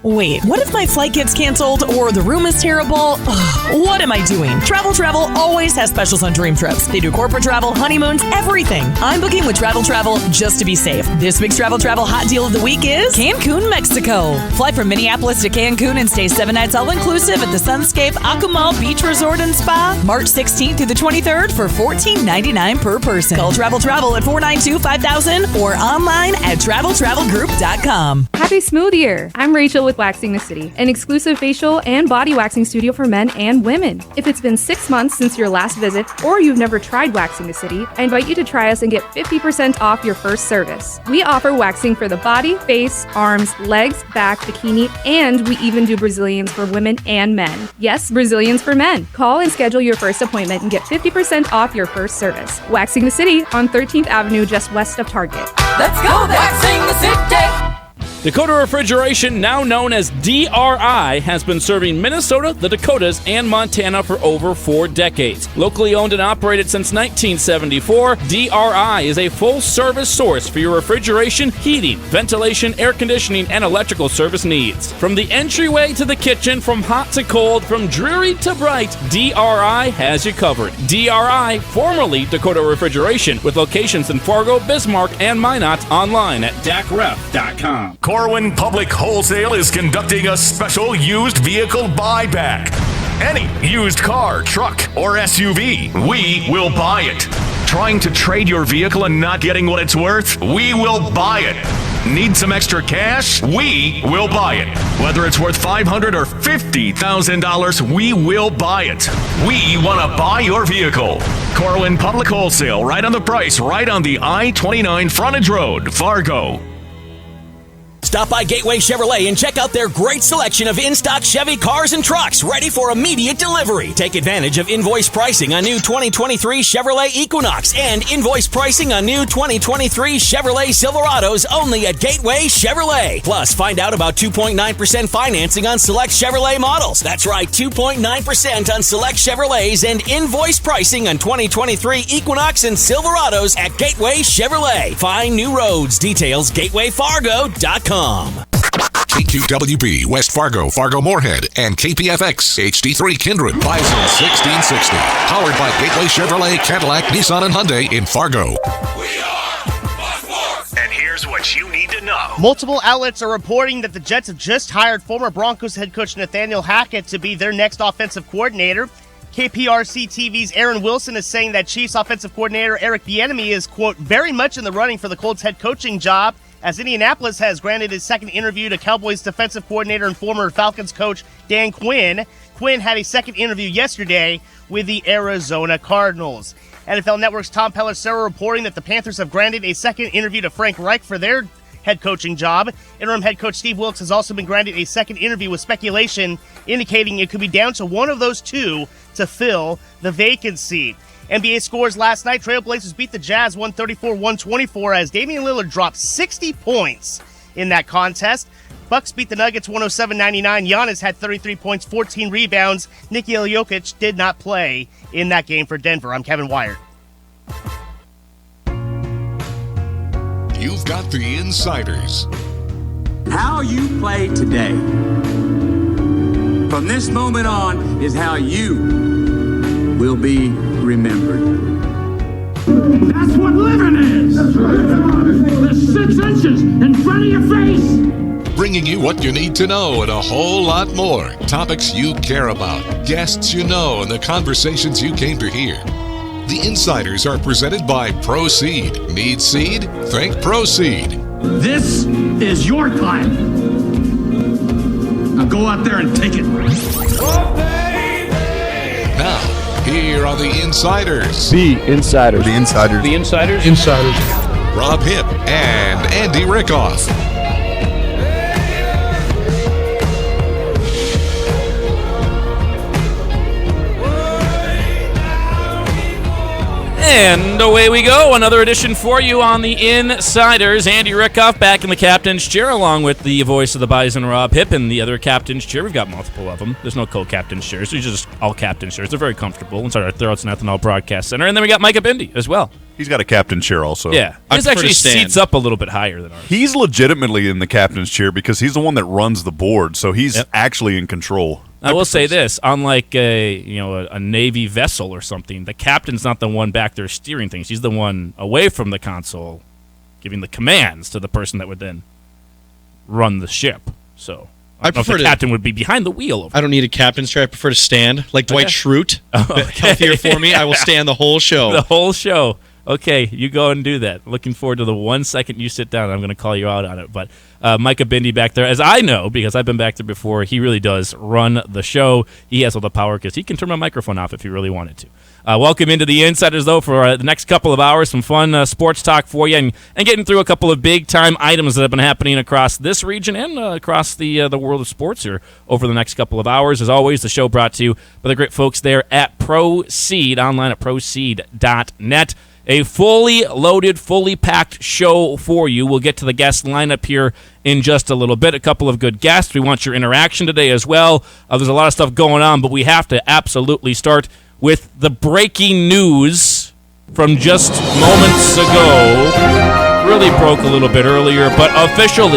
Wait, what if my flight gets canceled or the room is terrible? Ugh, what am I doing? Travel always has specials on dream trips. They do corporate travel, honeymoons, everything. I'm booking with Travel just to be safe. This week's Travel hot deal of the week is Cancun, Mexico. Fly from Minneapolis to Cancun and stay 7 nights all-inclusive at the Sunscape Akumal Beach Resort and Spa, March 16th through the 23rd for $14.99 per person. Call Travel at 492-5000 or online at travelgroup.com. Happy Smooth Year! I'm Rachel with Waxing the City, an exclusive facial and body waxing studio for men and women. If it's been 6 months since your last visit or you've never tried Waxing the City, I invite you to try us and get 50% off your first service. We offer waxing for the body, face, arms, legs, back, bikini, and we even do Brazilians for women and men. Yes, Brazilians for men. Call and schedule your first appointment and get 50% off your first service. Waxing the City on 13th Avenue, just west of Target. Let's go Waxing the City! Dakota Refrigeration, now known as DRI, has been serving Minnesota, the Dakotas, and Montana for over 4 decades. Locally owned and operated since 1974, DRI is a full-service source for your refrigeration, heating, ventilation, air conditioning, and electrical service needs. From the entryway to the kitchen, from hot to cold, from dreary to bright, DRI has you covered. DRI, formerly Dakota Refrigeration, with locations in Fargo, Bismarck, and Minot, online at dacref.com. Corwin Public Wholesale is conducting a special used vehicle buyback. Any used car, truck, or SUV, we will buy it. Trying to trade your vehicle and not getting what it's worth? We will buy it. Need some extra cash? We will buy it. Whether it's worth $500,000 or $50,000, we will buy it. We want to buy your vehicle. Corwin Public Wholesale, right on the price, right on the I-29 frontage road, Fargo. Stop by Gateway Chevrolet and check out their great selection of in-stock Chevy cars and trucks ready for immediate delivery. Take advantage of invoice pricing on new 2023 Chevrolet Equinox and invoice pricing on new 2023 Chevrolet Silverados only at Gateway Chevrolet. Plus, find out about 2.9% financing on select Chevrolet models. That's right, 2.9% on select Chevrolets and invoice pricing on 2023 Equinox and Silverados at Gateway Chevrolet. Find new roads. Details gatewayfargo.com. KQWB, West Fargo, Fargo-Moorhead, and KPFX, HD3 Kindred, Bison 1660. Powered by Gateway Chevrolet, Cadillac, Nissan, and Hyundai in Fargo. We are Sports. And here's what you need to know. Multiple outlets are reporting that the Jets have just hired former Broncos head coach Nathaniel Hackett to be their next offensive coordinator. KPRC TV's Aaron Wilson is saying that Chiefs offensive coordinator Eric Bieniemy is, quote, very much in the running for the Colts head coaching job, as Indianapolis has granted his second interview to Cowboys defensive coordinator and former Falcons coach Dan Quinn. Quinn had a second interview yesterday with the Arizona Cardinals. NFL Network's Tom Pelissero reporting that the Panthers have granted a second interview to Frank Reich for their head coaching job. Interim head coach Steve Wilkes has also been granted a second interview, with speculation indicating it could be down to one of those two to fill the vacancy. NBA scores last night. Trailblazers beat the Jazz 134-124 as Damian Lillard dropped 60 points in that contest. Bucks beat the Nuggets 107-99. Giannis had 33 points, 14 rebounds. Nikola Jokic did not play in that game for Denver. I'm Kevin Wyatt. You've got the Insiders. How you play today, from this moment on, is how you will be remembered. That's what living is. That's right. There's 6 inches in front of your face. Bringing you what you need to know and a whole lot more. Topics you care about, guests you know, and the conversations you came to hear. The Insiders are presented by Proceed. Need seed? Think Proceed. This is your time. Now go out there and take it. Now, here are the Insiders. The Insiders. The Insiders. The Insiders. Insiders. Rob Hipp and Andy Rickoff. And away we go. Another edition for you on the Insiders. Andy Rickoff back in the captain's chair, along with the voice of the Bison, Rob Hipp, and the other captain's chair. We've got multiple of them. There's no co-captain's chairs. They're just all captain's chairs. They're very comfortable inside our Thorough Ethanol Broadcast Center. And then we got Micah Bindi as well. He's got a captain's chair also. Yeah. His actually seats up a little bit higher than ours. He's legitimately in the captain's chair because he's the one that runs the board, so he's actually in control. I will say this, unlike a Navy vessel or something, the captain's not the one back there steering things. He's the one away from the console giving the commands to the person that would then run the ship. So I prefer the captain would be behind the wheel. I don't need a captain's chair. I prefer to stand like Dwight Schrute. Healthier for me. I will stand the whole show. The whole show. Okay, you go and do that. Looking forward to the 1 second you sit down. I'm going to call you out on it. But Micah Bindi back there, as I know, because I've been back there before, he really does run the show. He has all the power because he can turn my microphone off if he really wanted to. Welcome into the Insiders, though, for the next couple of hours. Some fun sports talk for you and getting through a couple of big-time items that have been happening across this region and across the world of sports here over the next couple of hours. As always, the show brought to you by the great folks there at Proceed, online at proceed.net. A fully loaded, fully packed show for you. We'll get to the guest lineup here in just a little bit. A couple of good guests. We want your interaction today as well. There's a lot of stuff going on, but we have to absolutely start with the breaking news from just moments ago. Really broke a little bit earlier, but official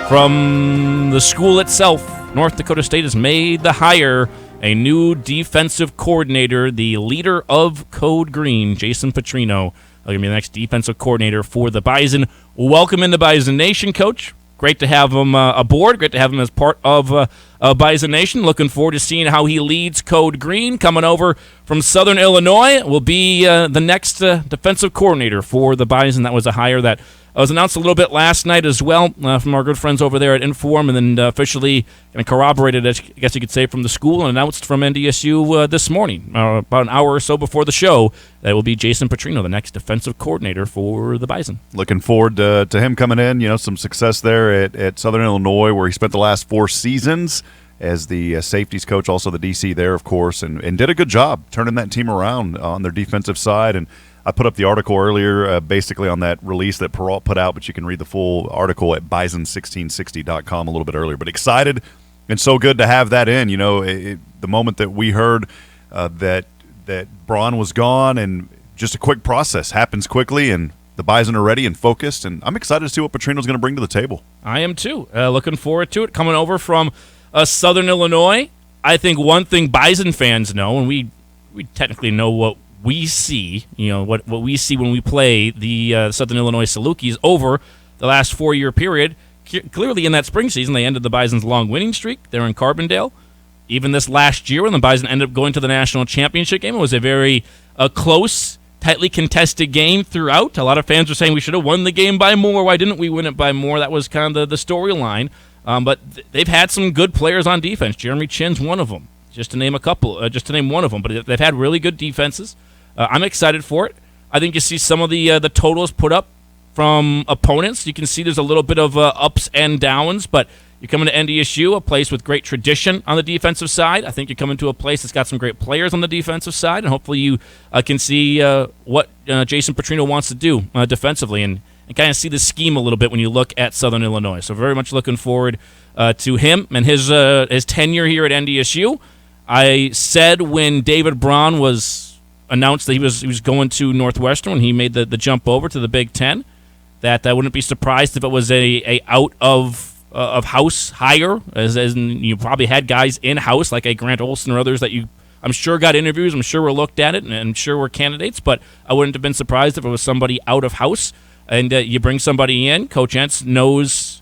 from the school itself. North Dakota State has made the hire. A new defensive coordinator, the leader of Code Green, Jason Petrino, going to be the next defensive coordinator for the Bison. Welcome into Bison Nation, Coach. Great to have him aboard. Great to have him as part of Bison Nation. Looking forward to seeing how he leads Code Green. Coming over from Southern Illinois will be the next defensive coordinator for the Bison. That was a hire that was announced a little bit last night as well from our good friends over there at Inform, and then officially corroborated, I guess you could say, from the school and announced from NDSU this morning, about an hour or so before the show. That will be Jason Petrino, the next defensive coordinator for the Bison. Looking forward to him coming in. Some success there at Southern Illinois, where he spent the last 4 seasons as the safeties coach, also the DC there, of course, and did a good job turning that team around on their defensive side. And I put up the article earlier basically on that release that Peralt put out, but you can read the full article at bison1660.com a little bit earlier. But excited and so good to have that in. The moment that we heard that Braun was gone, and just a quick process happens quickly, and the Bison are ready and focused, and I'm excited to see what Petrino's going to bring to the table. I am too. Looking forward to it. Coming over from Southern Illinois, I think one thing Bison fans know, and we technically know what we see, what we see when we play the Southern Illinois Salukis over the last 4-year period. Clearly in that spring season, they ended the Bison's long winning streak. They're in Carbondale. Even this last year when the Bison ended up going to the national championship game, it was a very close, tightly contested game throughout. A lot of fans were saying we should have won the game by more. Why didn't we win it by more? That was kind of the storyline. But they've had some good players on defense. Jeremy Chin's one of them, just to name one of them. But they've had really good defenses. I'm excited for it. I think you see some of the totals put up from opponents. You can see there's a little bit of ups and downs, but you're coming to NDSU, a place with great tradition on the defensive side. I think you're coming to a place that's got some great players on the defensive side, and hopefully you can see what Jason Petrino wants to do defensively and kind of see the scheme a little bit when you look at Southern Illinois. So very much looking forward to him and his tenure here at NDSU. I said when David Braun was announced that he was going to Northwestern when he made the jump over to the Big Ten, that I wouldn't be surprised if it was a out of house hire, as in you probably had guys in house like a Grant Olson or others that I'm sure got interviews, I'm sure were looked at it, and I'm sure were candidates, but I wouldn't have been surprised if it was somebody out of house, and you bring somebody in. Coach Entz knows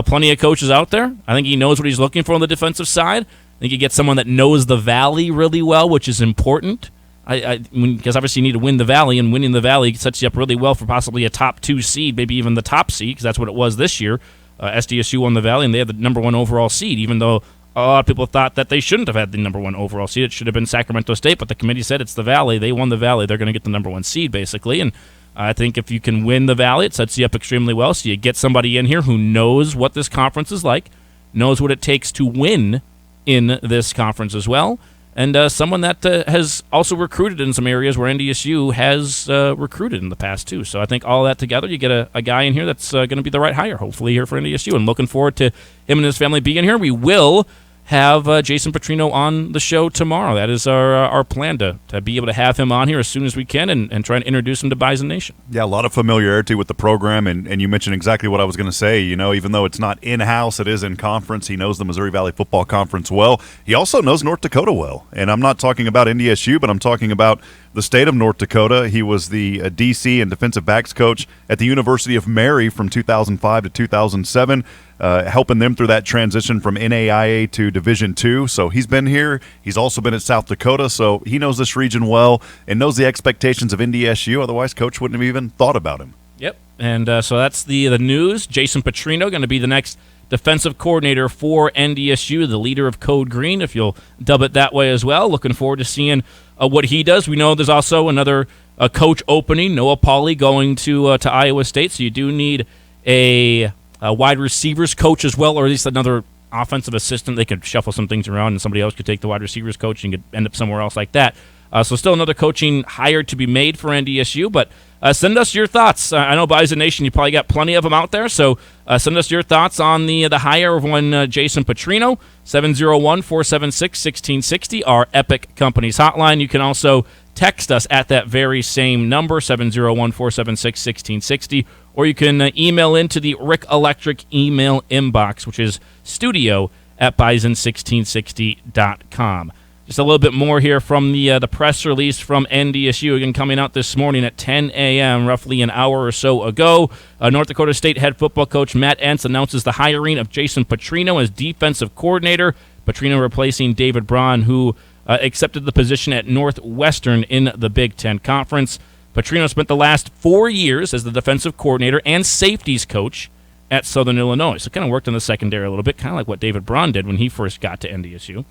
plenty of coaches out there. I think he knows what he's looking for on the defensive side. I think you get someone that knows the Valley really well, which is important. Because obviously you need to win the Valley, and winning the Valley sets you up really well for possibly a top 2 seed, maybe even the top seed, because that's what it was this year. SDSU won the Valley, and they had the number 1 overall seed, even though a lot of people thought that they shouldn't have had the number 1 overall seed. It should have been Sacramento State, but the committee said it's the Valley. They won the Valley. They're going to get the number 1 seed, basically. And I think if you can win the Valley, it sets you up extremely well. So you get somebody in here who knows what this conference is like, knows what it takes to win in this conference as well, and someone that has also recruited in some areas where NDSU has recruited in the past, too. So I think all that together, you get a guy in here that's going to be the right hire, hopefully, here for NDSU. And looking forward to him and his family being here. We will have Jason Petrino on the show tomorrow. That is our plan to be able to have him on here as soon as we can and try and introduce him to Bison Nation. Yeah, a lot of familiarity with the program, and you mentioned exactly what I was going to say. Even though it's not in-house, it is in conference. He knows the Missouri Valley Football Conference well. He also knows North Dakota well, and I'm not talking about NDSU, but I'm talking about the state of North Dakota. He was the DC and defensive backs coach at the University of Mary from 2005 to 2007. Helping them through that transition from NAIA to Division II. So he's been here. He's also been at South Dakota, so he knows this region well and knows the expectations of NDSU. Otherwise, Coach wouldn't have even thought about him. Yep, and so that's the news. Jason Petrino going to be the next defensive coordinator for NDSU, the leader of Code Green, if you'll dub it that way as well. Looking forward to seeing what he does. We know there's also another coach opening, Noah Pauley going to Iowa State, so you do need a wide receivers coach as well, or at least another offensive assistant. They could shuffle some things around and somebody else could take the wide receivers coach and could end up somewhere else like that. So still another coaching hire to be made for NDSU, but send us your thoughts. I know Bison Nation, you probably got plenty of them out there, so send us your thoughts on the hire of one Jason Petrino. 701-476-1660, our Epic Companies hotline. You can also text us at that very same number, 701-476-1660, or you can email into the Rick Electric email inbox, which is studio@bison1660.com. Just a little bit more here from the press release from NDSU, again coming out this morning at 10 a.m., roughly an hour or so ago. North Dakota State head football coach Matt Entz announces the hiring of Jason Petrino as defensive coordinator. Petrino replacing David Braun, who accepted the position at Northwestern in the Big Ten Conference. Petrino spent the last 4 years as the defensive coordinator and safeties coach at Southern Illinois. So kind of worked in the secondary a little bit, kind of like what David Braun did when he first got to NDSU,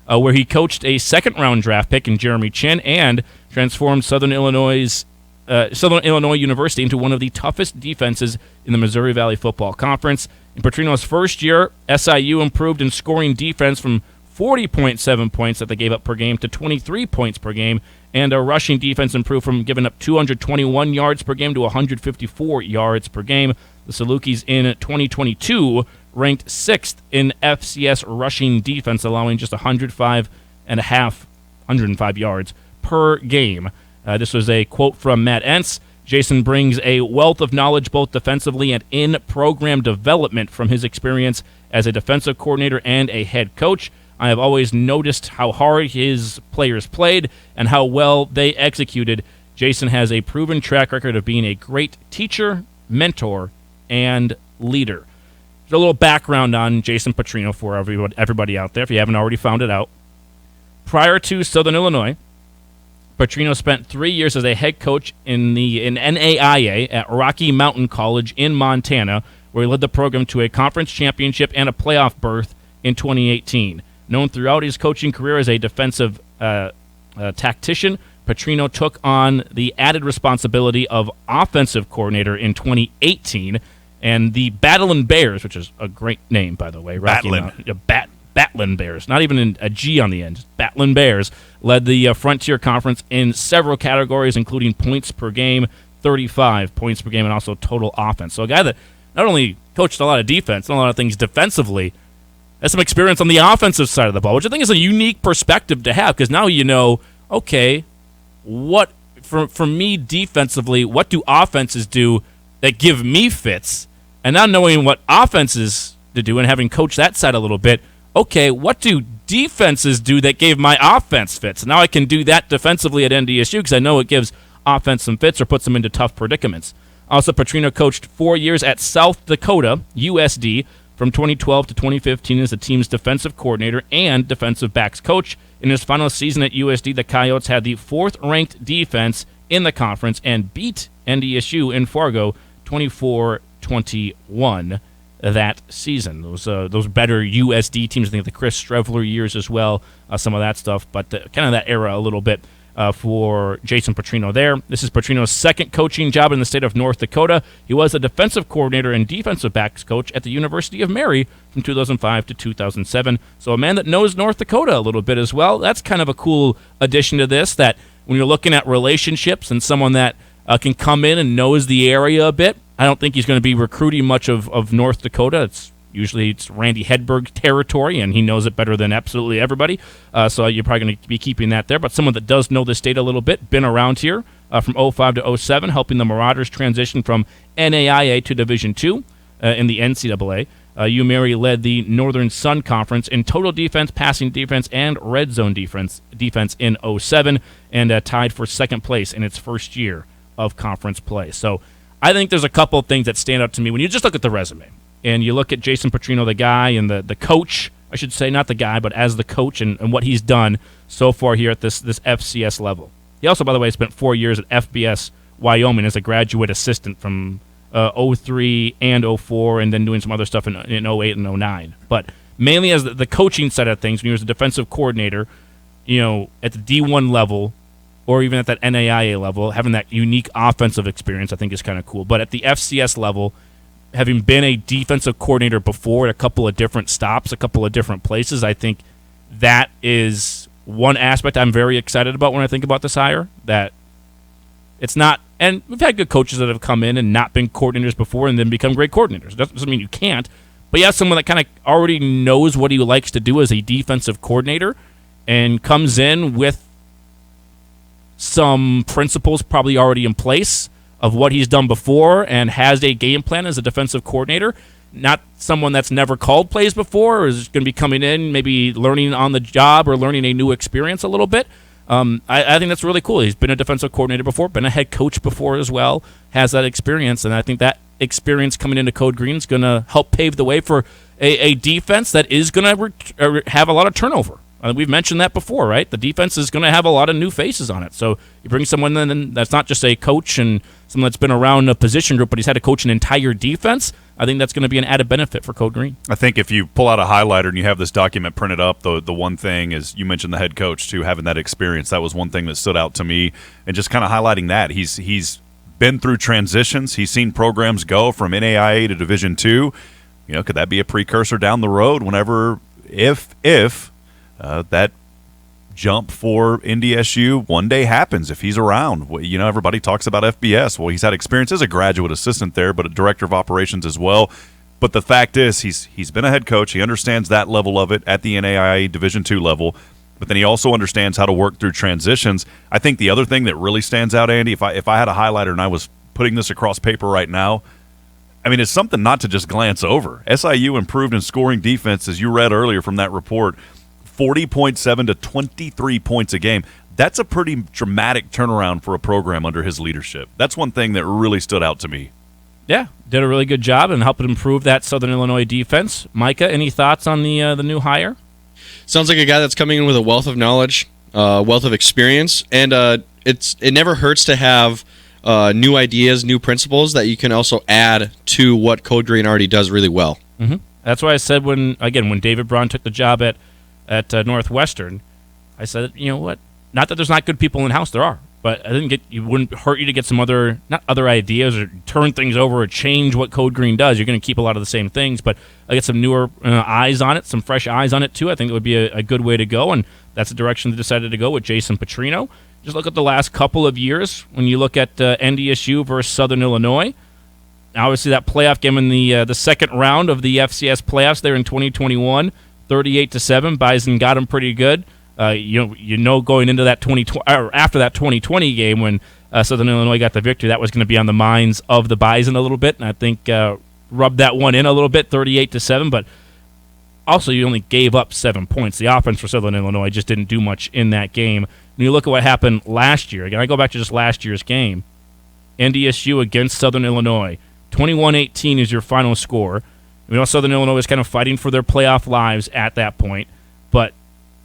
where he coached a second-round draft pick in Jeremy Chin and transformed Southern Illinois University into one of the toughest defenses in the Missouri Valley Football Conference. In Petrino's first year, SIU improved in scoring defense from 40.7 points that they gave up per game to 23 points per game, and a rushing defense improved from giving up 221 yards per game to 154 yards per game. The Salukis in 2022 ranked 6th in FCS rushing defense, allowing just 105 yards per game. This was a quote from Matt Entz. Jason brings a wealth of knowledge both defensively and in program development from his experience as a defensive coordinator and a head coach. I have always noticed how hard his players played and how well they executed. Jason has a proven track record of being a great teacher, mentor, and leader. There's a little background on Jason Petrino for everybody out there, if you haven't already found it out. Prior to Southern Illinois, Petrino spent 3 years as a head coach in NAIA at Rocky Mountain College in Montana, where he led the program to a conference championship and a playoff berth in 2018. Known throughout his coaching career as a defensive tactician, Petrino took on the added responsibility of offensive coordinator in 2018, and the Battling Bears, which is a great name, by the way. Battling Bears, not even a G on the end, just Battling Bears, led the Frontier Conference in several categories, including points per game, 35 points per game, and also total offense. So a guy that not only coached a lot of defense, and a lot of things defensively, has some experience on the offensive side of the ball, which I think is a unique perspective to have, because now you know, okay, what for me defensively, what do offenses do that give me fits? And now knowing what offenses to do and having coached that side a little bit, okay, what do defenses do that gave my offense fits? Now I can do that defensively at NDSU because I know it gives offense some fits or puts them into tough predicaments. Also, Petrino coached 4 years at South Dakota USD from 2012 to 2015 as the team's defensive coordinator and defensive backs coach. In his final season at USD, the Coyotes had the 4th-ranked defense in the conference and beat NDSU in Fargo 24-21 that season. Those better USD teams, I think the Chris Strevler years as well, some of that stuff, but kind of that era a little bit for Jason Petrino there. This is Petrino's second coaching job in the state of North Dakota. He was a defensive coordinator and defensive backs coach at the University of Mary from 2005 to 2007. So a man that knows North Dakota a little bit as well. That's kind of a cool addition to this, that when you're looking at relationships and someone that can come in and knows the area a bit, I don't think he's going to be recruiting much of North Dakota. It's Usually it's Randy Hedberg territory, and he knows it better than absolutely everybody. So you're probably going to be keeping that there. But someone that does know the state a little bit, been around here from 05 to 07, helping the Marauders transition from NAIA to Division II in the NCAA. Mary led the Northern Sun Conference in total defense, passing defense, and red zone defense in 07, and tied for second place in its first year of conference play. So I think there's a couple of things that stand out to me when you just look at the resume. And you look at Jason Petrino, the guy, and the coach, I should say, not the guy, but as the coach and what he's done so far here at this FCS level. He also, by the way, spent 4 years at FBS Wyoming as a graduate assistant from 03 and 04, and then doing some other stuff in 08 and 09. But mainly as the coaching side of things, when he was a defensive coordinator, at the D1 level, or even at that NAIA level, having that unique offensive experience, I think is kind of cool. But at the FCS level, having been a defensive coordinator before at a couple of different stops, a couple of different places, I think that is one aspect I'm very excited about when I think about this hire. That it's not, and we've had good coaches that have come in and not been coordinators before and then become great coordinators. Doesn't mean you can't, but you have someone that kind of already knows what he likes to do as a defensive coordinator and comes in with some principles probably already in place of what he's done before and has a game plan as a defensive coordinator. Not someone that's never called plays before or is going to be coming in maybe learning on the job or learning a new experience a little bit. I think that's really cool. He's been a defensive coordinator before, been a head coach before as well, has that experience, and I think that experience coming into Code Green is going to help pave the way for a defense that is going to have a lot of turnover. We've mentioned that before, right? The defense is going to have a lot of new faces on it. So you bring someone in that's not just a coach and someone that's been around a position group, but he's had to coach an entire defense. I think that's going to be an added benefit for Code Green. I think if you pull out a highlighter and you have this document printed up, the one thing is, you mentioned the head coach, too, having that experience. That was one thing that stood out to me, and just kind of highlighting that. He's been through transitions. He's seen programs go from NAIA to Division II. Could that be a precursor down the road whenever, if that jump for NDSU one day happens, if he's around? Everybody talks about FBS. Well, he's had experience as a graduate assistant there, but a director of operations as well. But the fact is, he's been a head coach. He understands that level of it at the NAIA Division II level, but then he also understands how to work through transitions. I think the other thing that really stands out, Andy, if I had a highlighter and I was putting this across paper right now, it's something not to just glance over. SIU improved in scoring defense, as you read earlier from that report, 40.7 to 23 points a game. That's a pretty dramatic turnaround for a program under his leadership. That's one thing that really stood out to me. Yeah, did a really good job and helped improve that Southern Illinois defense. Micah, any thoughts on the new hire? Sounds like a guy that's coming in with a wealth of knowledge, wealth of experience, and it never hurts to have new ideas, new principles that you can also add to what Code Green already does really well. Mm-hmm. That's why I said when David Braun took the job at Northwestern, I said, what? Not that there's not good people in-house, there are. But it wouldn't hurt you to get some other ideas or turn things over or change what Code Green does. You're going to keep a lot of the same things, but I get some newer eyes on it, some fresh eyes on it too. I think it would be a good way to go, and that's the direction they decided to go with Jason Petrino. Just look at the last couple of years. When you look at NDSU versus Southern Illinois, obviously that playoff game in the second round of the FCS playoffs there in 2021, 38-7, Bison got them pretty good. Going into that 2020 or after that 2020 game when Southern Illinois got the victory, that was going to be on the minds of the Bison a little bit, and I think rubbed that one in a little bit, 38-7. But also, you only gave up 7 points. The offense for Southern Illinois just didn't do much in that game. When you look at what happened last year, again, I go back to just last year's game. NDSU against Southern Illinois, 21-18 is your final score. Southern Illinois was kind of fighting for their playoff lives at that point, but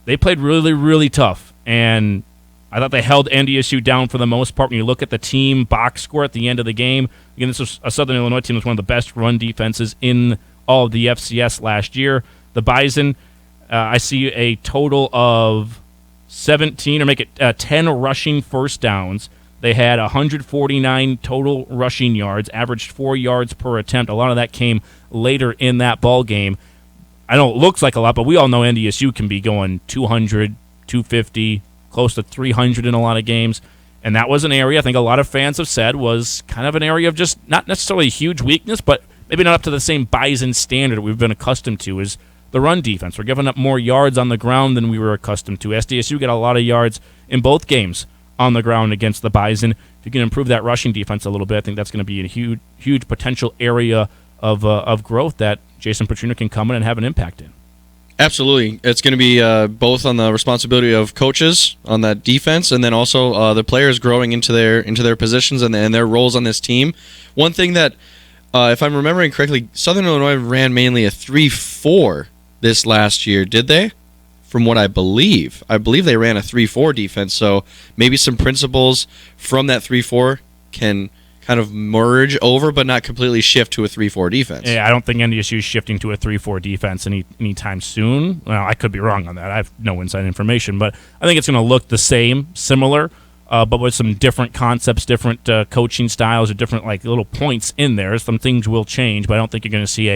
they played really, really tough, and I thought they held NDSU down for the most part. When you look at the team box score at the end of the game, again, this was a Southern Illinois team that was one of the best run defenses in all of the FCS last year. The Bison, I see a total of 17, or make it 10 rushing first downs. They had 149 total rushing yards, averaged 4 yards per attempt. A lot of that came later in that ball game. I know it looks like a lot, but we all know NDSU can be going 200, 250, close to 300 in a lot of games. And that was an area I think a lot of fans have said was kind of an area of just not necessarily a huge weakness, but maybe not up to the same Bison standard we've been accustomed to, is the run defense. We're giving up more yards on the ground than we were accustomed to. SDSU got a lot of yards in both games on the ground against the Bison. If you can improve that rushing defense a little bit, I think that's going to be a huge potential area of growth that Jason Petrino can come in and have an impact in. Absolutely. It's going to be both on the responsibility of coaches on that defense, and then also the players growing into their positions and their roles on this team. One thing that, if I'm remembering correctly, Southern Illinois ran mainly a 3-4 this last year, did they? From what I believe they ran a 3-4 defense, so maybe some principles from that 3-4 can kind of merge over, but not completely shift to a 3-4 defense. Yeah, I don't think NDSU is shifting to a 3-4 defense anytime soon. Well, I could be wrong on that. I have no inside information, but I think it's going to look the same, similar, but with some different concepts, different coaching styles, or different like little points in there. Some things will change, but I don't think you're going to see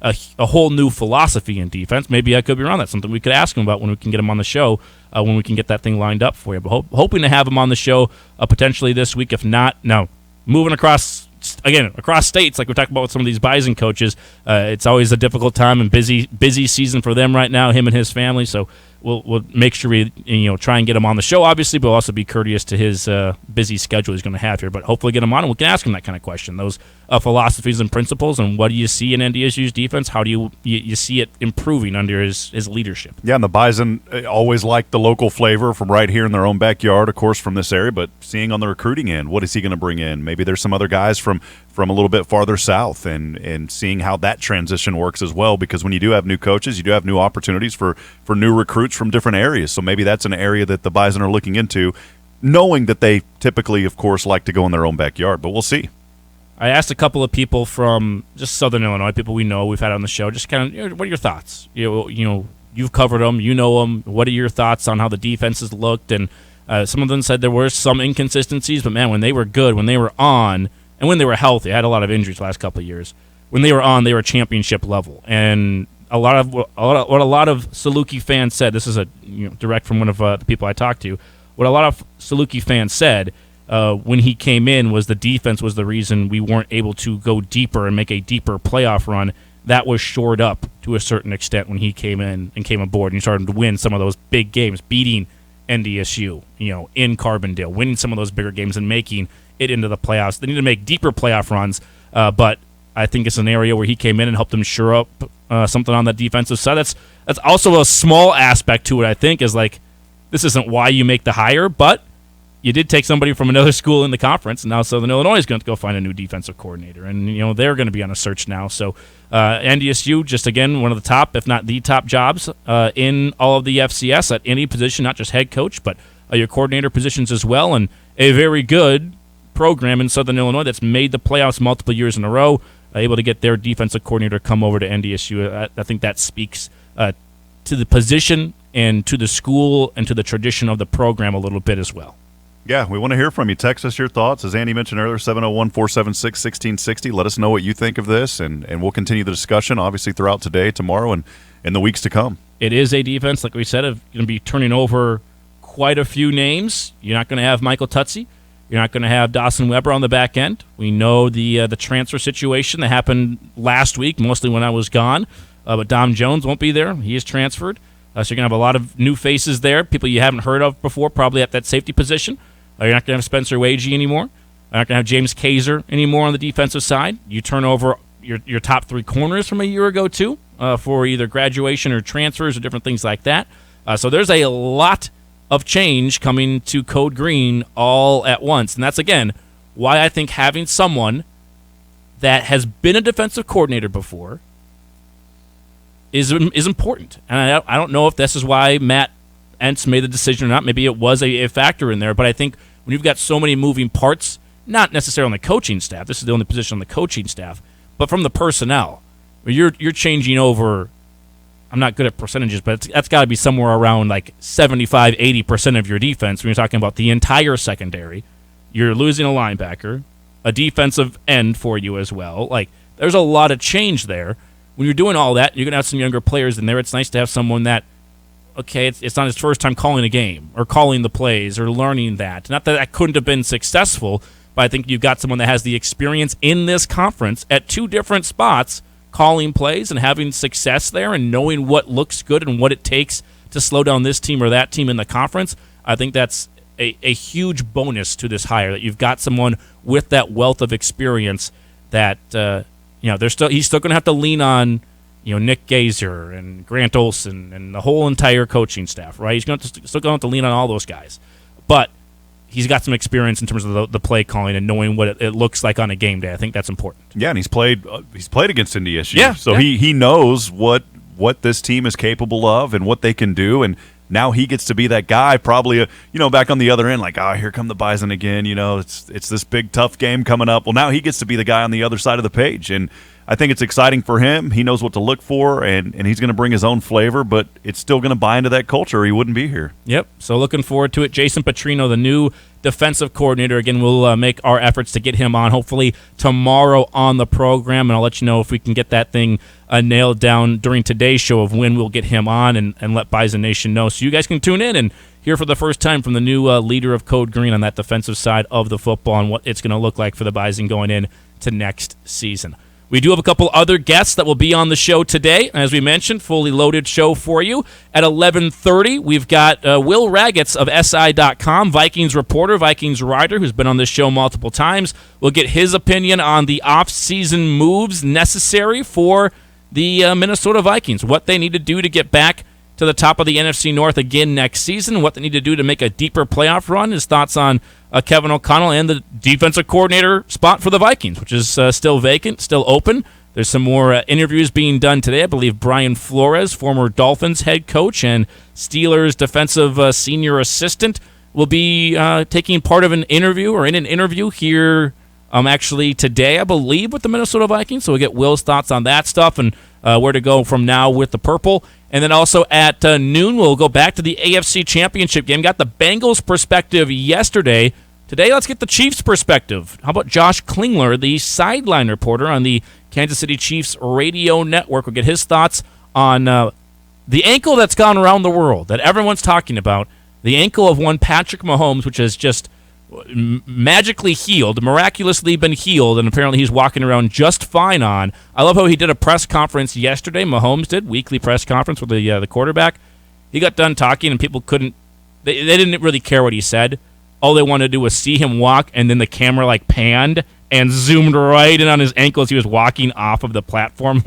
a whole new philosophy in defense. Maybe I could be wrong. That's something we could ask him about when we can get him on the show, when we can get that thing lined up for you. But hoping to have him on the show potentially this week. If not, no. Moving across states, like we're talking about with some of these Bison coaches, it's always a difficult time and busy season for them right now, him and his family. So we'll make sure we try and get him on the show, obviously, but we'll also be courteous to his busy schedule he's going to have here. But hopefully get him on and we can ask him that kind of question, those philosophies and principles, and what do you see in NDSU's defense? How do you see it improving under his leadership? Yeah, and the Bison always like the local flavor from right here in their own backyard, of course, from this area, but seeing on the recruiting end, what is he going to bring in? Maybe there's some other guys from a little bit farther south, and seeing how that transition works as well, because when you do have new coaches, you do have new opportunities for new recruits from different areas. So maybe that's an area that the Bison are looking into, knowing that they typically, of course, like to go in their own backyard, but we'll see. I asked a couple of people from just Southern Illinois, people we know, we've had on the show, just kind of, what are your thoughts? You've covered them, you know them. What are your thoughts on how the defenses looked? And some of them said there were some inconsistencies, but man, when they were good, when they were on, and when they were healthy, I had a lot of injuries the last couple of years. When they were on, they were championship level. And what a lot of Saluki fans said, this is a direct from one of the people I talked to, what a lot of Saluki fans said when he came in was the defense was the reason we weren't able to go deeper and make a deeper playoff run. That was shored up to a certain extent when he came in and came aboard and he started to win some of those big games, beating NDSU, in Carbondale, winning some of those bigger games and making it into the playoffs. They need to make deeper playoff runs, but I think it's an area where he came in and helped them shore up something on the defensive side. That's also a small aspect to it, I think, is like, this isn't why you make the hire, but you did take somebody from another school in the conference, and now Southern Illinois is going to go find a new defensive coordinator, and they're going to be on a search now. So NDSU, just again, one of the top, if not the top jobs in all of the FCS at any position, not just head coach, but your coordinator positions as well, and a very good program in Southern Illinois that's made the playoffs multiple years in a row, able to get their defensive coordinator come over to NDSU. I think that speaks to the position and to the school and to the tradition of the program a little bit as well. Yeah, we want to hear from you. Text us your thoughts. As Andy mentioned earlier, 701-476-1660. Let us know what you think of this, and we'll continue the discussion, obviously, throughout today, tomorrow, and in the weeks to come. It is a defense, like we said, going to be turning over quite a few names. You're not going to have Michael Tutsi. You're not going to have Dawson Weber on the back end. We know the transfer situation that happened last week, mostly when I was gone. But Dom Jones won't be there. He is transferred. So you're going to have a lot of new faces there, people you haven't heard of before, probably at that safety position. You're not going to have Spencer Wagee anymore. You're not going to have James Kaiser anymore on the defensive side. You turn over your top three corners from a year ago, too, for either graduation or transfers or different things like that. So there's a lot of change coming to Code Green all at once. And that's, again, why I think having someone that has been a defensive coordinator before is important. And I don't know if this is why Matt Entz made the decision or not. Maybe it was a factor in there. But I think when you've got so many moving parts, not necessarily on the coaching staff, this is the only position on the coaching staff, but from the personnel, where you're changing over, I'm not good at percentages, but that's got to be somewhere around like 75, 80% of your defense when you're talking about the entire secondary. You're losing a linebacker, a defensive end for you as well. Like, there's a lot of change there. When you're doing all that, you're going to have some younger players in there. It's nice to have someone that, okay, it's not his first time calling a game or calling the plays or learning that. Not that couldn't have been successful, but I think you've got someone that has the experience in this conference at two different spots, calling plays and having success there and knowing what looks good and what it takes to slow down this team or that team in the conference. I think that's a huge bonus to this hire, that you've got someone with that wealth of experience that he's still going to have to lean on Nick Gazer and Grant Olson and the whole entire coaching staff, right? He's still going to have to lean on all those guys. But he's got some experience in terms of the play calling and knowing what it looks like on a game day. I think that's important. Yeah, and he's played against NDSU. Yeah, so he knows what this team is capable of and what they can do, and now he gets to be that guy, probably back on the other end, like, here come the Bison again. It's this big tough game coming up. Well, now he gets to be the guy on the other side of the page, and I think it's exciting for him. He knows what to look for, and he's going to bring his own flavor, but it's still going to buy into that culture, or he wouldn't be here. Yep. So looking forward to it. Jason Petrino, the new defensive coordinator. Again, we'll make our efforts to get him on hopefully tomorrow on the program, and I'll let you know if we can get that thing nailed down during today's show of when we'll get him on and let Bison Nation know. So you guys can tune in and hear for the first time from the new leader of Code Green on that defensive side of the football and what it's going to look like for the Bison going in to next season. We do have a couple other guests that will be on the show today. As we mentioned, fully loaded show for you. At 11:30, we've got Will Ragatz of SI.com, Vikings reporter, Vikings writer, who's been on this show multiple times. We'll get his opinion on the off-season moves necessary for the Minnesota Vikings, what they need to do to get back to the top of the NFC North again next season, what they need to do to make a deeper playoff run, his thoughts on Kevin O'Connell and the defensive coordinator spot for the Vikings, which is still vacant, still open. There's some more interviews being done today. I believe Brian Flores, former Dolphins head coach and Steelers defensive senior assistant, will be taking part of an interview or in an interview here actually today, I believe, with the Minnesota Vikings. So we'll get Will's thoughts on that stuff and where to go from now with the purple. And then also at noon, we'll go back to the AFC Championship game. Got the Bengals perspective yesterday. Today, let's get the Chiefs perspective. How about Josh Klingler, the sideline reporter on the Kansas City Chiefs radio network? We'll get his thoughts on the ankle that's gone around the world, that everyone's talking about, the ankle of one Patrick Mahomes, which has just magically healed, miraculously been healed, and apparently he's walking around just fine on. I love how he did a press conference yesterday. Mahomes did, weekly press conference with the quarterback. He got done talking, and people couldn't, they didn't really care what he said. All they wanted to do was see him walk, and then the camera panned and zoomed right in on his ankle as he was walking off of the platform.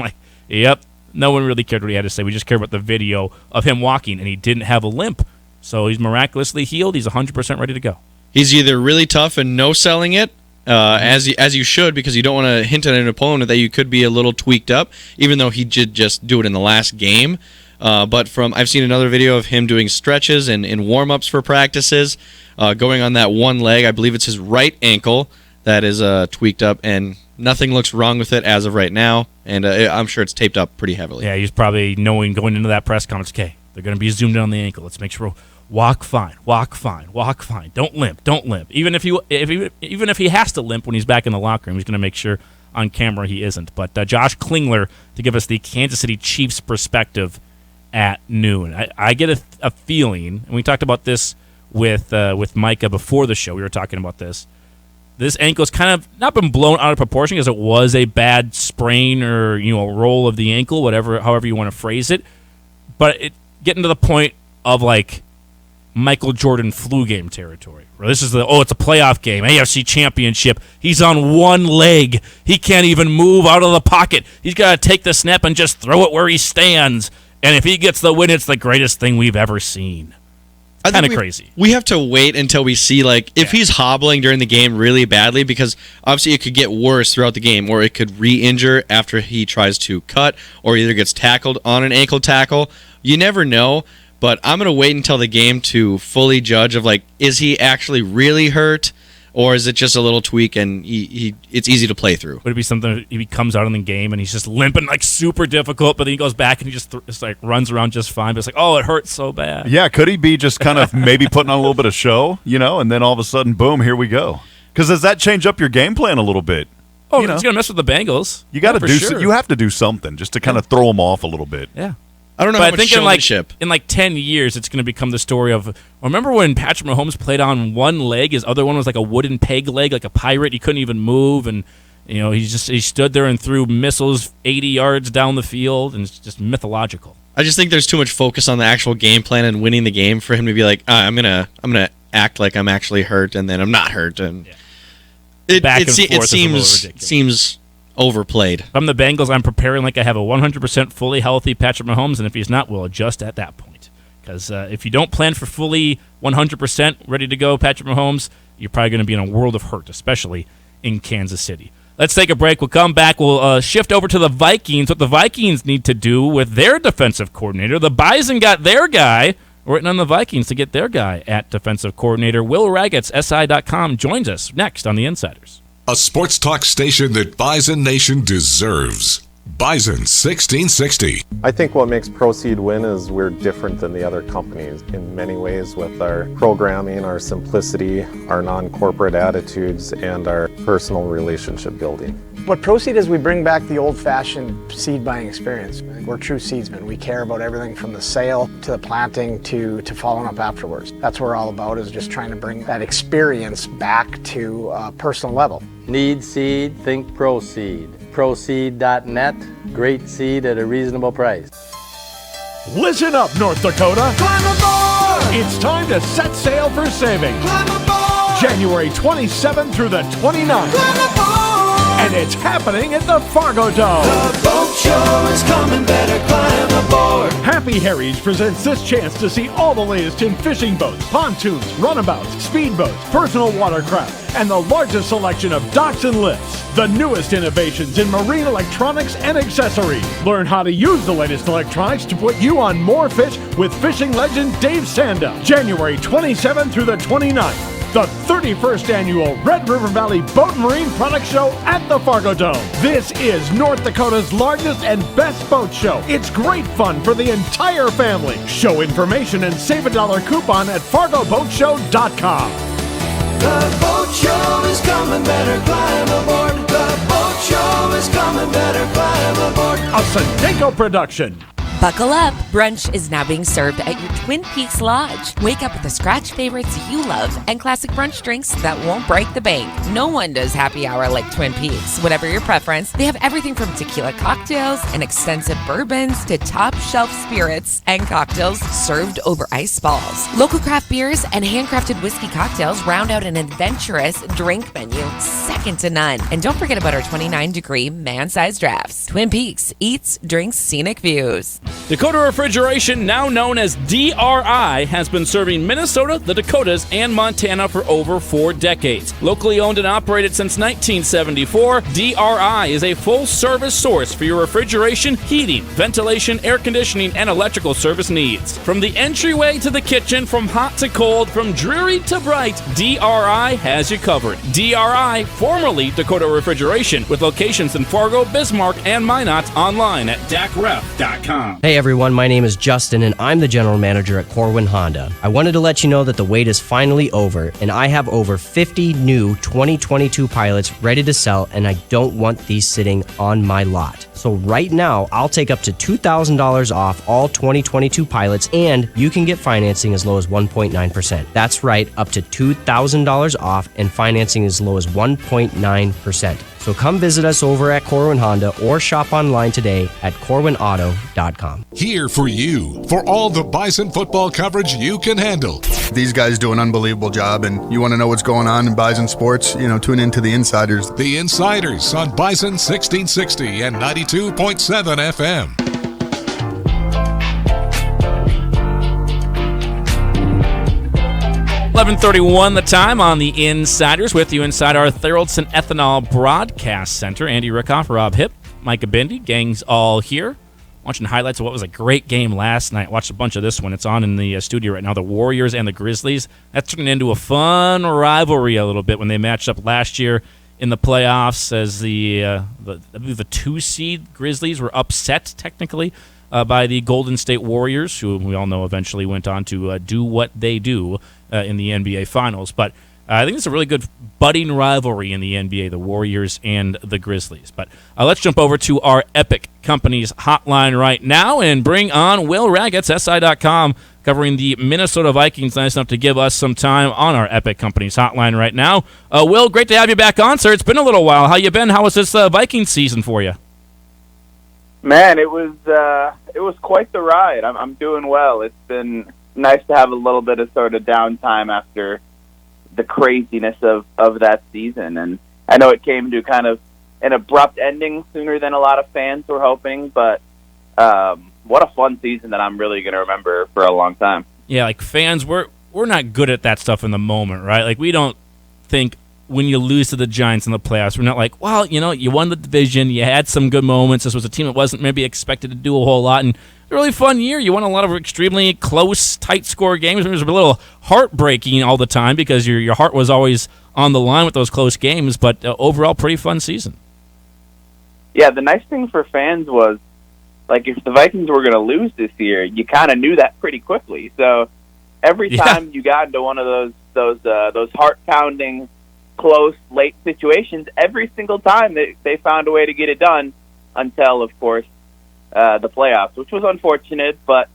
Yep, no one really cared what he had to say. We just cared about the video of him walking, and he didn't have a limp. So he's miraculously healed. He's 100% ready to go. He's either really tough and no-selling it, as you should, because you don't want to hint at an opponent that you could be a little tweaked up, even though he did just do it in the last game. But I've seen another video of him doing stretches and warm-ups for practices, going on that one leg. I believe it's his right ankle that is tweaked up, and nothing looks wrong with it as of right now. And I'm sure it's taped up pretty heavily. Yeah, he's probably knowing going into that press conference, okay, they're going to be zoomed in on the ankle. Let's make sure walk fine. Don't limp. Even if he has to limp when he's back in the locker room, he's going to make sure on camera he isn't. But Josh Klingler to give us the Kansas City Chiefs perspective at noon. I get a feeling, and we talked about this with Micah before the show. We were talking about this. This ankle's kind of not been blown out of proportion because it was a bad sprain or roll of the ankle, however you want to phrase it. But it getting to the point of Michael Jordan flu game territory. Where this is it's a playoff game, AFC Championship. He's on one leg. He can't even move out of the pocket. He's got to take the snap and just throw it where he stands. And if he gets the win, it's the greatest thing we've ever seen. Kind of crazy. We have to wait until we see if he's hobbling during the game really badly, because obviously it could get worse throughout the game, or it could re-injure after he tries to cut, or either gets tackled on an ankle tackle. You never know. But I'm going to wait until the game to fully judge is he actually really hurt, or is it just a little tweak and it's easy to play through? Would it be something he comes out in the game and he's just limping super difficult, but then he goes back and he just runs around just fine, but it's it hurts so bad. Yeah, could he be just kind of maybe putting on a little bit of show, and then all of a sudden, boom, here we go? Because does that change up your game plan a little bit? Oh, it's going to mess with the Bengals. You got to do you have to do something just to kind of throw them off a little bit. Yeah. I don't know But how much showmanship. in like 10 years, it's going to become the story of, remember when Patrick Mahomes played on one leg? His other one was like a wooden peg leg, like a pirate. He couldn't even move, and he stood there and threw missiles 80 yards down the field, and it's just mythological. I just think there's too much focus on the actual game plan and winning the game for him to be like, I'm gonna act like I'm actually hurt, and then I'm not hurt, and it seems overplayed. If I'm the Bengals, I'm preparing like I have a 100% fully healthy Patrick Mahomes, and if he's not, we'll adjust at that point. Because if you don't plan for fully 100% ready to go Patrick Mahomes, you're probably going to be in a world of hurt, especially in Kansas City. Let's take a break. We'll come back. We'll shift over to the Vikings, what the Vikings need to do with their defensive coordinator. The Bison got their guy. We're waiting on the Vikings to get their guy at defensive coordinator. Will Ragatz, SI.com, joins us next on The Insiders. A sports talk station that Bison Nation deserves. Bison 1660. I think what makes Proceed win is we're different than the other companies in many ways with our programming, our simplicity, our non-corporate attitudes, and our personal relationship building. What Proceed is, we bring back the old-fashioned seed buying experience. We're true seedsmen. We care about everything from the sale to the planting to following up afterwards. That's what we're all about, is just trying to bring that experience back to a personal level. Need seed? Think Proceed. Proceed.net. Great seed at a reasonable price. Listen up, North Dakota. Climb aboard! It's time to set sail for saving. Climb aboard! January 27th through the 29th. Climb aboard! And it's happening at the Fargo Dome. The boat show is coming, better climb aboard. Happy Harry's presents this chance to see all the latest in fishing boats, pontoons, runabouts, speedboats, personal watercraft, and the largest selection of docks and lifts. The newest innovations in marine electronics and accessories. Learn how to use the latest electronics to put you on more fish with fishing legend Dave Sanda. January 27th through the 29th. The 31st annual Red River Valley Boat and Marine Product Show at the Fargo Dome. This is North Dakota's largest and best boat show. It's great fun for the entire family. Show information and save $1 coupon at fargoboatshow.com. The boat show is coming, better climb aboard. The boat show is coming, better climb aboard. A Sudeco production. Buckle up. Brunch is now being served at your Twin Peaks Lodge. Wake up with the scratch favorites you love and classic brunch drinks that won't break the bank. No one does happy hour like Twin Peaks. Whatever your preference, they have everything from tequila cocktails and extensive bourbons to top shelf spirits and cocktails served over ice balls. Local craft beers and handcrafted whiskey cocktails round out an adventurous drink menu second to none. And don't forget about our 29-degree man-sized drafts. Twin Peaks eats, drinks, scenic views. Dakota Refrigeration, now known as DRI, has been serving Minnesota, the Dakotas, and Montana for over 4 decades. Locally owned and operated since 1974, DRI is a full-service source for your refrigeration, heating, ventilation, air conditioning, and electrical service needs. From the entryway to the kitchen, from hot to cold, from dreary to bright, DRI has you covered. DRI, formerly Dakota Refrigeration, with locations in Fargo, Bismarck, and Minot, online at dacref.com. Hey everyone, my name is Justin and I'm the general manager at Corwin Honda. I wanted to let you know that the wait is finally over and I have over 50 new 2022 pilots ready to sell and I don't want these sitting on my lot. So right now, I'll take up to $2,000 off all 2022 pilots and you can get financing as low as 1.9%. That's right, up to $2,000 off and financing as low as 1.9%. So come visit us over at Corwin Honda or shop online today at corwinauto.com. Here for you, for all the Bison football coverage you can handle. These guys do an unbelievable job, and you want to know what's going on in Bison sports, tune into The Insiders. The Insiders on Bison 1660 and 92.7 FM. .11:31 the time on The Insiders. With you inside our Theraldson Ethanol Broadcast Center. Andy Rickoff, Rob Hipp, Micah Bindi, gang's all here. Watching highlights of what was a great game last night. Watched a bunch of this one. It's on in the studio right now. The Warriors and the Grizzlies. That's turning into a fun rivalry a little bit when they matched up last year in the playoffs as the 2-seed Grizzlies were upset technically by the Golden State Warriors, who we all know eventually went on to do what they do in the NBA Finals. But I think it's a really good budding rivalry in the NBA, the Warriors and the Grizzlies. But let's jump over to our Epic Companies hotline right now and bring on Will Ragatz, SI.com, covering the Minnesota Vikings. Nice enough to give us some time on our Epic Companies hotline right now. Will, great to have you back on, sir. It's been a little while. How you been? How was this Vikings season for you? Man, it was quite the ride. I'm doing well. It's been nice to have a little bit of sort of downtime after the craziness of that season. And I know it came to kind of an abrupt ending sooner than a lot of fans were hoping, but what a fun season that I'm really going to remember for a long time. Yeah, like fans, we're not good at that stuff in the moment, right? Like we don't think when you lose to the Giants in the playoffs, we're not like, well, you won the division, you had some good moments. This was a team that wasn't maybe expected to do a whole lot, and a really fun year. You won a lot of extremely close, tight score games. It was a little heartbreaking all the time because your heart was always on the line with those close games, but overall, pretty fun season. Yeah, the nice thing for fans was, like, if the Vikings were going to lose this year, you kind of knew that pretty quickly. So every time you got into one of those heart-pounding, close, late situations, every single time they found a way to get it done until, of course, the playoffs, which was unfortunate, but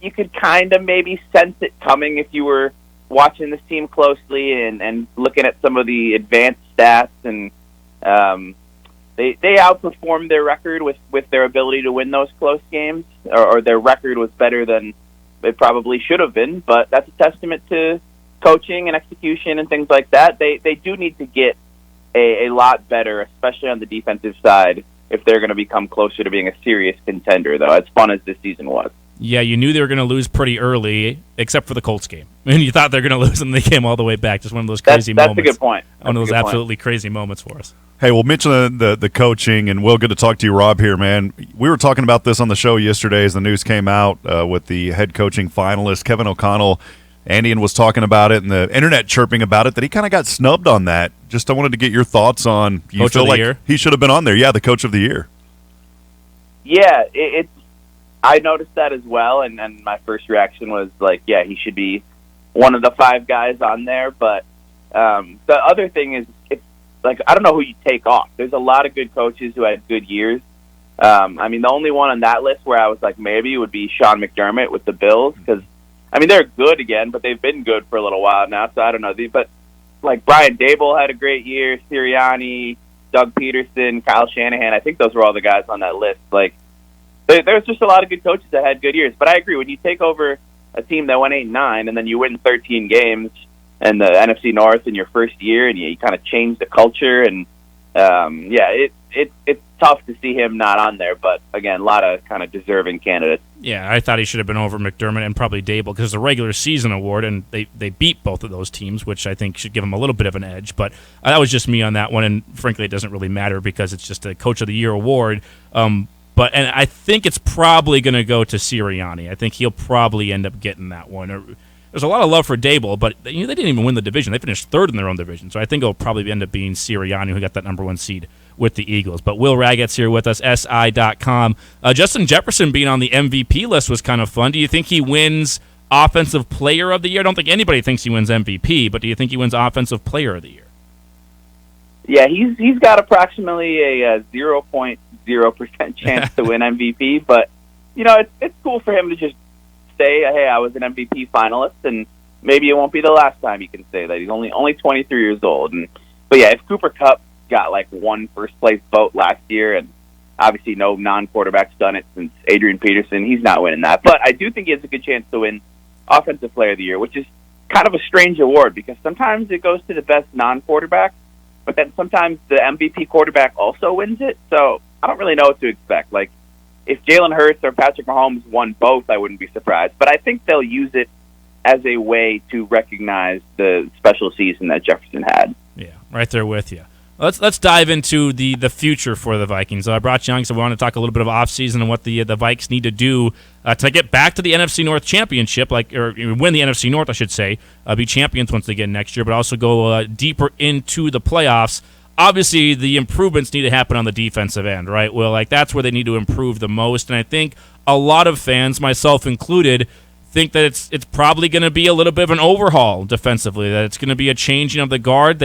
you could kind of maybe sense it coming if you were watching this team closely and looking at some of the advanced stats, and they outperformed their record with their ability to win those close games, or their record was better than it probably should have been, but that's a testament to coaching and execution and things like that. They do need to get a lot better, especially on the defensive side, if they're going to become closer to being a serious contender, though, as fun as this season was. Yeah, you knew they were going to lose pretty early, except for the Colts game. And you thought they were going to lose, and they came all the way back. Just one of those crazy moments. That's a good point. One of those absolutely crazy moments for us. Hey, we'll mention the coaching, and Will, good to talk to you, Rob, here, man. We were talking about this on the show yesterday as the news came out with the head coaching finalist, Kevin O'Connell. Andy was talking about it, and the internet chirping about it, that he kind of got snubbed on that. Just I wanted to get your thoughts on, you Coach feel of the like year? He should have been on there. Yeah, the Coach of the Year. Yeah, I noticed that as well, and my first reaction was like, yeah, he should be one of the 5 guys on there. But the other thing is, it's like, I don't know who you take off. There's a lot of good coaches who had good years. I mean, the only one on that list where I was like, maybe would be Sean McDermott with the Bills, because I mean, they're good again, but they've been good for a little while now, so I don't know. But like Brian Dable had a great year, Sirianni, Doug Peterson, Kyle Shanahan. I think those were all the guys on that list. Like, there's just a lot of good coaches that had good years. But I agree, when you take over a team that went 8-9 and then you win 13 games in the NFC North in your first year, and you kind of change the culture, and it's tough to see him not on there. But again, a lot of kind of deserving candidates. Yeah, I thought he should have been over McDermott and probably Dable because it's a regular season award, and they beat both of those teams, which I think should give them a little bit of an edge. But that was just me on that one, and frankly, it doesn't really matter because it's just a Coach of the Year award. And I think it's probably going to go to Sirianni. I think he'll probably end up getting that one. There's a lot of love for Dable, but they didn't even win the division. They finished 3rd in their own division, so I think it'll probably end up being Sirianni who got that number 1 seed with the Eagles. But Will Ragatz here with us, SI.com. Justin Jefferson being on the MVP list was kind of fun. Do you think he wins Offensive Player of the Year? I don't think anybody thinks he wins MVP, but do you think he wins Offensive Player of the Year? Yeah, he's got approximately a 0.0% chance to win MVP, but it's cool for him to just say, hey, I was an MVP finalist, and maybe it won't be the last time he can say that. He's only 23 years old. But yeah, if Cooper Kupp got like 1 first-place vote last year, and obviously no non-quarterback's done it since Adrian Peterson, he's not winning that. But I do think he has a good chance to win Offensive Player of the Year, which is kind of a strange award because sometimes it goes to the best non-quarterback, but then sometimes the MVP quarterback also wins it. So I don't really know what to expect. Like, if Jalen Hurts or Patrick Mahomes won both, I wouldn't be surprised. But I think they'll use it as a way to recognize the special season that Jefferson had. Yeah, right there with you. Let's dive into the future for the Vikings. I brought you on because we want to talk a little bit of offseason and what the Vikes need to do to get back to the NFC North championship, or win the NFC North, I should say, be champions once again next year, but also go deeper into the playoffs. Obviously, the improvements need to happen on the defensive end, right? Well, that's where they need to improve the most, and I think a lot of fans, myself included, think that it's probably going to be a little bit of an overhaul defensively, that it's going to be a changing of the guard.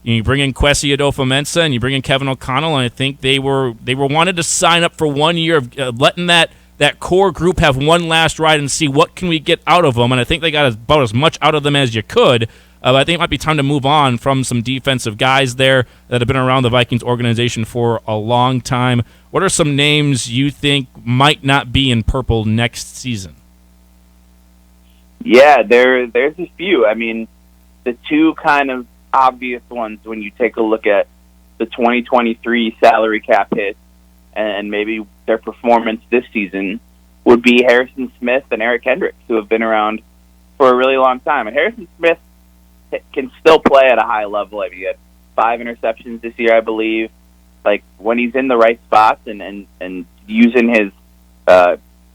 You bring in Kwesi Adolfo-Mensah and you bring in Kevin O'Connell, and I think they were wanted to sign up for 1 year of letting that core group have one last ride and see what can we get out of them, and I think they got about as much out of them as you could. I think it might be time to move on from some defensive guys there that have been around the Vikings organization for a long time. What are some names you think might not be in purple next season? Yeah, there's a few. I mean, the two kind of obvious ones when you take a look at the 2023 salary cap hit and maybe their performance this season would be Harrison Smith and Eric Kendricks, who have been around for a really long time. And Harrison Smith can still play at a high level. I mean, he had 5 interceptions this year, I believe. Like, when he's in the right spots and using his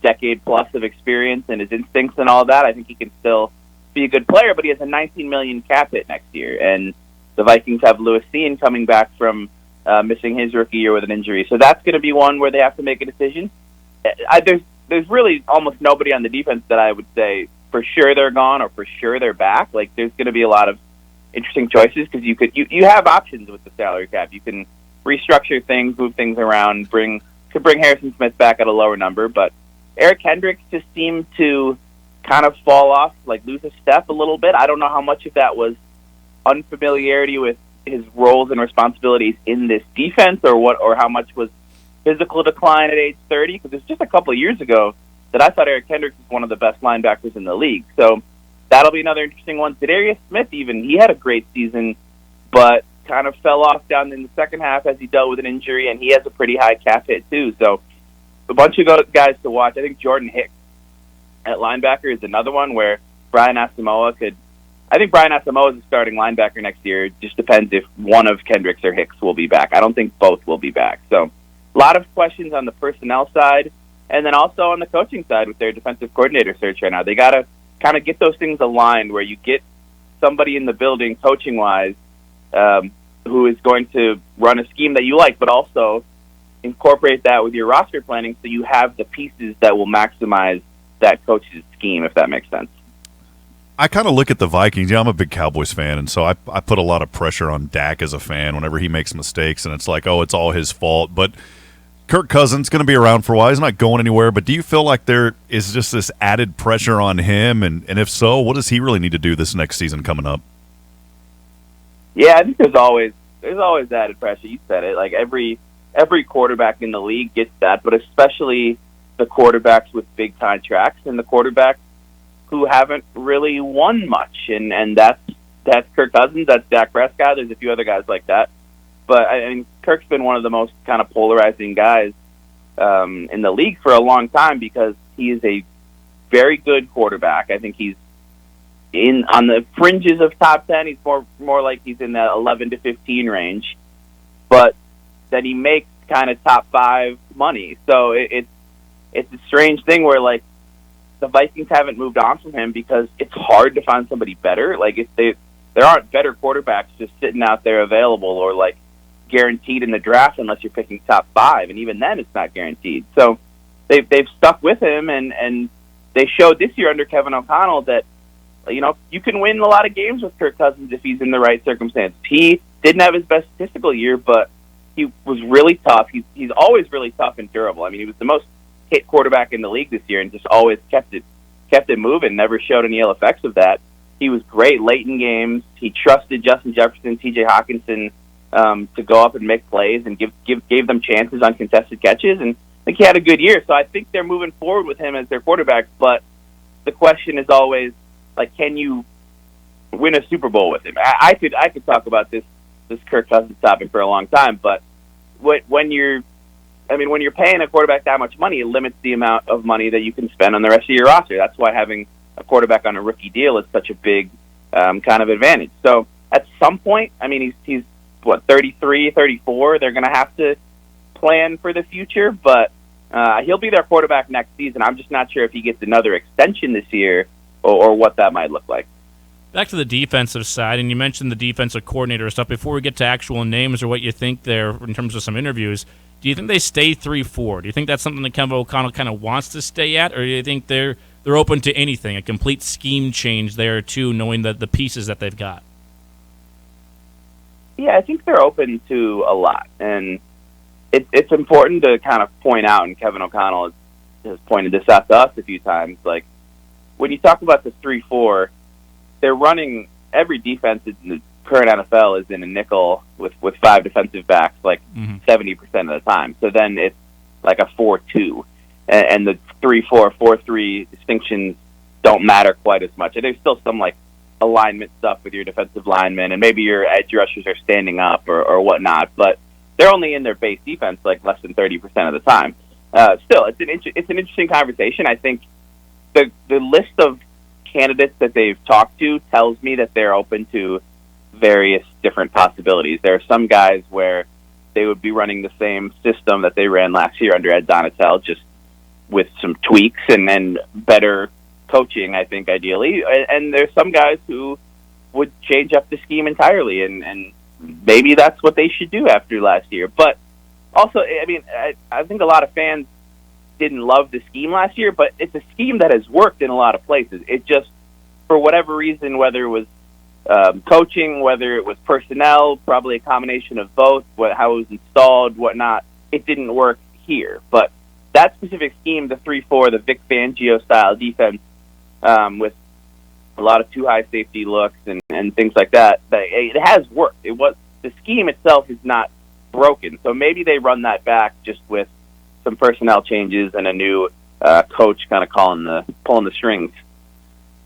decade plus of experience and his instincts and all that, I think he can still be a good player, but he has a $19 million cap hit next year. And the Vikings have Lewis Cine coming back from missing his rookie year with an injury. So that's going to be one where they have to make a decision. There's really almost nobody on the defense that I would say for sure they're gone or for sure they're back. Like, there's going to be a lot of interesting choices because you have options with the salary cap. You can restructure things, move things around, could bring Harrison Smith back at a lower number, but Eric Kendricks just seemed to kind of fall off, like lose a step a little bit. I don't know how much of that was unfamiliarity with his roles and responsibilities in this defense or how much was physical decline at age 30, because it's just a couple of years ago that I thought Eric Kendricks was one of the best linebackers in the league. So that'll be another interesting one. Za'Darius Smith, even, he had a great season, but kind of fell off down in the second half as he dealt with an injury, and he has a pretty high cap hit too. So a bunch of guys to watch. I think Jordan Hicks at linebacker is another one where Brian Asamoah could. I think Brian Asamoah is a starting linebacker next year. It just depends if one of Kendricks or Hicks will be back. I don't think both will be back. So a lot of questions on the personnel side, and then also on the coaching side with their defensive coordinator search right now. They got to kind of get those things aligned where you get somebody in the building coaching-wise who is going to run a scheme that you like, but also incorporate that with your roster planning so you have the pieces that will maximize that coach's scheme, if that makes sense. I kind of look at the Vikings. I'm a big Cowboys fan, and so I put a lot of pressure on Dak as a fan whenever he makes mistakes, and it's like, oh, it's all his fault. But Kirk Cousins going to be around for a while. He's not going anywhere. But do you feel like there is just this added pressure on him? And if so, what does he really need to do this next season coming up? Yeah, I think there's always added pressure. You said it. Like every quarterback in the league gets that, but especially the quarterbacks with big contracts and the quarterbacks who haven't really won much. And that's Kirk Cousins, that's Dak Prescott. There's a few other guys like that. But I mean, Kirk's been one of the most kind of polarizing guys in the league for a long time because he is a very good quarterback. I think he's on the fringes of top 10. He's more like he's in that 11 to 15 range, but that he makes kind of top 5 money. So it's a strange thing where like the Vikings haven't moved on from him because it's hard to find somebody better. Like if there aren't better quarterbacks just sitting out there available or like guaranteed in the draft unless you're picking top 5, and even then it's not guaranteed. So they've stuck with him, and they showed this year under Kevin O'Connell that you can win a lot of games with Kirk Cousins if he's in the right circumstances. He didn't have his best statistical year, but he was really tough. He's always really tough and durable. I mean, he was the most hit quarterback in the league this year and just always kept it moving, never showed any ill effects of that. He was great late in games. He trusted Justin Jefferson, T.J. Hawkinson to go up and make plays and gave them chances on contested catches, and I think he had a good year. So I think they're moving forward with him as their quarterback, but the question is always, like, can you win a Super Bowl with him? I could talk about this Kirk Cousins topic for a long time, but when you're paying a quarterback that much money, it limits the amount of money that you can spend on the rest of your roster. That's why having a quarterback on a rookie deal is such a big kind of advantage. So at some point, I mean, he's 33, 34. They're going to have to plan for the future, but he'll be their quarterback next season. I'm just not sure if he gets another extension this year or what that might look like. Back to the defensive side, and you mentioned the defensive coordinator stuff. Before we get to actual names or what you think there in terms of some interviews, do you think they stay 3-4? Do you think that's something that Kevin O'Connell kind of wants to stay at, or do you think they're they're open to anything, a complete scheme change there too, knowing that the pieces that they've got. Yeah, I think they're open to a lot, and it's important to kind of point out, and Kevin O'Connell has pointed this out to us a few times, like, when you talk about the 3-4, they're running every defense in the current NFL is in a nickel with 5 defensive backs, like 70% of the time. So then it's like a 4-2, and the 3-4, 4-3 distinctions don't matter quite as much. And there's still some like alignment stuff with your defensive linemen, and maybe your edge rushers are standing up or whatnot, but they're only in their base defense like less than 30% of the time. Still, it's an interesting conversation. I think the list of candidates that they've talked to tells me that they're open to various different possibilities. There are some guys where they would be running the same system that they ran last year under Ed Donatel, just with some tweaks and then better coaching, I think, ideally. And there's some guys who would change up the scheme entirely, and maybe that's what they should do after last year. But also, I mean, I think a lot of fans didn't love the scheme last year, but it's a scheme that has worked in a lot of places. It just, for whatever reason, whether it was coaching, whether it was personnel, probably a combination of both, how it was installed, whatnot, it didn't work here. But that specific scheme, the 3-4, the Vic Fangio style defense, with a lot of too high safety looks and things like that, it has worked. The scheme itself is not broken, so maybe they run that back just with some personnel changes and a new coach kind of pulling the strings.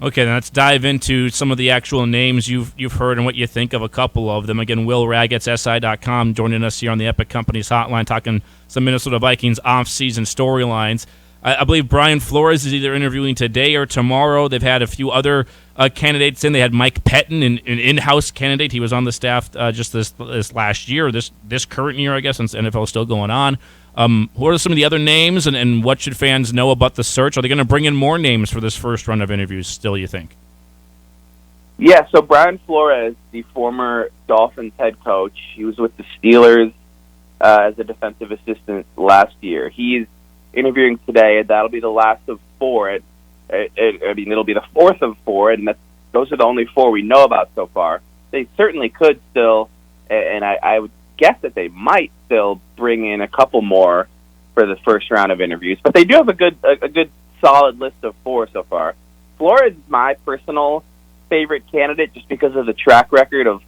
Okay, then let's dive into some of the actual names you've heard and what you think of a couple of them. Again, Will Ragatz, SI.com, joining us here on the Epic Companies Hotline, talking some Minnesota Vikings off-season storylines. I believe Brian Flores is either interviewing today or tomorrow. They've had a few other candidates in. They had Mike Pettin, an in-house candidate. He was on the staff just this last year, this current year, I guess, since the NFL is still going on. Who are some of the other names, and what should fans know about the search? Are they going to bring in more names for this first run of interviews still, you think? Yeah, so Brian Flores, the former Dolphins head coach, he was with the Steelers as a defensive assistant last year. He's interviewing today, and that'll be the last of 4. It'll be the 4th of 4, and those are the only 4 we know about so far. They certainly could still, and I would guess that they might still bring in a couple more for the first round of interviews, but they do have a good solid list of 4 so far. Flores is my personal favorite candidate just because of the track record of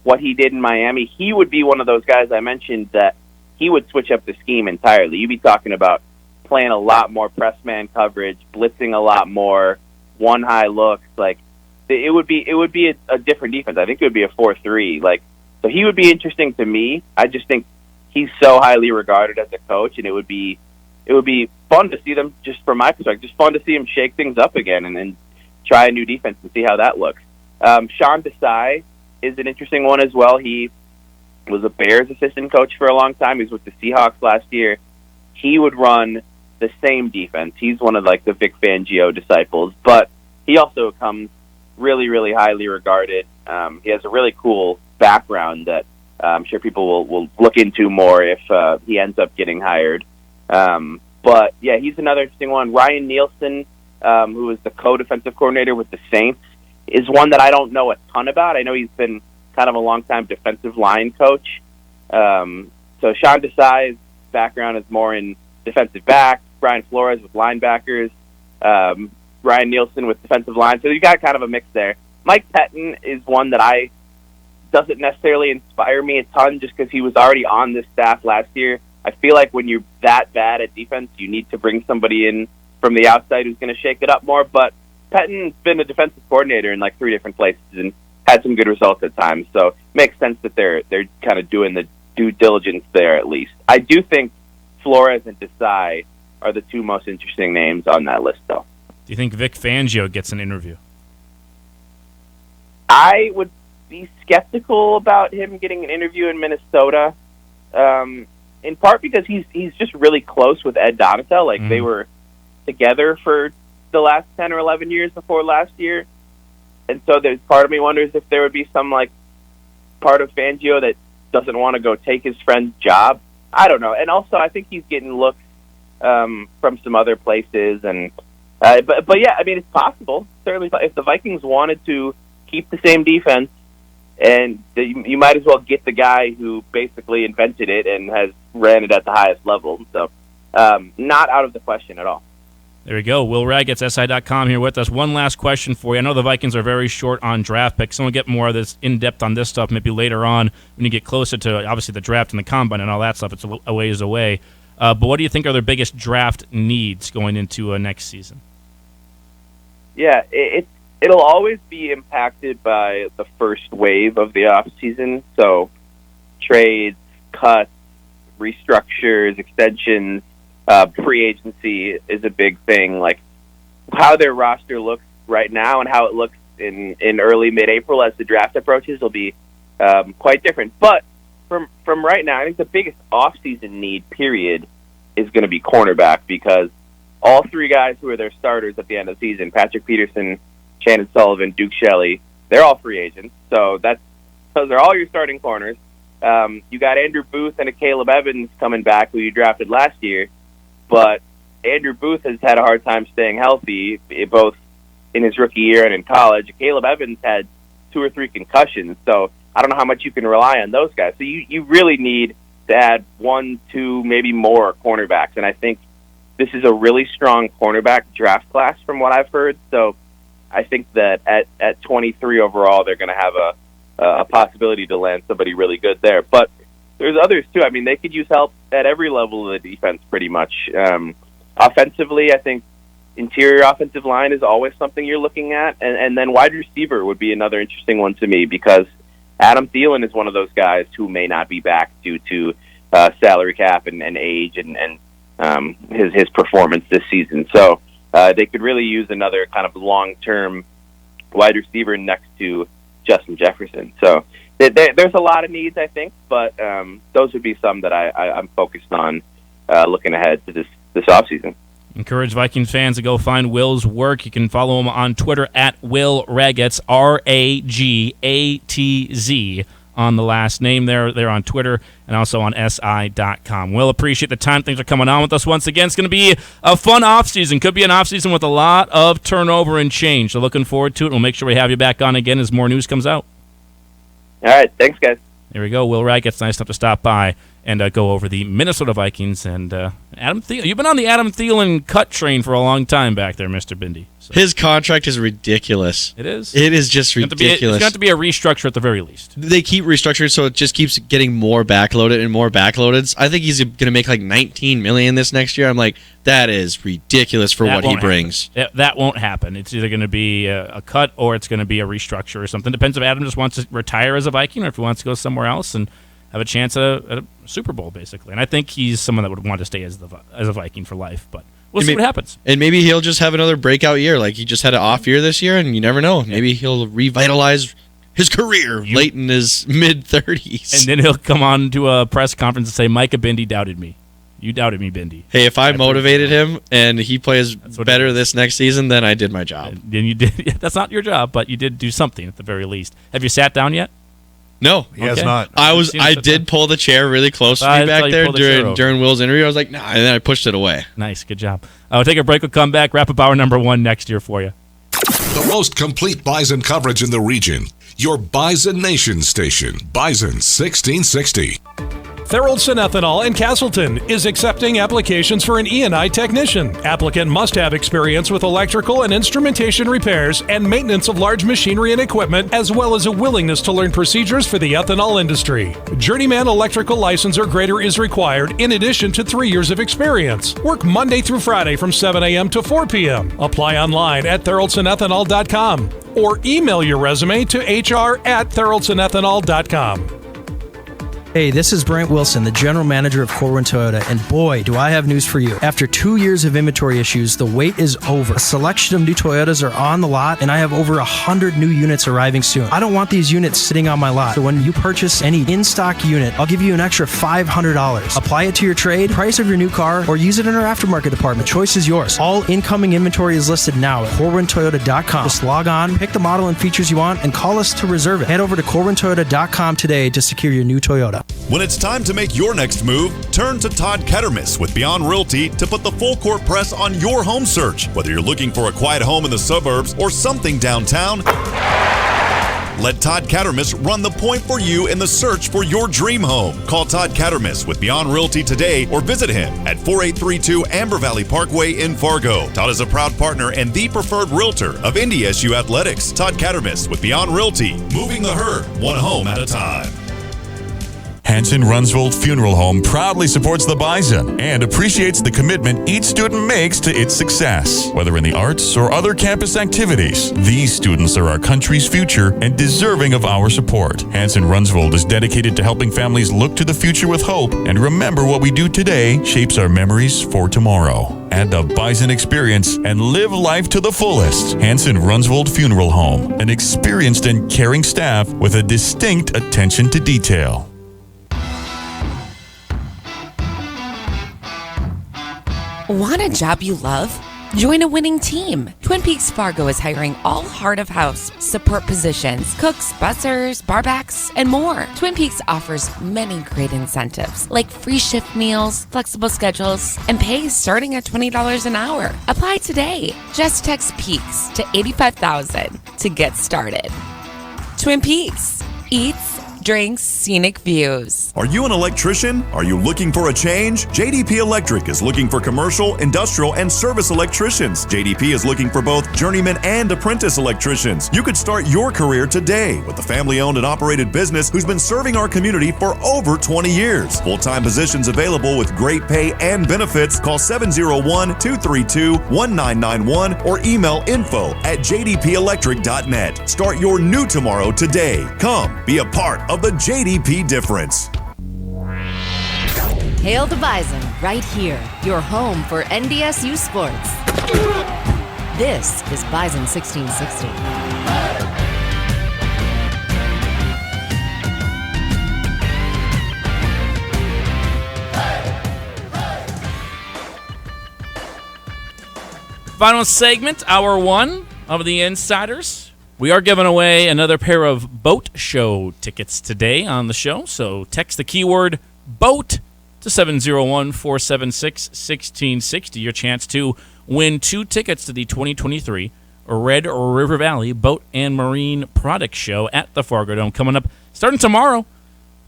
what he did in Miami. He would be one of those guys I mentioned that he would switch up the scheme entirely. You'd be talking about playing a lot more press man coverage, blitzing a lot more, one high looks. Like it would be a different defense. I think it would be a 4-3. So he would be interesting to me. I just think he's so highly regarded as a coach, and it would be fun to see them, just from my perspective, just fun to see him shake things up again and try a new defense and see how that looks. Sean Desai is an interesting one as well. He was a Bears assistant coach for a long time. He was with the Seahawks last year. He would run the same defense. He's one of the Vic Fangio disciples, but he also comes really, really highly regarded. He has a really cool background that I'm sure people will look into more if he ends up getting hired. But yeah, he's another interesting one. Ryan Nielsen, who is the co-defensive coordinator with the Saints, is one that I don't know a ton about. I know he's been kind of a long-time defensive line coach. So Sean Desai's background is more in defensive backs, Brian Flores with linebackers, Ryan Nielsen with defensive line. So you got kind of a mix there. Mike Pettin is one that doesn't necessarily inspire me a ton just because he was already on this staff last year. I feel like when you're that bad at defense, you need to bring somebody in from the outside who's going to shake it up more. But Pettin's been a defensive coordinator in 3 different places and had some good results at times. So it makes sense that they're kind of doing the due diligence there at least. I do think Flores and Desai are the 2 most interesting names on that list, though. Do you think Vic Fangio gets an interview? I would be skeptical about him getting an interview in Minnesota, in part because he's just really close with Ed Donatel. They were together for the last 10 or 11 years before last year. And so there's part of me wonders if there would be some part of Fangio that doesn't want to go take his friend's job. I don't know. And also I think he's getting looks from some other places, and But yeah, I mean, it's possible. Certainly, if the Vikings wanted to keep the same defense, and you might as well get the guy who basically invented it and has ran it at the highest level. So, not out of the question at all. There we go. Will Ragatz, SI.com, here with us. One last question for you. I know the Vikings are very short on draft picks. So we'll get more of this in-depth on this stuff maybe later on when you get closer to, obviously, the draft and the combine and all that stuff. It's a ways away. But what do you think are their biggest draft needs going into next season? Yeah, it'll always be impacted by the first wave of the offseason. So trades, cuts, restructures, extensions, free agency is a big thing. Like how their roster looks right now and how it looks in early mid-April as the draft approaches will be quite different. But from right now, I think the biggest offseason need, period, is going to be cornerback, because all three guys who are their starters at the end of the season, Patrick Peterson, Shannon Sullivan, Duke Shelley, they're all free agents. So those are all your starting corners. You got Andrew Booth and Caleb Evans coming back, who you drafted last year. But Andrew Booth has had a hard time staying healthy, both in his rookie year and in college. Caleb Evans had 2 or 3 concussions, so I don't know how much you can rely on those guys. So you really need to add 1, 2, maybe more cornerbacks. And I think this is a really strong cornerback draft class from what I've heard. So I think that at 23 overall, they're going to have a possibility to land somebody really good there. But there's others, too. I mean, they could use help at every level of the defense, pretty much. Offensively, I think interior offensive line is always something you're looking at. And then wide receiver would be another interesting one to me, because Adam Thielen is one of those guys who may not be back due to salary cap and age and his performance this season. So they could really use another kind of long-term wide receiver next to Justin Jefferson. So there's a lot of needs, I think, but those would be some that I'm focused on looking ahead to this offseason. Encourage Vikings fans to go find Will's work. You can follow him on Twitter at Will Ragatz, Ragatz, on the last name there on Twitter and also on SI.com. Will, appreciate the time. Thanks for coming on with us once again. It's going to be a fun offseason. Could be an offseason with a lot of turnover and change. So looking forward to it. We'll make sure we have you back on again as more news comes out. All right. Thanks, guys. There we go. Will Ragatz, nice enough to stop by and go over the Minnesota Vikings. And Adam Thielen, you've been on the Adam Thielen cut train for a long time back there, Mr. Bindi. So. His contract is ridiculous. It is? It is just ridiculous. It's got to be a restructure at the very least. They keep restructuring, so it just keeps getting more backloaded and more backloaded. I think he's going to make like $19 million this next year. I'm like, that is ridiculous for what he brings. That won't happen. It's either going to be a cut or it's going to be a restructure or something. Depends if Adam just wants to retire as a Viking or if he wants to go somewhere else and have a chance at a Super Bowl, basically. And I think he's someone that would want to stay as a Viking for life, but we'll see what happens. And maybe he'll just have another breakout year. Like he just had an off year this year, and you never know. Maybe he'll revitalize his career late in his mid-30s. And then he'll come on to a press conference and say, Micah Bindi doubted me. You doubted me, Bindi. Hey, if I motivated him and he plays better this next season, then I did my job. Then you did. That's not your job, but you did do something at the very least. Have you sat down yet? No, he has not. I did pull the chair really close to me back there during Will's interview. I was like, nah, and then I pushed it away. Nice, good job. We'll take a break. We'll come back. Wrap up hour number 1 next year for you. The most complete Bison coverage in the region. Your Bison Nation station, Bison 1660. Theraldson Ethanol in Castleton is accepting applications for an E&I technician. Applicant must have experience with electrical and instrumentation repairs and maintenance of large machinery and equipment, as well as a willingness to learn procedures for the ethanol industry. Journeyman electrical license or greater is required in addition to 3 years of experience. Work Monday through Friday from 7 a.m. to 4 p.m. Apply online at theraldsonethanol.com or email your resume to hr@theraldsonethanol.com. Hey, this is Brent Wilson, the general manager of Corwin Toyota, and boy, do I have news for you. After 2 years of inventory issues, the wait is over. A selection of new Toyotas are on the lot, and I have over 100 new units arriving soon. I don't want these units sitting on my lot, so when you purchase any in-stock unit, I'll give you an extra $500. Apply it to your trade, price of your new car, or use it in our aftermarket department. Choice is yours. All incoming inventory is listed now at CorwinToyota.com. Just log on, pick the model and features you want, and call us to reserve it. Head over to CorwinToyota.com today to secure your new Toyota. When it's time to make your next move, turn to Todd Kettermas with Beyond Realty to put the full court press on your home search. Whether you're looking for a quiet home in the suburbs or something downtown, let Todd Kettermas run the point for you in the search for your dream home. Call Todd Kettermas with Beyond Realty today or visit him at 4832 Amber Valley Parkway in Fargo. Todd is a proud partner and the preferred realtor of NDSU Athletics. Todd Kettermas with Beyond Realty, moving the herd one home at a time. Hanson Runsvold Funeral Home proudly supports the Bison and appreciates the commitment each student makes to its success. Whether in the arts or other campus activities, these students are our country's future and deserving of our support. Hanson Runsvold is dedicated to helping families look to the future with hope and remember what we do today shapes our memories for tomorrow. Add the Bison experience and live life to the fullest. Hanson Runsvold Funeral Home, an experienced and caring staff with a distinct attention to detail. Want a job you love? Join a winning team. Twin Peaks Fargo is hiring all heart of house support positions, cooks, bussers, barbacks, and more. Twin Peaks offers many great incentives like free shift meals, flexible schedules, and pay starting at $20 an hour. Apply today. Just text PEAKS to 85,000 to get started. Twin Peaks. Eats, drinks, scenic views. Are you an electrician? Are you looking for a change? JDP Electric is looking for commercial, industrial, and service electricians. JDP is looking for both journeyman and apprentice electricians. You could start your career today with a family-owned and operated business who's been serving our community for over 20 years. Full-time positions available with great pay and benefits. Call 701-232-1991 or email info@jdpelectric.net. Start your new tomorrow today. Come be a part of the JDP difference. Hail the Bison right here, your home for NDSU sports. This is Bison 1660. Final segment, hour one of the Insiders. We are giving away another pair of boat show tickets today on the show, so text the keyword BOAT to 701-476-1660. Your chance to win 2 tickets to the 2023 Red River Valley Boat and Marine Product Show at the Fargo Dome, coming up starting tomorrow,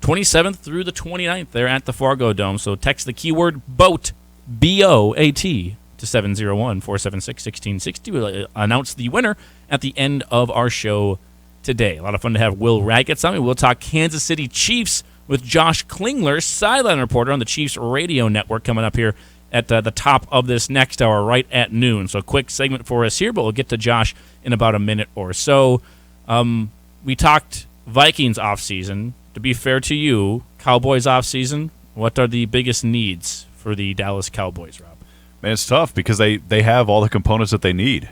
27th through the 29th there at the Fargo Dome. So text the keyword BOAT, B-O-A-T, to 701-476-1660. We'll announce the winner at the end of our show today. A lot of fun to have Will Ragatz on. We'll talk Kansas City Chiefs with Josh Klingler, sideline reporter on the Chiefs radio network, coming up here at the top of this next hour right at noon. So a quick segment for us here, but we'll get to Josh in about a minute or so. We talked Vikings offseason. To be fair to you, Cowboys offseason, what are the biggest needs for the Dallas Cowboys, Rob? Man, it's tough because they have all the components that they need.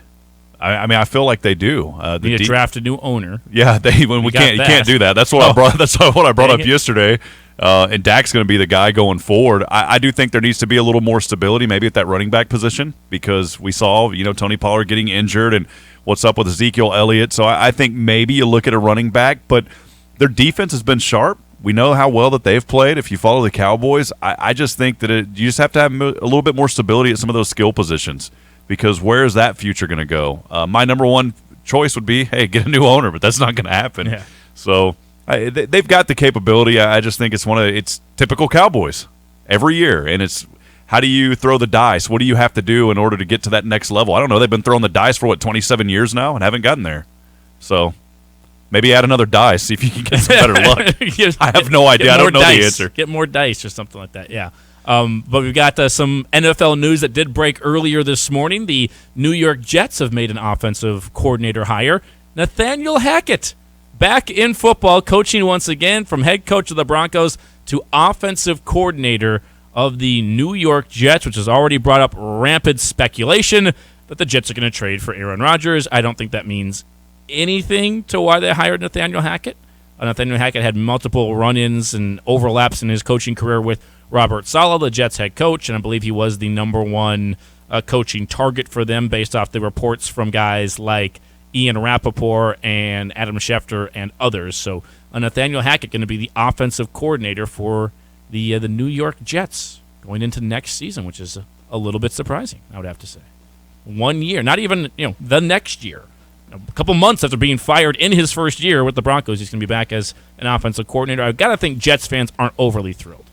I mean, I feel like they do. Need to draft a new owner. Yeah, you can't do that. That's what I brought. That's what I brought up yesterday. And Dak's going to be the guy going forward. I do think there needs to be a little more stability, maybe at that running back position, because we saw Tony Pollard getting injured, and what's up with Ezekiel Elliott. So I think maybe you look at a running back, but their defense has been sharp. We know how well that they've played. If you follow the Cowboys, I just think that you just have to have a little bit more stability at some of those skill positions, because where is that future going to go? My number one choice would be, hey, get a new owner, but that's not going to happen. Yeah. So they've got the capability. I just think it's typical Cowboys every year, and it's how do you throw the dice? What do you have to do in order to get to that next level? I don't know. They've been throwing the dice for 27 years now and haven't gotten there. So maybe add another dice, see if you can get some better luck. I have no idea. I don't know the answer. Get more dice or something like that, yeah. But we've got some NFL news that did break earlier this morning. The New York Jets have made an offensive coordinator hire. Nathaniel Hackett back in football, coaching once again, from head coach of the Broncos to offensive coordinator of the New York Jets, which has already brought up rampant speculation that the Jets are going to trade for Aaron Rodgers. I don't think that means anything to why they hired Nathaniel Hackett. Nathaniel Hackett had multiple run-ins and overlaps in his coaching career with Robert Saleh, the Jets head coach, and I believe he was the number one coaching target for them based off the reports from guys like Ian Rappaport and Adam Schefter and others. So Nathaniel Hackett going to be the offensive coordinator for the New York Jets going into next season, which is a little bit surprising, I would have to say. 1 year, not even the next year. A couple months after being fired in his first year with the Broncos, he's going to be back as an offensive coordinator. I've got to think Jets fans aren't overly thrilled.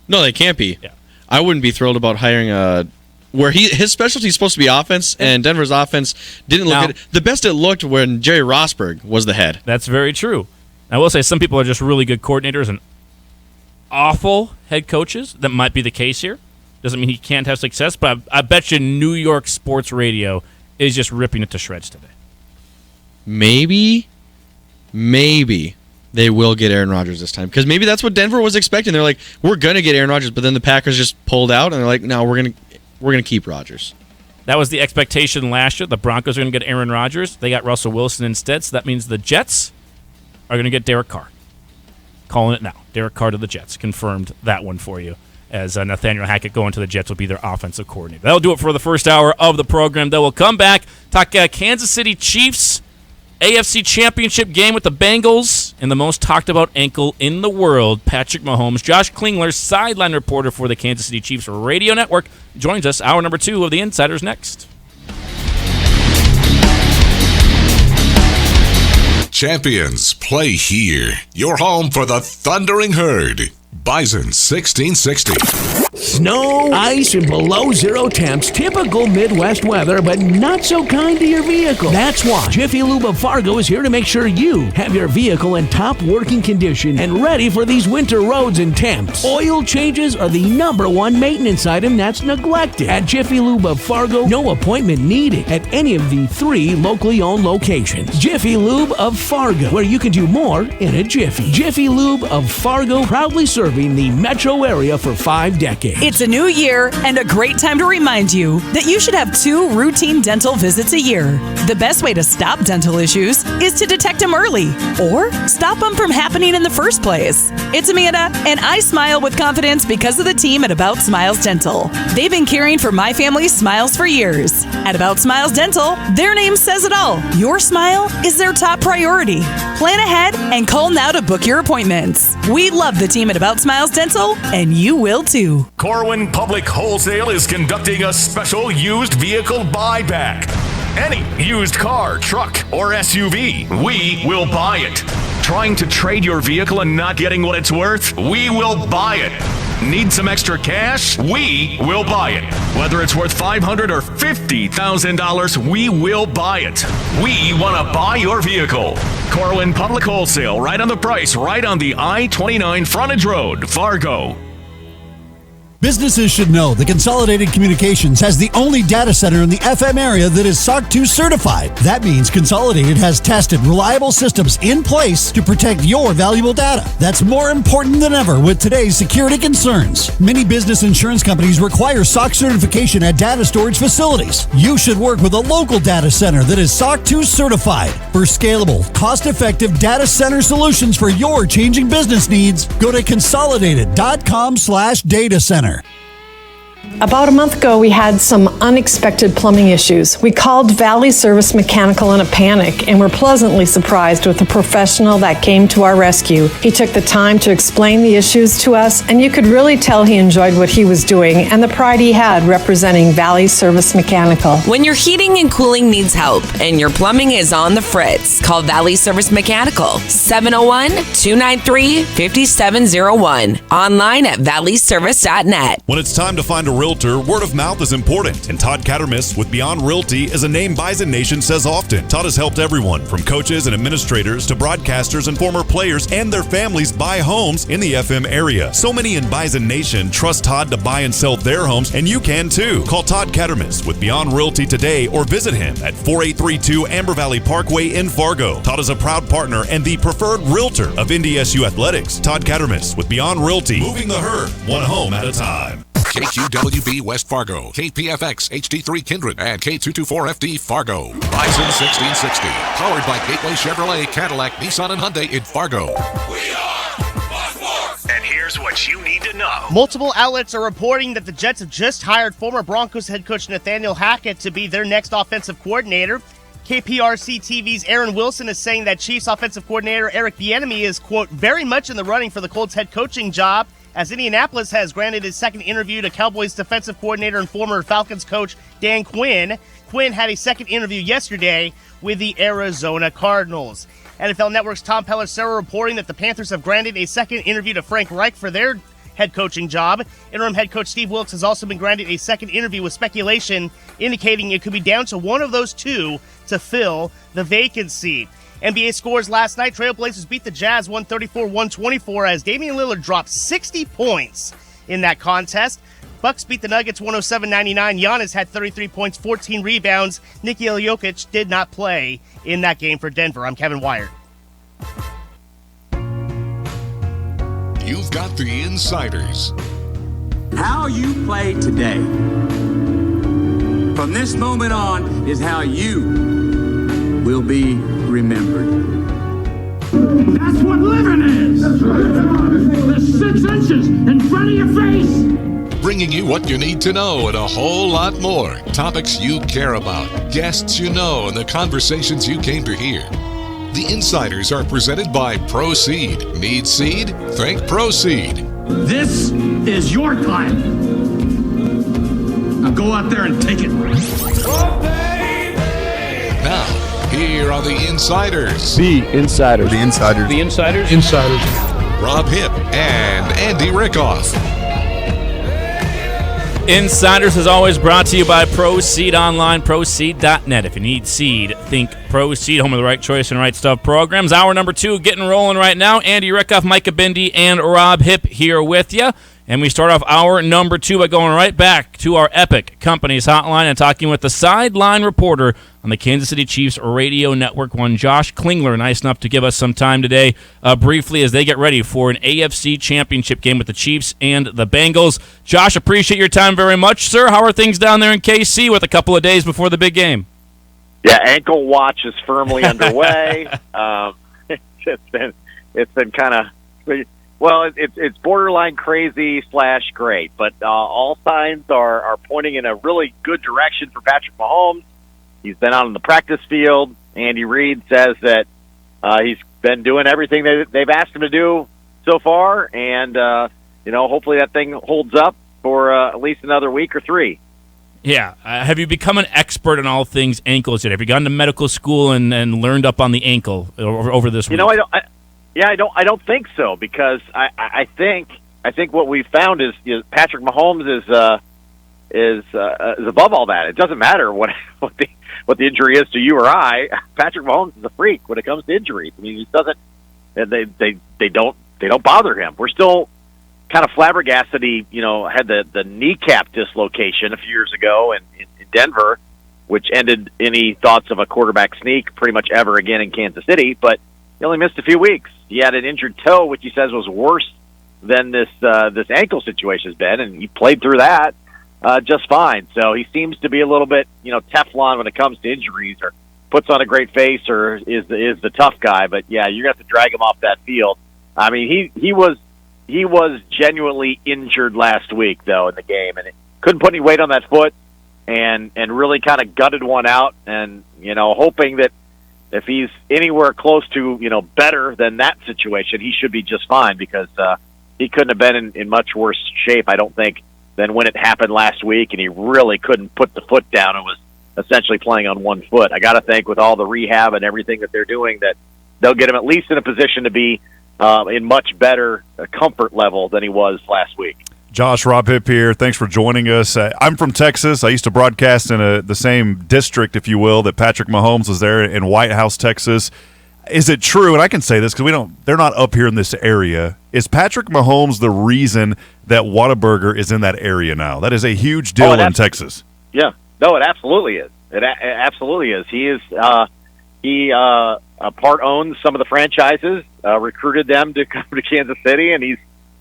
No, they can't be. Yeah. I wouldn't be thrilled about hiring where his specialty is supposed to be offense, and Denver's offense didn't look good. The best it looked when Jerry Rosberg was the head. That's very true. I will say some people are just really good coordinators and awful head coaches. That might be the case here. Doesn't mean he can't have success, but I bet you New York sports radio is just ripping it to shreds today. Maybe they will get Aaron Rodgers this time, because maybe that's what Denver was expecting. They're like, we're gonna get Aaron Rodgers, but then the Packers just pulled out, and they're like, no, we're gonna keep Rodgers. That was the expectation last year. The Broncos are gonna get Aaron Rodgers. They got Russell Wilson instead, so that means the Jets are gonna get Derek Carr. Calling it now, Derek Carr to the Jets. Confirmed that one for you. As Nathaniel Hackett going to the Jets will be their offensive coordinator. That'll do it for the first hour of the program. Then we'll come back, talk Kansas City Chiefs, AFC Championship game with the Bengals, and the most talked about ankle in the world, Patrick Mahomes. Josh Klingler, sideline reporter for the Kansas City Chiefs Radio Network, joins us. Hour number 2 of The Insiders next. Champions, play here. Your home for the Thundering Herd. Bison 1660. Snow, ice, and below zero temps. Typical Midwest weather, but not so kind to your vehicle. That's why Jiffy Lube of Fargo is here to make sure you have your vehicle in top working condition and ready for these winter roads and temps. Oil changes are the #1 maintenance item that's neglected. At Jiffy Lube of Fargo, no appointment needed at any of the 3 locally owned locations. Jiffy Lube of Fargo, where you can do more in a jiffy. Jiffy Lube of Fargo, proudly serving the metro area for 5 decades. It's a new year and a great time to remind you that you should have 2 routine dental visits a year. The best way to stop dental issues is to detect them early or stop them from happening in the first place. It's Amanda, and I smile with confidence because of the team at About Smiles Dental. They've been caring for my family's smiles for years. At About Smiles Dental, their name says it all. Your smile is their top priority. Plan ahead and call now to book your appointments. We love the team at About Smiles Dental, and you will too. Corwin Public Wholesale is conducting a special used vehicle buyback. Any used car, truck, or SUV, we will buy it. Trying to trade your vehicle and not getting what it's worth? We will buy it. Need some extra cash? We will buy it. Whether it's worth $500,000 or $50,000, we will buy it. We want to buy your vehicle. Corwin Public Wholesale, right on the price, right on the I-29 frontage road, Fargo. Businesses should know that Consolidated Communications has the only data center in the FM area that is SOC 2 certified. That means Consolidated has tested reliable systems in place to protect your valuable data. That's more important than ever with today's security concerns. Many business insurance companies require SOC certification at data storage facilities. You should work with a local data center that is SOC 2 certified. For scalable, cost-effective data center solutions for your changing business needs, go to consolidated.com/data center. About a month ago, we had some unexpected plumbing issues. We called Valley Service Mechanical in a panic and were pleasantly surprised with the professional that came to our rescue. He took the time to explain the issues to us, and you could really tell he enjoyed what he was doing and the pride he had representing Valley Service Mechanical. When your heating and cooling needs help and your plumbing is on the fritz, call Valley Service Mechanical, 701-293-5701. Online at valleyservice.net. When it's time to find a realtor, word of mouth is important, and Todd Cattermas with Beyond Realty is a name Bison Nation says often. Todd has helped everyone from coaches and administrators to broadcasters and former players and their families buy homes in the FM area. So many in Bison Nation trust Todd to buy and sell their homes, and you can too. Call Todd Cattermas with Beyond Realty today or visit him at 4832 Amber Valley Parkway in Fargo. Todd is a proud partner and the preferred realtor of NDSU Athletics. Todd Cattermas with Beyond Realty, moving the herd one home at a time. KQWB West Fargo, KPFX HD3 Kindred, and K224FD Fargo. Bison 1660, powered by Gateway Chevrolet, Cadillac, Nissan, and Hyundai in Fargo. And here's what you need to know. Multiple outlets are reporting that the Jets have just hired former Broncos head coach Nathaniel Hackett to be their next offensive coordinator. KPRC TV's Aaron Wilson is saying that Chiefs offensive coordinator Eric Bieniemy is, quote, very much in the running for the Colts head coaching job, as Indianapolis has granted his second interview to Cowboys defensive coordinator and former Falcons coach Dan Quinn. Quinn had a second interview yesterday with the Arizona Cardinals. NFL Network's Tom Pelissero reporting that the Panthers have granted a second interview to Frank Reich for their head coaching job. Interim head coach Steve Wilkes has also been granted a second interview, with speculation indicating it could be down to one of those two to fill the vacancy. NBA scores last night. Trailblazers beat the Jazz 134-124 as Damian Lillard dropped 60 points in that contest. Bucks beat the Nuggets 107-99. Giannis had 33 points, 14 rebounds. Nikola Jokic did not play in that game for Denver. I'm Kevin Wyatt. You've got the insiders. How you play today, from this moment on, is how you will be remembered. That's what living is. That's right. The 6 inches in front of your face. Bringing you what you need to know and a whole lot more. Topics you care about, guests you know, and the conversations you came to hear. The Insiders are presented by Proceed. Need seed? Think Proceed. This is your time. Now go out there and take it. Now, here are the Insiders. The Insiders. The Insiders. The Insiders. Insiders. Rob Hipp and Andy Rickoff. Insiders is always brought to you by Proceed Online, proceed.net. If you need seed, think Proceed, home of the Right Choice and Right Stuff programs. Hour number 2 getting rolling right now. Andy Rickoff, Micah Bindi, and Rob Hipp here with you. And we start off hour number 2 by going right back to our Epic Companies hotline and talking with the Sideline reporter on the Kansas City Chiefs radio network, one Josh Klingler, nice enough to give us some time today briefly as they get ready for an AFC championship game with the Chiefs and the Bengals. Josh, appreciate your time very much, sir. How are things down there in KC with a couple of days before the big game? Yeah, ankle watch is firmly underway. It's been kind of... Well, it's borderline crazy / great, but all signs are pointing in a really good direction for Patrick Mahomes. He's been out on the practice field. Andy Reid says that he's been doing everything they've asked him to do so far, and hopefully that thing holds up for at least another week or 3. Yeah. Have you become an expert in all things ankles yet? Have you gone to medical school and learned up on the ankle over this week? I don't think so, because I think what we found is Patrick Mahomes is above all that. It doesn't matter what the injury is to you or I. Patrick Mahomes is a freak when it comes to injuries. I mean, he doesn't. They don't bother him. We're still kind of flabbergasted. He had the kneecap dislocation a few years ago in Denver, which ended any thoughts of a quarterback sneak pretty much ever again in Kansas City. But he only missed a few weeks. He had an injured toe, which he says was worse than this ankle situation has been, and he played through that just fine. So he seems to be a little bit, Teflon when it comes to injuries, or puts on a great face, or is the tough guy. But yeah, you're gonna have to drag him off that field. I mean, he was genuinely injured last week though in the game, and couldn't put any weight on that foot, and really kind of gutted one out, and hoping that if he's anywhere close to better than that situation, he should be just fine, because he couldn't have been in much worse shape, I don't think, than when it happened last week, and he really couldn't put the foot down and was essentially playing on one foot. I got to think with all the rehab and everything that they're doing that they'll get him at least in a position to be in much better comfort level than he was last week. Josh, Rob Hipp here. Thanks for joining us. I'm from Texas. I used to broadcast in the same district, if you will, that Patrick Mahomes was there in White House, Texas. Is it true, and I can say this because they're not up here in this area, is Patrick Mahomes the reason that Whataburger is in that area now? That is a huge deal in Texas. Yeah. No, it absolutely is. It absolutely is. He is he part owns some of the franchises, recruited them to come to Kansas City, and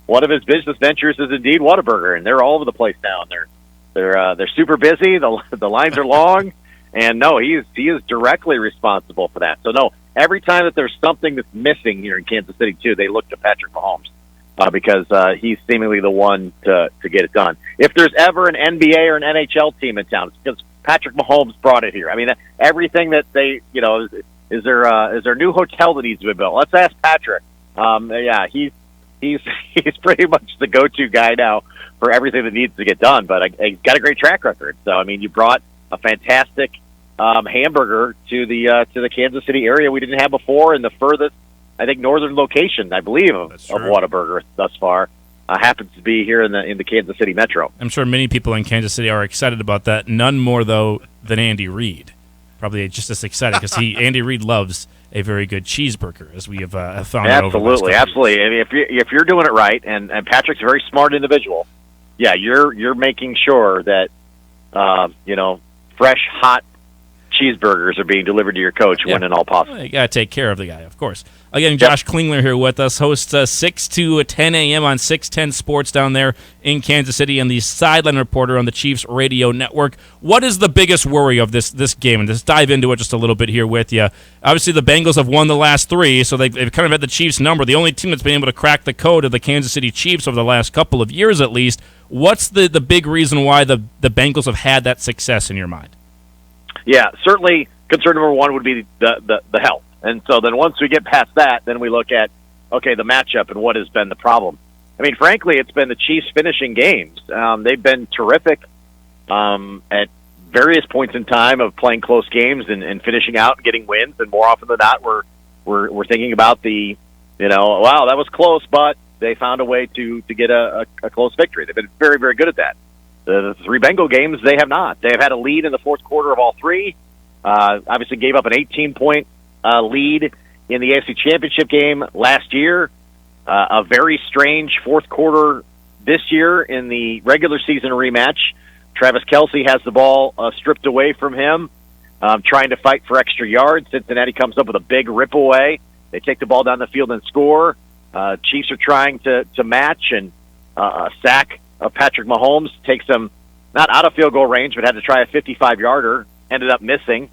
one of his business ventures is indeed Whataburger, and they're all over the place now. And they're super busy. The lines are long, and no, he is directly responsible for that. So no, every time that there's something that's missing here in Kansas City too, they look to Patrick Mahomes because he's seemingly the one to get it done. If there's ever an NBA or an NHL team in town, it's because Patrick Mahomes brought it here. I mean, everything that they, is there a new hotel that needs to be built? Let's ask Patrick. Yeah, he's pretty much the go-to guy now for everything that needs to get done. But he's got a great track record. So I mean, you brought a fantastic hamburger to the Kansas City area we didn't have before, and the furthest, I think, northern location, I believe, of Whataburger thus far. Happens to be here in the Kansas City metro. I'm sure many people in Kansas City are excited about that. None more, though, than Andy Reid. Probably just as excited because Andy Reid loves a very good cheeseburger, as we have found out over the last couple of years. Absolutely. I mean, if you're doing it right, and Patrick's a very smart individual, yeah, you're making sure that fresh, hot cheeseburgers are being delivered to your coach when and all possible. Well, you got to take care of the guy, of course. Again, Josh Klingler here with us, hosts 6 to 10 a.m. on 610 Sports down there in Kansas City, and the sideline reporter on the Chiefs radio network. What is the biggest worry of this game? And just dive into it just a little bit here with you. Obviously, the Bengals have won the last 3, so they've kind of had the Chiefs' number. The only team that's been able to crack the code of the Kansas City Chiefs over the last couple of years at least. What's the big reason why the Bengals have had that success in your mind? Yeah, certainly concern number one would be the health. And so then once we get past that, then we look at, okay, the matchup and what has been the problem. I mean, frankly, it's been the Chiefs finishing games. They've been terrific at various points in time of playing close games and finishing out and getting wins. And more often than not, we're thinking about wow, that was close, but they found a way to get a close victory. They've been very, very good at that. The 3 Bengal games, they have not. They have had a lead in the fourth quarter of all 3. Obviously gave up an 18-point lead in the AFC Championship game last year. A very strange fourth quarter this year in the regular season rematch. Travis Kelce has the ball stripped away from him, trying to fight for extra yards. Cincinnati comes up with a big rip away. They take the ball down the field and score. Chiefs are trying to match, and a sack of Patrick Mahomes takes them not out of field goal range, but had to try a 55-yarder, ended up missing.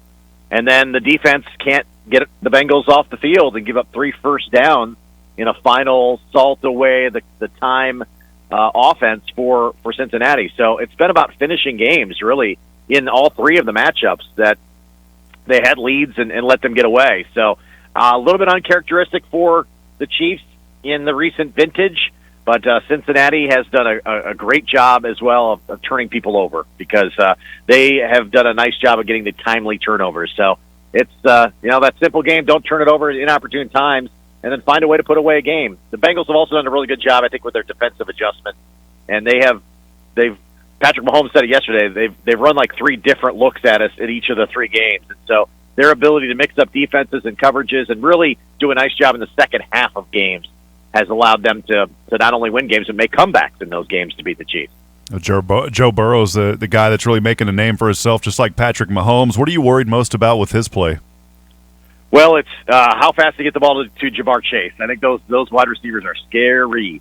And then the defense can't get the Bengals off the field and give up 3 first downs in a final salt away the time offense for Cincinnati. So it's been about finishing games, really, in all 3 of the matchups that they had leads and let them get away. So a little bit uncharacteristic for the Chiefs in the recent vintage, but Cincinnati has done a great job as well of turning people over because they have done a nice job of getting the timely turnovers. So it's that simple game. Don't turn it over at inopportune times, and then find a way to put away a game. The Bengals have also done a really good job, I think, with their defensive adjustment, and they've Patrick Mahomes said it yesterday. They've run like 3 different looks at us in each of the 3 games, and so their ability to mix up defenses and coverages and really do a nice job in the second half of games has allowed them to not only win games, but make comebacks in those games to beat the Chiefs. Joe Burrow's the guy that's really making a name for himself, just like Patrick Mahomes. What are you worried most about with his play? Well, it's how fast they get the ball to Jamar Chase. I think those wide receivers are scary.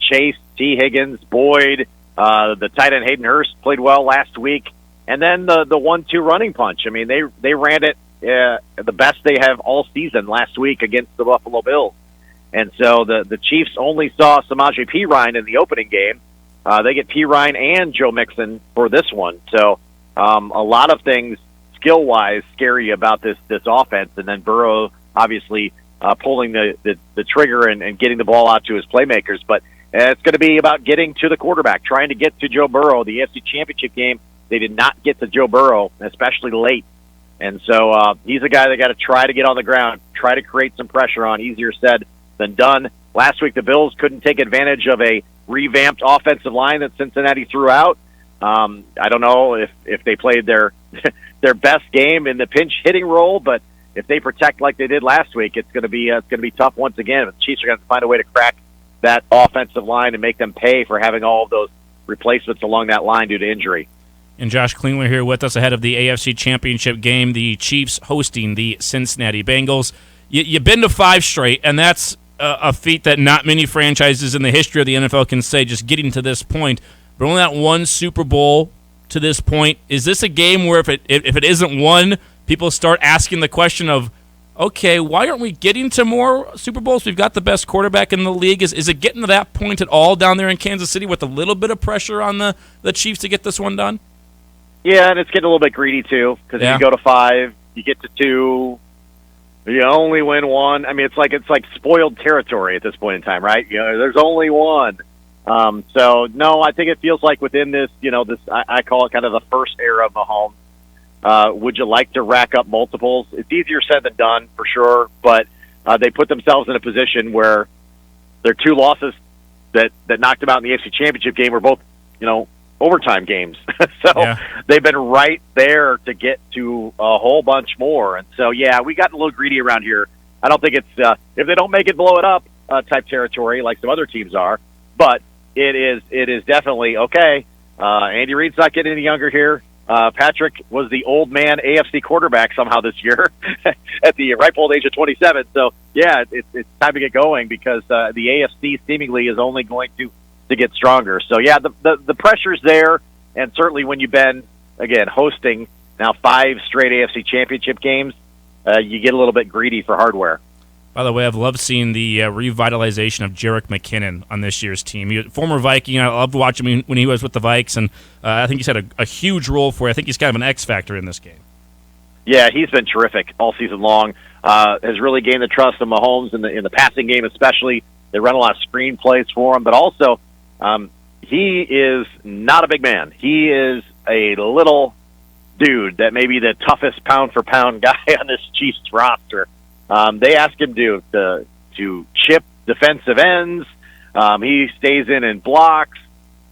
Chase, T. Higgins, Boyd, the tight end Hayden Hurst played well last week. And then the 1-2 running punch. I mean, they ran it the best they have all season last week against the Buffalo Bills. And so the Chiefs only saw Samaje Perine in the opening game. They get Perine and Joe Mixon for this one. So a lot of things skill-wise scary about this offense. And then Burrow obviously pulling the trigger and getting the ball out to his playmakers. But it's going to be about getting to the quarterback, trying to get to Joe Burrow. The AFC Championship game, they did not get to Joe Burrow, especially late. And so he's a guy that got to try to get on the ground, try to create some pressure on. Easier said than done. Last week, the Bills couldn't take advantage of a revamped offensive line that Cincinnati threw out. I don't know if they played their best game in the pinch hitting role, but if they protect like they did last week, it's going to be tough once again. The Chiefs are going to find a way to crack that offensive line and make them pay for having all of those replacements along that line due to injury. And Josh Klingler here with us ahead of the AFC Championship game, the Chiefs hosting the Cincinnati Bengals. You've been to 5 straight, and that's a feat that not many franchises in the history of the NFL can say, just getting to this point. But only that 1 Super Bowl to this point. Is this a game where if it isn't won, people start asking the question of, okay, why aren't we getting to more Super Bowls? We've got the best quarterback in the league. Is it getting to that point at all down there in Kansas City with a little bit of pressure on the Chiefs to get this one done? Yeah, and it's getting a little bit greedy, too, because if you go to 5, you get to 2, you only win 1. I mean, it's like spoiled territory at this point in time, right? There's only 1. So, no, I think it feels like within this, I call it kind of the first era of Mahomes. Would you like to rack up multiples? It's easier said than done, for sure, but they put themselves in a position where their 2 losses that knocked them out in the AFC Championship game were both, overtime games. So they've been right there to get to a whole bunch more. And so, we got a little greedy around here. I don't think it's, if they don't make it, blow it up type territory like some other teams are, but it is definitely, okay, Andy Reid's not getting any younger here. Patrick was the old man AFC quarterback somehow this year at the ripe old age of 27. So, it's time to get going because the AFC seemingly is only going to get stronger. So, the pressure's there, and certainly when you've been, again, hosting now 5 straight AFC championship games, you get a little bit greedy for hardware. By the way, I've loved seeing the revitalization of Jerick McKinnon on this year's team. He was a former Viking. I loved watching him when he was with the Vikes, and I think he's had a huge role for you. I think he's kind of an X factor in this game. Yeah, he's been terrific all season long. Has really gained the trust of Mahomes in the passing game especially. They run a lot of screen plays for him, but also he is not a big man. He is a little dude that may be the toughest pound-for-pound guy on this Chiefs roster. They ask him to chip defensive ends. He stays in and blocks.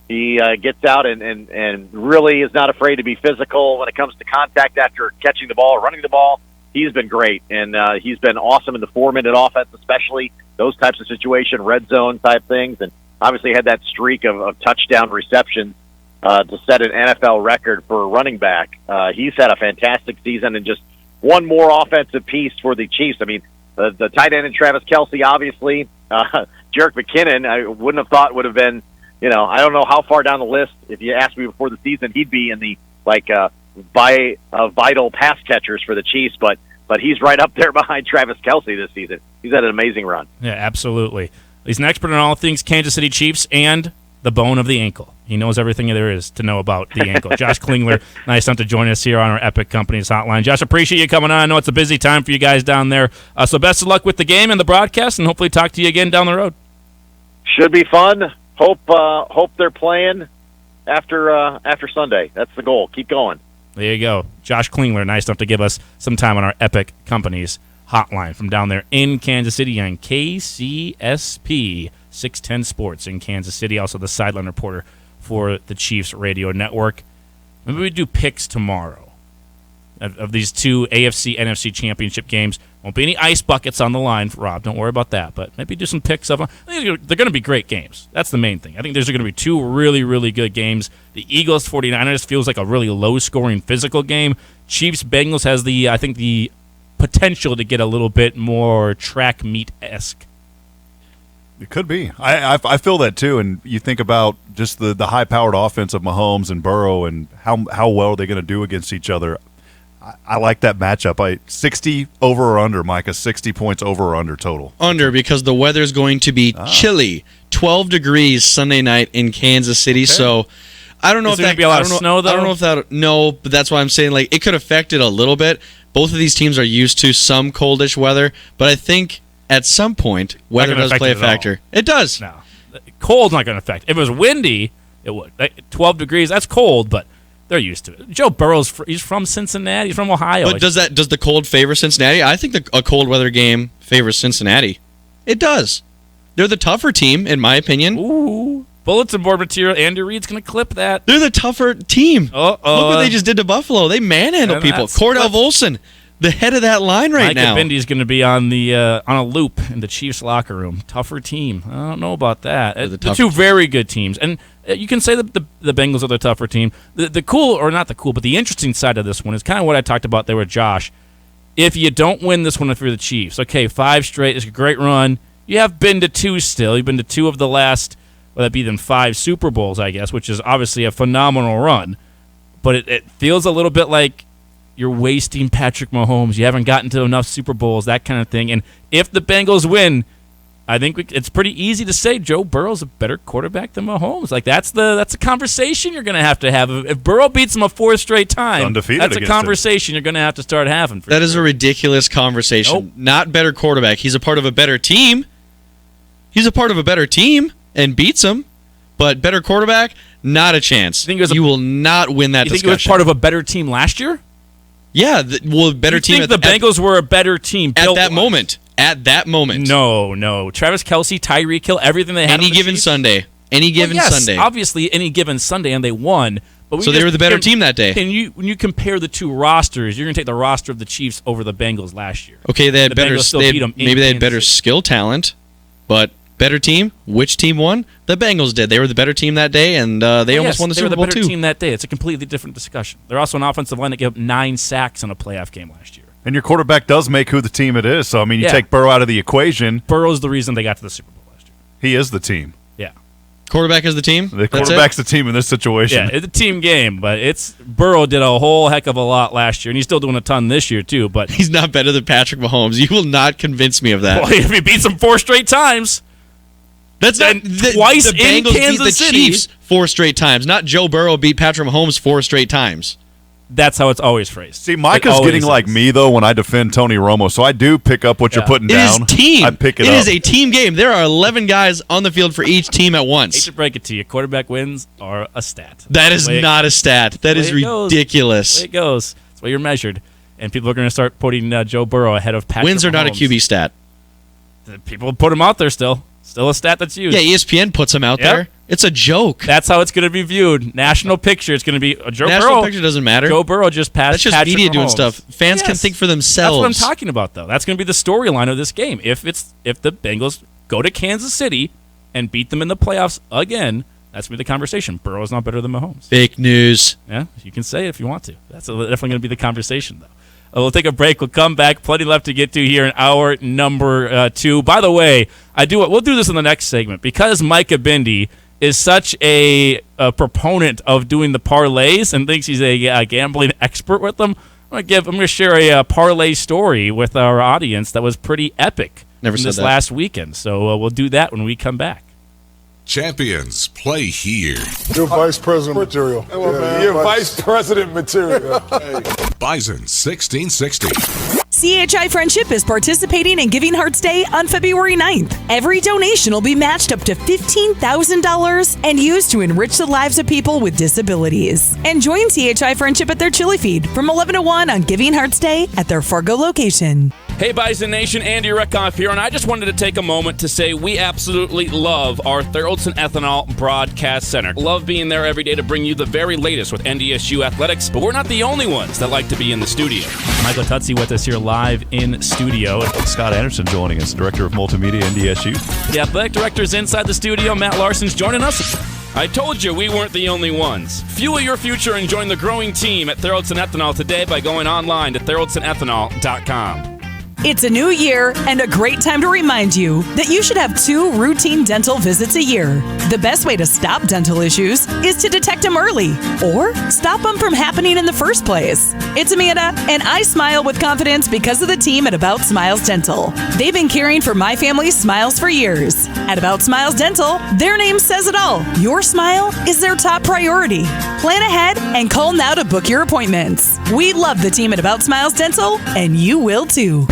He gets out and really is not afraid to be physical when it comes to contact after catching the ball or running the ball. He's been great, and he's been awesome in the 4-minute offense, especially those types of situation, red zone type things, and obviously had that streak of touchdown receptions to set an NFL record for a running back. He's had a fantastic season and just one more offensive piece for the Chiefs. I mean, the tight end and Travis Kelce, obviously. Jerick McKinnon, I wouldn't have thought would have been, I don't know how far down the list. If you asked me before the season, he'd be in the vital pass catchers for the Chiefs, but he's right up there behind Travis Kelce this season. He's had an amazing run. Yeah, absolutely. He's an expert on all things Kansas City Chiefs and the bone of the ankle. He knows everything there is to know about the ankle. Josh Klingler, nice enough to join us here on our Epic Companies Hotline. Josh, appreciate you coming on. I know it's a busy time for you guys down there. So best of luck with the game and the broadcast, and hopefully talk to you again down the road. Should be fun. Hope they're playing after Sunday. That's the goal. Keep going. There you go. Josh Klingler, nice enough to give us some time on our Epic Companies Hotline from down there in Kansas City on KCSP 610 Sports in Kansas City. Also the sideline reporter for the Chiefs radio network. Maybe we do picks tomorrow of these 2 AFC NFC championship games. Won't be any ice buckets on the line for Rob. Don't worry about that. But maybe do some picks of them. I think they're going to be great games. That's the main thing. I think there's going to be 2 really, really good games. The Eagles 49ers feels like a really low-scoring physical game. Chiefs Bengals has the potential to get a little bit more track meet-esque. It could be. I feel that too. And you think about just the high-powered offense of Mahomes and Burrow and how well are they going to do against each other. I like that matchup. 60 over or under, Micah. 60 points over or under total. Under, because the weather's going to be chilly. 12 degrees Sunday night in Kansas City. Okay. So I don't know if that be a lot of snow though. I don't know if that. But that's why I'm saying it could affect it a little bit. Both of these teams are used to some coldish weather, but I think at some point weather does play a factor. It does. No, cold's not going to affect. If it was windy, it would. 12 degrees, that's cold, but they're used to it. Joe Burrow's he's from Cincinnati. He's from Ohio. But does the cold favor Cincinnati? I think a cold weather game favors Cincinnati. It does. They're the tougher team, in my opinion. Ooh. Bulletin board material. Andy Reid's going to clip that. They're the tougher team. Look what they just did to Buffalo. They manhandle people. Cordell Volson, the head of that line right now. Micah Bindy's going to be on a loop in the Chiefs locker room. Tougher team. I don't know about that. The 2 very good teams. And you can say that the Bengals are the tougher team. The cool, or not the cool, but the interesting side of this one is kind of what I talked about there with Josh. If you don't win this one, if you're the Chiefs, okay, 5 straight, it's a great run. You have been to 2 still. You've been to 2 of the last, well, that'd be then 5 Super Bowls, I guess, which is obviously a phenomenal run. But it feels a little bit like you're wasting Patrick Mahomes. You haven't gotten to enough Super Bowls, that kind of thing. And if the Bengals win, I think it's pretty easy to say Joe Burrow's a better quarterback than Mahomes. Like that's a conversation you're going to have. If Burrow beats him a 4th straight time, undefeated, that's a conversation you're going to have to start having. That is a ridiculous conversation. Nope. Not better quarterback. He's a part of a better team. He's a part of a better team and beats him, but better quarterback, not a chance. You will not win that discussion. You think he was part of a better team last year? Yeah, better team. You think the Bengals were a better team at that moment? At that moment. No. Travis Kelce, Tyreek Hill, everything they had. Any given Sunday. Sunday. Obviously, any given Sunday, and they won. But so they were the better team that day. And when you compare the two rosters, you're going to take the roster of the Chiefs over the Bengals last year. Okay, they had better. Maybe they had better City. Skill talent, but better team. Which team won? The Bengals did. They were the better team that day, and they almost won the Super Bowl too. They were the better too. team that day. It's a completely different discussion. They're also an offensive line that gave up 9 sacks in a playoff game last year. And your quarterback does make who the team it is. So, I mean, you take Burrow out of the equation. Burrow's the reason they got to the Super Bowl last year. He is the team. Yeah. Quarterback is the team? The quarterback's the team in this situation. Yeah, it's a team game, but Burrow did a whole heck of a lot last year, and he's still doing a ton this year, too. But he's not better than Patrick Mahomes. You will not convince me of that. Well, if he beats him 4 straight times. That's not twice the Bengals in Kansas beat the City. Chiefs 4 straight times. Not Joe Burrow beat Patrick Mahomes 4 straight times. That's how it's always phrased. See, Micah's getting like me, though, when I defend Tony Romo, so I do pick up what you're putting down. It is team. I pick it up. It is a team game. There are 11 guys on the field for each team at once. I hate to break it to you, quarterback wins are a stat. That is not a stat. That is ridiculous. That's the way it goes. That's the way you're measured. And people are going to start putting Joe Burrow ahead of Patrick Wins are not a Mahomes. QB stat. People put him out there still. Still a stat that's used. Yeah, ESPN puts him out there. It's a joke. That's how it's going to be viewed. National picture. It's going to be Joe Burrow. National picture doesn't matter. Joe Burrow just passed. That's just Patrick media Mahomes. doing stuff. Fans can think for themselves. That's what I'm talking about, though. That's going to be the storyline of this game. If the Bengals go to Kansas City and beat them in the playoffs again, that's going to be the conversation. Burrow's not better than Mahomes. Fake news. Yeah, you can say it if you want to. That's definitely going to be the conversation, though. We'll take a break. We'll come back. Plenty left to get to here in hour number 2. By the way, we'll do this in the next segment because Micah Bindi is such a proponent of doing the parlays and thinks he's a gambling expert with them. I'm going to share a parlay story with our audience that was pretty epic this last weekend. So we'll do that when we come back. Champions play here. You're vice president material. You're vice president material. Bison 1660. CHI Friendship is participating in Giving Hearts Day on February 9th. Every donation will be matched up to $15,000 and used to enrich the lives of people with disabilities. And join CHI Friendship at their chili feed from 11 to 1 on Giving Hearts Day at their Fargo location. Hey, Bison Nation, Andy Reckoff here, and I just wanted to take a moment to say we absolutely love our Thoroldson Ethanol Broadcast Center. Love being there every day to bring you the very latest with NDSU athletics, but we're not the only ones that like to be in the studio. Michael Tutsi with us here live in studio. Scott Anderson joining us, Director of Multimedia, NDSU. The athletic director is inside the studio. Matt Larson's joining us. I told you we weren't the only ones. Fuel your future and join the growing team at Thoroldson Ethanol today by going online to ThoroldSonEthanol.com. It's a new year and a great time to remind you that you should have 2 routine dental visits a year. The best way to stop dental issues is to detect them early or stop them from happening in the first place. It's Amanda, and I smile with confidence because of the team at About Smiles Dental. They've been caring for my family's smiles for years. At About Smiles Dental, their name says it all. Your smile is their top priority. Plan ahead and call now to book your appointments. We love the team at About Smiles Dental, and you will too.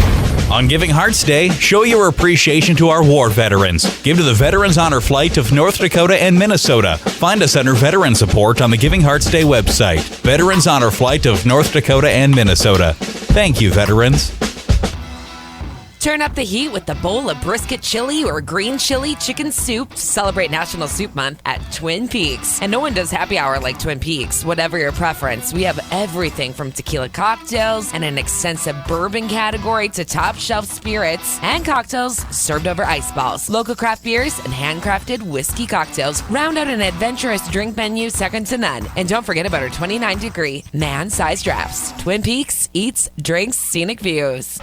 On Giving Hearts Day, show your appreciation to our war veterans. Give to the Veterans Honor Flight of North Dakota and Minnesota. Find us under Veteran Support on the Giving Hearts Day website. Veterans Honor Flight of North Dakota and Minnesota. Thank you, veterans. Turn up the heat with a bowl of brisket chili or green chili chicken soup to celebrate National Soup Month at Twin Peaks. And no one does happy hour like Twin Peaks. Whatever your preference, we have everything from tequila cocktails and an extensive bourbon category to top shelf spirits and cocktails served over ice balls. Local craft beers and handcrafted whiskey cocktails round out an adventurous drink menu second to none. And don't forget about our 29-degree man-sized drafts. Twin Peaks eats, drinks, scenic views.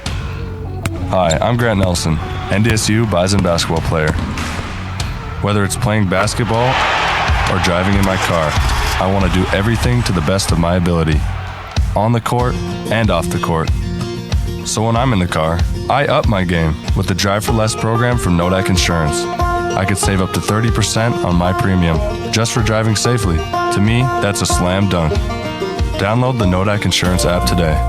Hi, I'm Grant Nelson, NDSU Bison basketball player. Whether it's playing basketball or driving in my car, I want to do everything to the best of my ability, on the court and off the court. So when I'm in the car, I up my game with the Drive for Less program from Nodak Insurance. I could save up to 30% on my premium just for driving safely. To me, that's a slam dunk. Download the Nodak Insurance app today.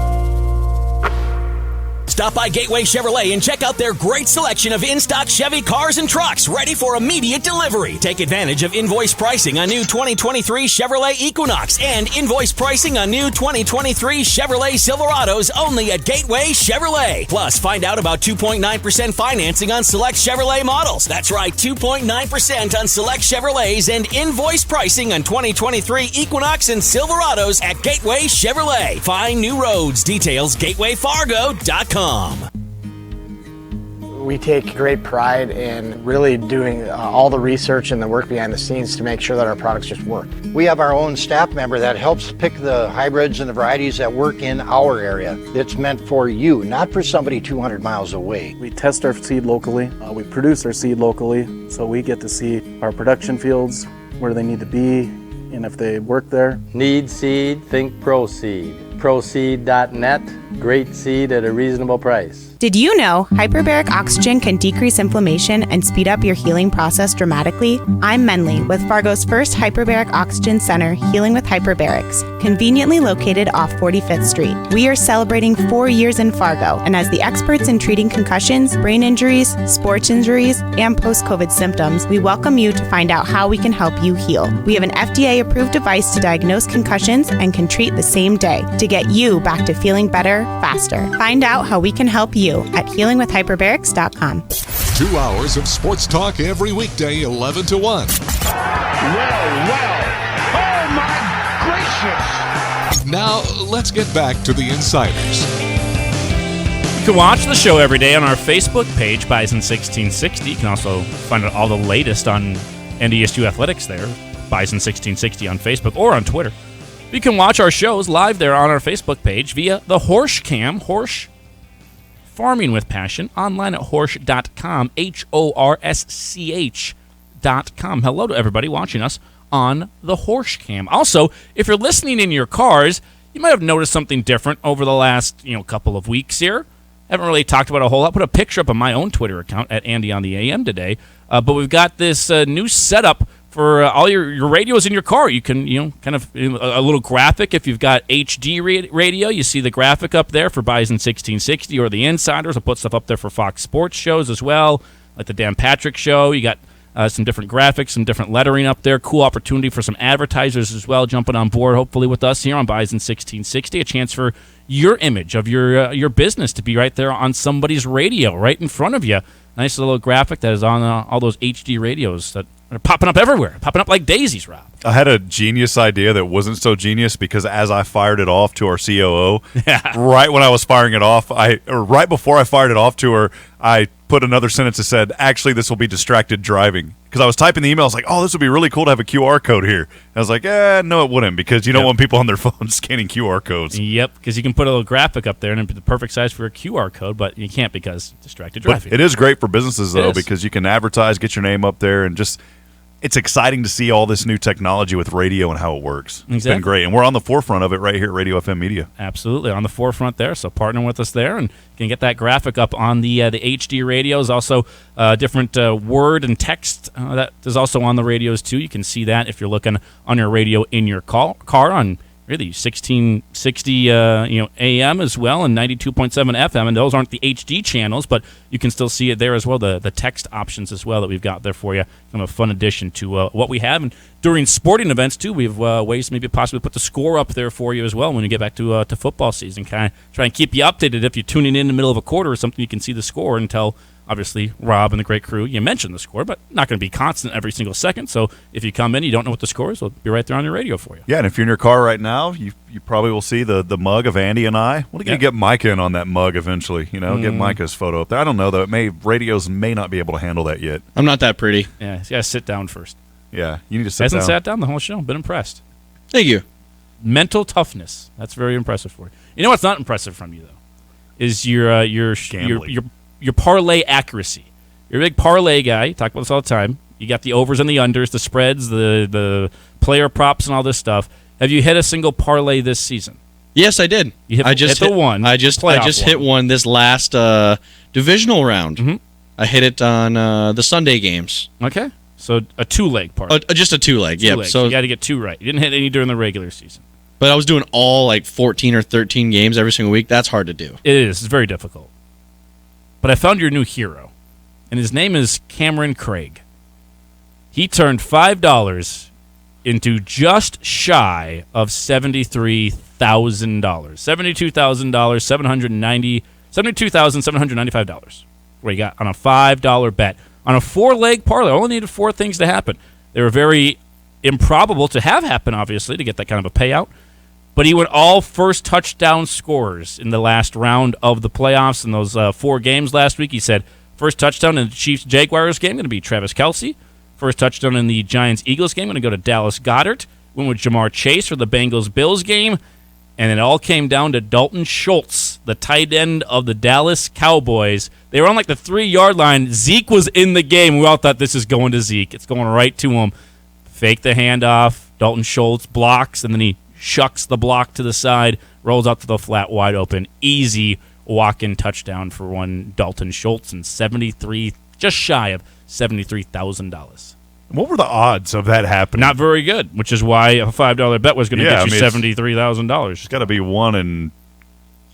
Stop by Gateway Chevrolet and check out their great selection of in-stock Chevy cars and trucks ready for immediate delivery. Take advantage of invoice pricing on new 2023 Chevrolet Equinox and invoice pricing on new 2023 Chevrolet Silverados only at Gateway Chevrolet. Plus, find out about 2.9% financing on select Chevrolet models. That's right, 2.9% on select Chevrolets and invoice pricing on 2023 Equinox and Silverados at Gateway Chevrolet. Find new roads. Details gatewayfargo.com. We take great pride in really doing all the research and the work behind the scenes to make sure that our products just work. We have our own staff member that helps pick the hybrids and the varieties that work in our area. It's meant for you, not for somebody 200 miles away. We test our seed locally. We produce our seed locally, so we get to see our production fields, where they need to be, and if they work there. Need seed? Think ProSeed. ProSeed.net. Great seed at a reasonable price. Did you know hyperbaric oxygen can decrease inflammation and speed up your healing process dramatically? I'm Menly with Fargo's first hyperbaric oxygen center, Healing with Hyperbarics, conveniently located off 45th Street. We are celebrating 4 years in Fargo, and as the experts in treating concussions, brain injuries, sports injuries, and post-COVID symptoms, we welcome you to find out how we can help you heal. We have an FDA-approved device to diagnose concussions and can treat the same day to get you back to feeling better faster. Find out how we can help you at healingwithhyperbarics.com. 2 hours of sports talk every weekday, 11 to 1. Well. Oh, my gracious. Now, let's get back to the Insiders. You can watch the show every day on our Facebook page, Bison1660. You can also find out all the latest on NDSU athletics there, Bison1660 on Facebook or on Twitter. You can watch our shows live there on our Facebook page via the Horsch Cam, Horsch Farming with Passion, online at horsch.com, HORSCH.com. Hello to everybody watching us on the Horsch Cam. Also, if you're listening in your cars, you might have noticed something different over the last couple of weeks here. Haven't really talked about a whole lot. Put a picture up on my own Twitter account at Andy on the AM today. But we've got this new setup for all your radios in your car. You can, kind of a little graphic. If you've got HD radio, you see the graphic up there for Bison 1660 or the Insiders. I'll put stuff up there for Fox Sports shows as well, like the Dan Patrick Show. You got some different graphics, some different lettering up there. Cool opportunity for some advertisers as well jumping on board, hopefully, with us here on Bison 1660. A chance for your image of your business to be right there on somebody's radio, right in front of you. Nice little graphic that is on all those HD radios that are popping up everywhere, popping up like daisies, Rob. I had a genius idea that wasn't so genius because as I fired it off to our COO, right when I was firing it off, right before I fired it off to her, I put another sentence that said, actually, this will be distracted driving. Because I was typing the email, I was like, oh, this would be really cool to have a QR code here. And I was like, no, it wouldn't, because you don't want people on their phones scanning QR codes. Yep, because you can put a little graphic up there and it'd be the perfect size for a QR code, but you can't because distracted driving. But it is great for businesses, though, because you can advertise, get your name up there, and just it's exciting to see all this new technology with radio and how it works. It's been great, and we're on the forefront of it right here at Radio FM Media. Absolutely, on the forefront there, so partner with us there, and you can get that graphic up on the HD radios. Also, different word and text that is also on the radios, too. You can see that if you're looking on your radio in your car on really 1660 AM as well and 92.7 FM, and those aren't the HD channels, but you can still see it there as well, the text options as well that we've got there for you. Kind of a fun addition to what we have. And during sporting events, too, we have ways to maybe possibly put the score up there for you as well when you get back to football season. Kind of try and keep you updated. If you're tuning in the middle of a quarter or something, you can see the score and tell, obviously, Rob and the great crew, you mentioned the score, but not going to be constant every single second. So if you come in, you don't know what the score is, it'll be right there on your radio for you. Yeah, and if you're in your car right now, you probably will see the mug of Andy and I. We're going to get Micah in on that mug eventually, get Micah's photo up there. I don't know, though. Radios may not be able to handle that yet. I'm not that pretty. Yeah, you got to sit down first. Yeah, you need to sit down. Hasn't sat down the whole show. Been impressed. Thank you. Mental toughness. That's very impressive for you. You know what's not impressive from you, though, is your parlay accuracy. You're a big parlay guy. You talk about this all the time. You got the overs and the unders, the spreads, the player props, and all this stuff. Have you hit a single parlay this season? Yes, I did. You I just hit the one. I just hit one this last divisional round. Mm-hmm. I hit it on the Sunday games. Okay. So a 2-leg parlay. Just a 2-leg, yeah. So you got to get 2 right. You didn't hit any during the regular season. But I was doing all like 14 or 13 games every single week. That's hard to do. It is. It's very difficult. But I found your new hero, and his name is Cameron Craig. He turned $5 into just shy of $73,000. $72,795. What you got on a $5 bet. On a 4-leg parlay, I only needed 4 things to happen. They were very improbable to have happen, obviously, to get that kind of a payout. But he went all first touchdown scorers in the last round of the playoffs in those 4 games last week. He said first touchdown in the Chiefs-Jaguars game going to be Travis Kelce. First touchdown in the Giants-Eagles game going to go to Dallas Goedert. Went with Jamar Chase for the Bengals-Bills game. And it all came down to Dalton Schultz, the tight end of the Dallas Cowboys. They were on like the 3-yard line. Zeke was in the game. We all thought this is going to Zeke. It's going right to him. Fake the handoff. Dalton Schultz blocks, and then he shucks the block to the side, rolls out to the flat, wide open. Easy walk-in touchdown for one Dalton Schultz, and just shy of $73,000. What were the odds of that happening? Not very good, which is why a $5 bet was going to get you $73,000. It's got to be 1 in...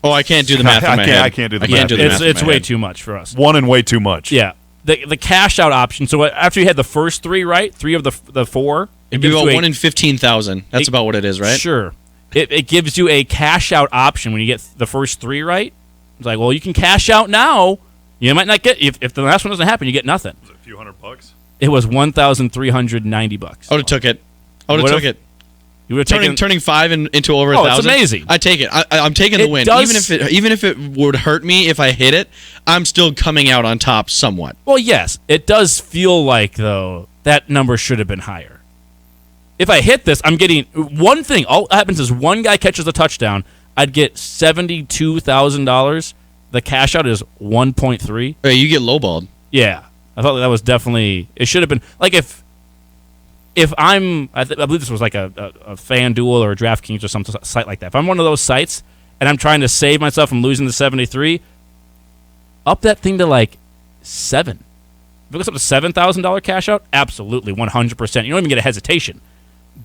Oh, I can't do the math in my head. I can't do the math. It's way too much for us. 1 and way too much. Yeah. The cash out option, so after you had the first 3 right, 3 of the 4... It'd be about 1 in 15,000. That's about what it is, right? Sure. It gives you a cash out option when you get the first 3 right. It's like, well, you can cash out now. You might not get... If the last one doesn't happen, you get nothing. Was it a few $100? It was $1,390. I would have took it. You would have turning 5 into over 1,000. Oh, it's amazing. I take it. I'm taking the win. Even if it would hurt me if I hit it, I'm still coming out on top somewhat. Well, yes, it does feel like though that number should have been higher. If I hit this, I'm getting one thing. All that happens is one guy catches a touchdown. I'd get $72,000. The cash out is 1.3. Hey, you get lowballed. Yeah. I thought that was definitely... It should have been... Like, if I'm... I believe this was like a FanDuel or a DraftKings or some site like that. If I'm one of those sites and I'm trying to save myself from losing the 73, up that thing to like 7. If it goes up to $7,000 cash out, absolutely, 100%. You don't even get a hesitation.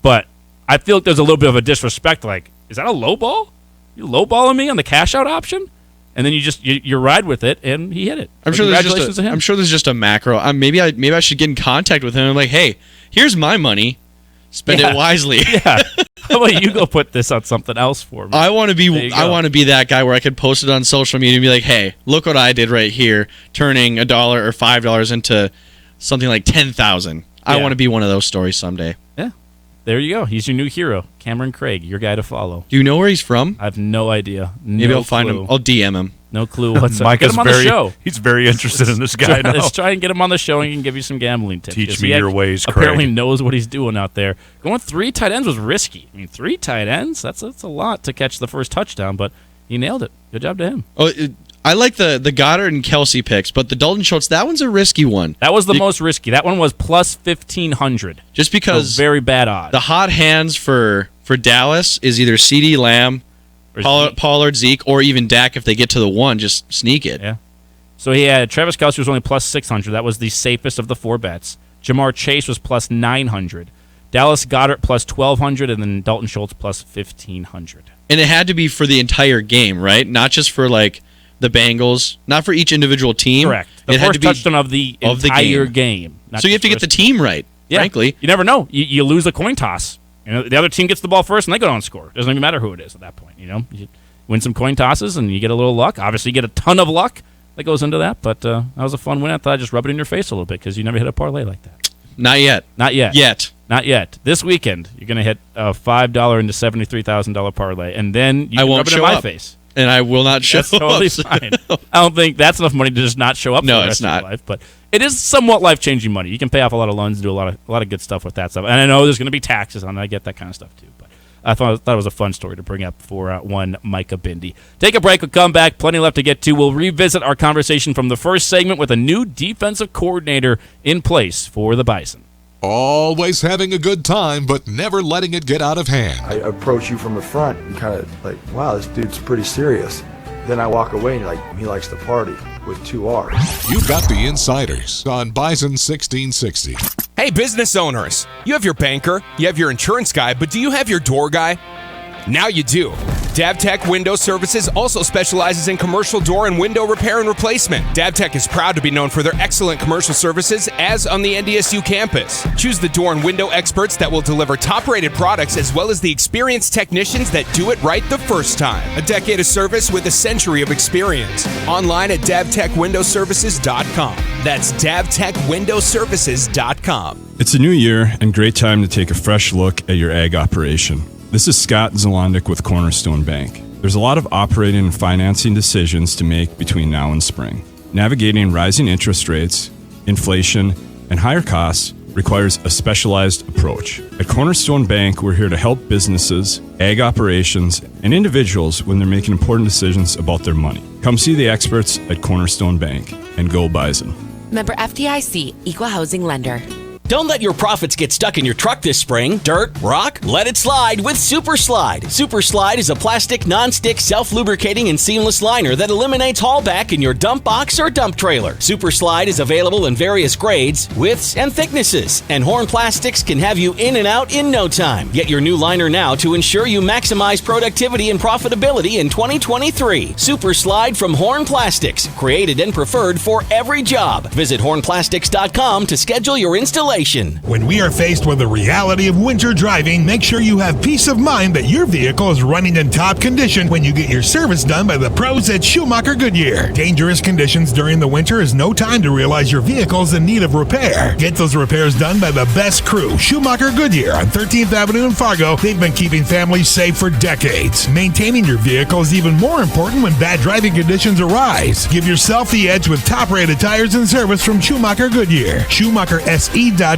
But I feel like there's a little bit of a disrespect. Like, is that a low ball? You lowballing me on the cash out option? And then you ride with it, and he hit it. I'm sure there's just a macro. Maybe I should get in contact with him. I'm like, hey, here's my money. Spend it wisely. Yeah. How about you go put this on something else for me? I want to be that guy where I could post it on social media and be like, hey, look what I did right here, turning $1 or $5 into something like 10,000. I want to be one of those stories someday. Yeah. There you go. He's your new hero, Cameron Craig, your guy to follow. Do you know where he's from? I have no idea. Maybe I'll find him. I'll DM him. No clue what's up. Mike Get him on the show. He's very interested in this guy now. Let's try and get him on the show and he can give you some gambling tips. Teach me your ways, Craig. Apparently knows what he's doing out there. Going 3 tight ends was risky. I mean, 3 tight ends, that's a lot to catch the first touchdown, but he nailed it. Good job to him. Oh, I like the Goddard and Kelce picks, but the Dalton Schultz, that one's a risky one. That was the most risky. That one was plus 1,500. Just because very bad odds. The hot hands for Dallas is either CeeDee Lamb, Pollard, Zeke, or even Dak. If they get to the 1, just sneak it. Yeah. So he had Travis Kelce was only plus 600. That was the safest of the 4 bets. Jamar Chase was plus 900. Dallas Goedert plus 1,200, and then Dalton Schultz plus 1,500. And it had to be for the entire game, right? Not just for like the Bengals, not for each individual team. Correct. The first touchdown of the entire game. So you have to get the team right, frankly. You never know. You lose a coin toss. You know, the other team gets the ball first, and they go down and score. It doesn't even matter who it is at that point. You know, you win some coin tosses, and you get a little luck. Obviously, you get a ton of luck that goes into that, but that was a fun win. I thought I'd just rub it in your face a little bit because you never hit a parlay like that. Not yet. Not yet. Not yet. This weekend, you're going to hit a $5 into $73,000 parlay, and then you rub it in my face. And I will not show up. That's totally fine. I don't think that's enough money to just not show up for the rest of your life. But it is somewhat life-changing money. You can pay off a lot of loans and do a lot of good stuff with that stuff. And I know there's going to be taxes on it. I get that kind of stuff too. But I thought it was a fun story to bring up for one Micah Bindi. Take a break. We'll come back. Plenty left to get to. We'll revisit our conversation from the first segment with a new defensive coordinator in place for the Bison. Always having a good time, but never letting it get out of hand. I approach you from the front and kind of like, wow, this dude's pretty serious. Then I walk away and like, he likes to party with 2 R's. You've got the Insiders on Bison 1660. Hey, business owners, you have your banker, you have your insurance guy, but do you have your door guy? Now you do. Davtech Window Services also specializes in commercial door and window repair and replacement. Davtech is proud to be known for their excellent commercial services as on the NDSU campus. Choose the door and window experts that will deliver top-rated products as well as the experienced technicians that do it right the first time. A decade of service with a century of experience. Online at davtechwindowservices.com. That's davtechwindowservices.com. It's a new year and great time to take a fresh look at your ag operation. This is Scott Zalondik with Cornerstone Bank. There's a lot of operating and financing decisions to make between now and spring. Navigating rising interest rates, inflation, and higher costs requires a specialized approach. At Cornerstone Bank, we're here to help businesses, ag operations, and individuals when they're making important decisions about their money. Come see the experts at Cornerstone Bank and go Bison. Member FDIC, Equal Housing Lender. Don't let your profits get stuck in your truck this spring. Dirt, rock, let it slide with Super Slide. Super Slide is a plastic, non-stick, self-lubricating, and seamless liner that eliminates haulback in your dump box or dump trailer. Super Slide is available in various grades, widths, and thicknesses, and Horn Plastics can have you in and out in no time. Get your new liner now to ensure you maximize productivity and profitability in 2023. Super Slide from Horn Plastics, created and preferred for every job. Visit hornplastics.com to schedule your installation. When we are faced with the reality of winter driving, make sure you have peace of mind that your vehicle is running in top condition when you get your service done by the pros at Schumacher Goodyear. Dangerous conditions during the winter is no time to realize your vehicle is in need of repair. Get those repairs done by the best crew, Schumacher Goodyear on 13th Avenue in Fargo. They've been keeping families safe for decades. Maintaining your vehicle is even more important when bad driving conditions arise. Give yourself the edge with top-rated tires and service from Schumacher Goodyear. SchumacherSE.com.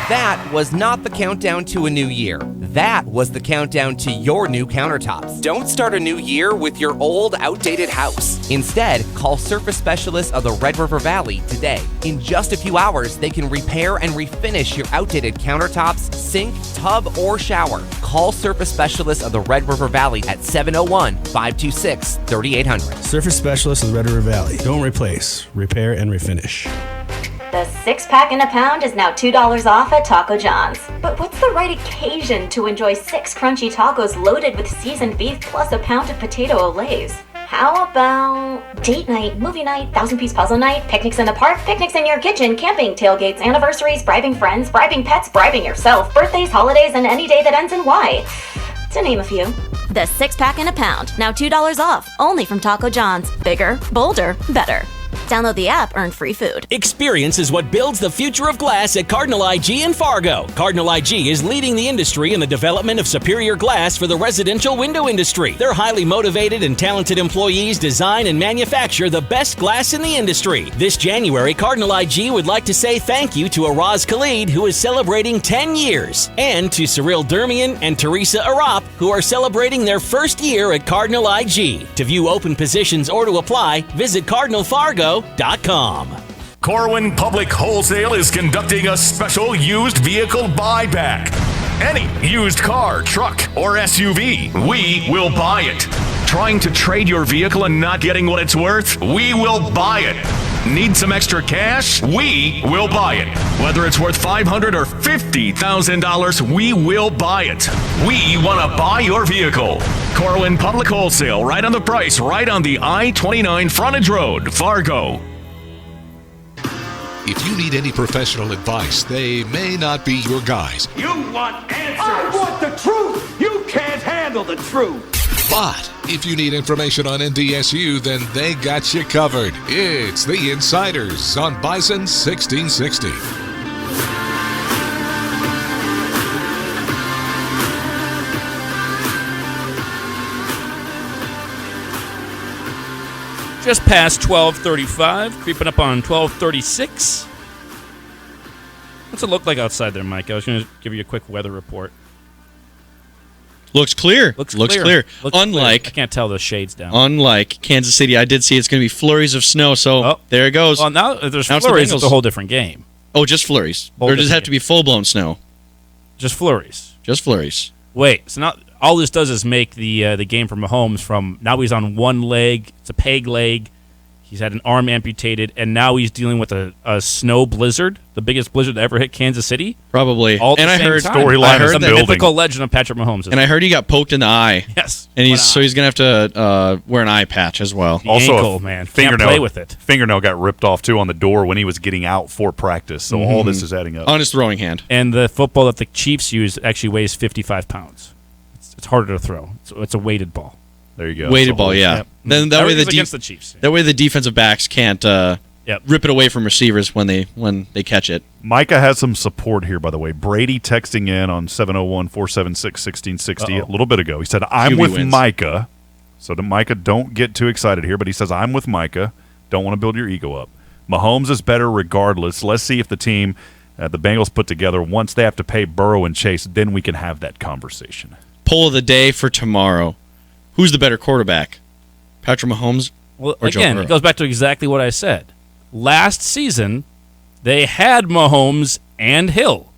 That was not the countdown to a new year. That was the countdown to your new countertops. Don't start a new year with your old, outdated house. Instead, call Surface Specialists of the Red River Valley today. In just a few hours, they can repair and refinish your outdated countertops, sink, tub, or shower. Call Surface Specialists of the Red River Valley at 701-526-3800. Surface Specialists of the Red River Valley. Don't replace, repair, and refinish. The 6-pack in a pound is now $2 off at Taco John's. But what's the right occasion to enjoy 6 crunchy tacos loaded with seasoned beef plus a pound of potato olays? How about date night, movie night, 1,000-piece puzzle night, picnics in the park, picnics in your kitchen, camping, tailgates, anniversaries, bribing friends, bribing pets, bribing yourself, birthdays, holidays, and any day that ends in Y, to name a few. The 6-pack in a pound, now $2 off, only from Taco John's. Bigger, bolder, better. Download the app, earn free food. Experience is what builds the future of glass at Cardinal IG in Fargo. Cardinal IG is leading the industry in the development of superior glass for the residential window industry. Their highly motivated and talented employees design and manufacture the best glass in the industry. This January, Cardinal IG would like to say thank you to Araz Khalid, who is celebrating 10 years, and to Cyril Dermian and Teresa Arap, who are celebrating their first year at Cardinal IG. To view open positions or to apply, visit CardinalFargo.com. Corwin Public Wholesale is conducting a special used vehicle buyback. Any used car, truck, or SUV, we will buy it. Trying to trade your vehicle and not getting what it's worth? We will buy it. Need some extra cash? We will buy it. Whether it's worth $500,000 or $50,000, we will buy it. We want to buy your vehicle. Corwin Public Wholesale, right on the price, right on the I-29 frontage road, Fargo. If you need any professional advice, they may not be your guys. You want answers! I want the truth! You can't handle the truth! But if you need information on NDSU, then they got you covered. It's the Insiders on Bison 1660. Just past 12:35, creeping up on 12:36. What's it look like outside there, Mike? I was going to give you a quick weather report. Looks clear. Looks clear. Looks Unlike clear. I can't tell the shades down. Unlike Kansas City, I did see it's going to be flurries of snow. So there it goes. Well, now if there's Now it's flurries. the It's a whole different game. Oh, just flurries. Whole Or does it different have to be full blown snow? Just flurries. Just flurries. Wait. So now all this does is make the game for Mahomes from now he's on one leg. It's a peg leg. He's had an arm amputated, and now he's dealing with a snow blizzard, the biggest blizzard that ever hit Kansas City. Probably. All at the And I same heard time. storyline is the building. mythical legend of Patrick Mahomes. And I heard he got poked in the eye. Yes. And he's going to have to wear an eye patch as well. The ankle, man. Can't play with it. Fingernail got ripped off, too, on the door when he was getting out for practice. So all this is adding up. On his throwing hand. And the football that the Chiefs use actually weighs 55 pounds. It's harder to throw. It's a weighted ball. There you go. Weighted ball, yeah. Yep. Then that way against the Chiefs. That way the defensive backs can't rip it away from receivers when they catch it. Micah has some support here, by the way. Brady texting in on 701-476-1660 a little bit ago. He said, I'm QB with wins. Micah. So Micah, don't get too excited here, but he says, I'm with Micah. Don't want to build your ego up. Mahomes is better regardless. Let's see if the team the Bengals put together, once they have to pay Burrow and Chase, then we can have that conversation. Poll of the day for tomorrow. Who's the better quarterback? Patrick Mahomes Well, or Joe again, Burrow? it goes back to exactly what I said. Last season, they had Mahomes and Hill,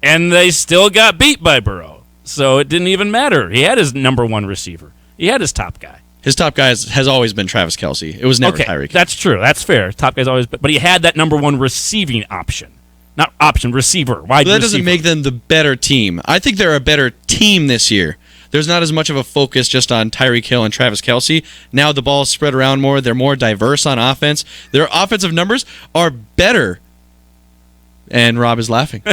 and they still got beat by Burrow. So it didn't even matter. He had his number one receiver. He had his top guy. His top guy has always been Travis Kelce. It was never Tyreek. That's true. That's fair. Top guy's always, but he had that number one receiving option. Not option, receiver. Wide But that receiver. doesn't make them the better team. I think they're a better team this year. There's not as much of a focus just on Tyreek Hill and Travis Kelce. Now the ball is spread around more. They're more diverse on offense. Their offensive numbers are better. And Rob is laughing.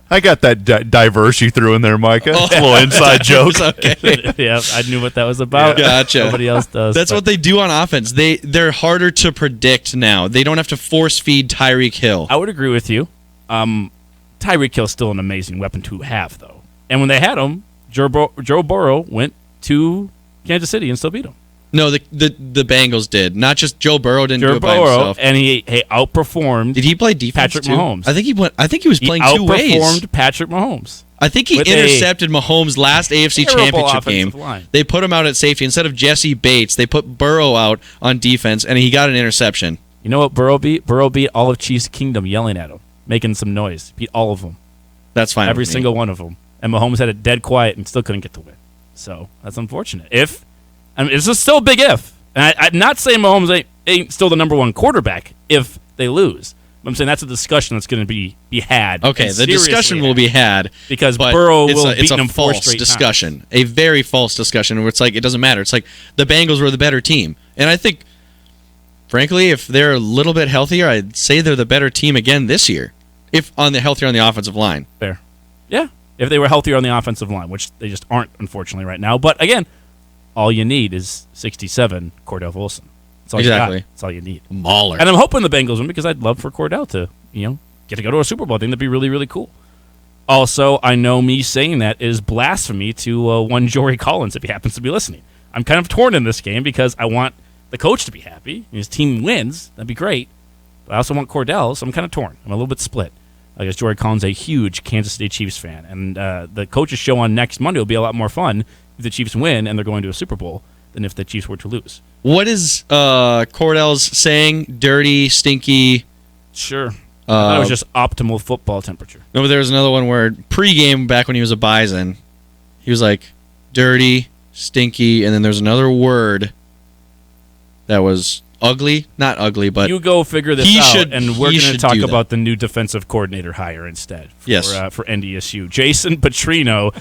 I got that diverse you threw in there, Micah. A little inside joke. Okay. Yeah, I knew what that was about. Gotcha. Nobody else does. That's what they do on offense. They're harder to predict now. They don't have to force feed Tyreek Hill. I would agree with you. Tyreek Hill's still an amazing weapon to have, though. And when they had him, Joe Burrow went to Kansas City and still beat him. No, the Bengals did. Not just Joe Burrow didn't do it by Burrow, himself. and he outperformed. Did he play defense Patrick too? Mahomes? I think he was playing two ways. Outperformed Patrick Mahomes. I think he with intercepted Mahomes' last AFC terrible Championship game. offensive line. They put him out at safety instead of Jesse Bates. They put Burrow out on defense, and he got an interception. You know what Burrow beat? Burrow beat all of Chiefs Kingdom yelling at him, making some noise. Beat all of them. That's fine. Every with me. single one of them. And Mahomes had it dead quiet and still couldn't get the win. So that's unfortunate. It's still a big if. And I'm not saying Mahomes ain't still the number one quarterback if they lose. I'm saying that's a discussion that's going to be had. Okay, the discussion will be had because but Burrow it's will a, beat it's a them four false straight discussion, times. a very false discussion where it's like it doesn't matter. It's like the Bengals were the better team, and I think, frankly, if they're a little bit healthier, I'd say they're the better team again this year. If healthier on the offensive line, Fair, yeah. If they were healthier on the offensive line, which they just aren't, unfortunately, right now. But again, all you need is 67 Cordell Wilson. That's all Exactly. you got. That's all you need. Mauler. And I'm hoping the Bengals win because I'd love for Cordell to, get to go to a Super Bowl. I think that'd be really, really cool. Also, I know me saying that is blasphemy to one Jory Collins if he happens to be listening. I'm kind of torn in this game because I want the coach to be happy. His team wins. That'd be great. But I also want Cordell, so I'm kind of torn. I'm a little bit split. I guess Jory Collins is a huge Kansas City Chiefs fan. And the coaches show on next Monday will be a lot more fun if the Chiefs win and they're going to a Super Bowl than if the Chiefs were to lose. what is Cordell's saying? Dirty, stinky. Sure. I thought it was just optimal football temperature. No, but there was another one where pregame back when he was a Bison, he was like dirty, stinky, and then there's another word that was ugly. Not ugly, but you go figure this out, and we're going to talk do about the new defensive coordinator hire instead. Yes. For NDSU, Jason Petrino.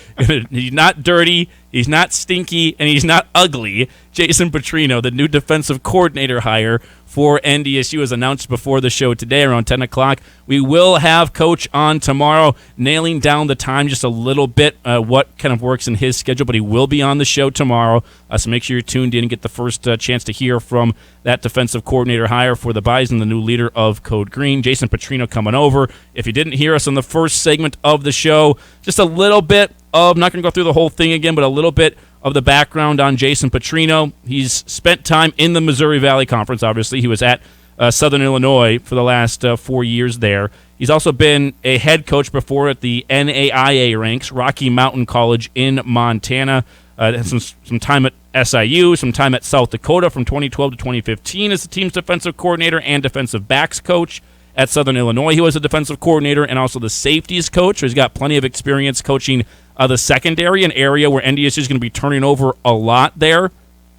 He's not dirty, he's not stinky, and he's not ugly. Jason Petrino, the new defensive coordinator hire for NDSU, is announced before the show today around 10 o'clock. We will have Coach on tomorrow, nailing down the time just a little bit, what kind of works in his schedule, but he will be on the show tomorrow. So make sure you're tuned in and get the first chance to hear from that defensive coordinator hire for the Bison, the new leader of Code Green, Jason Petrino, coming over. If you didn't hear us on the first segment of the show, just a little bit of, not going to go through the whole thing again, but a little bit of the background on Jason Petrino. He's spent time in the Missouri Valley Conference, obviously. He was at Southern Illinois for the last 4 years there. He's also been a head coach before at the NAIA ranks, Rocky Mountain College in Montana. Had some time at SIU, some time at South Dakota from 2012 to 2015 as the team's defensive coordinator and defensive backs coach. At Southern Illinois, he was a defensive coordinator and also the safeties coach. So he's got plenty of experience coaching the secondary, an area where NDSU is going to be turning over a lot there.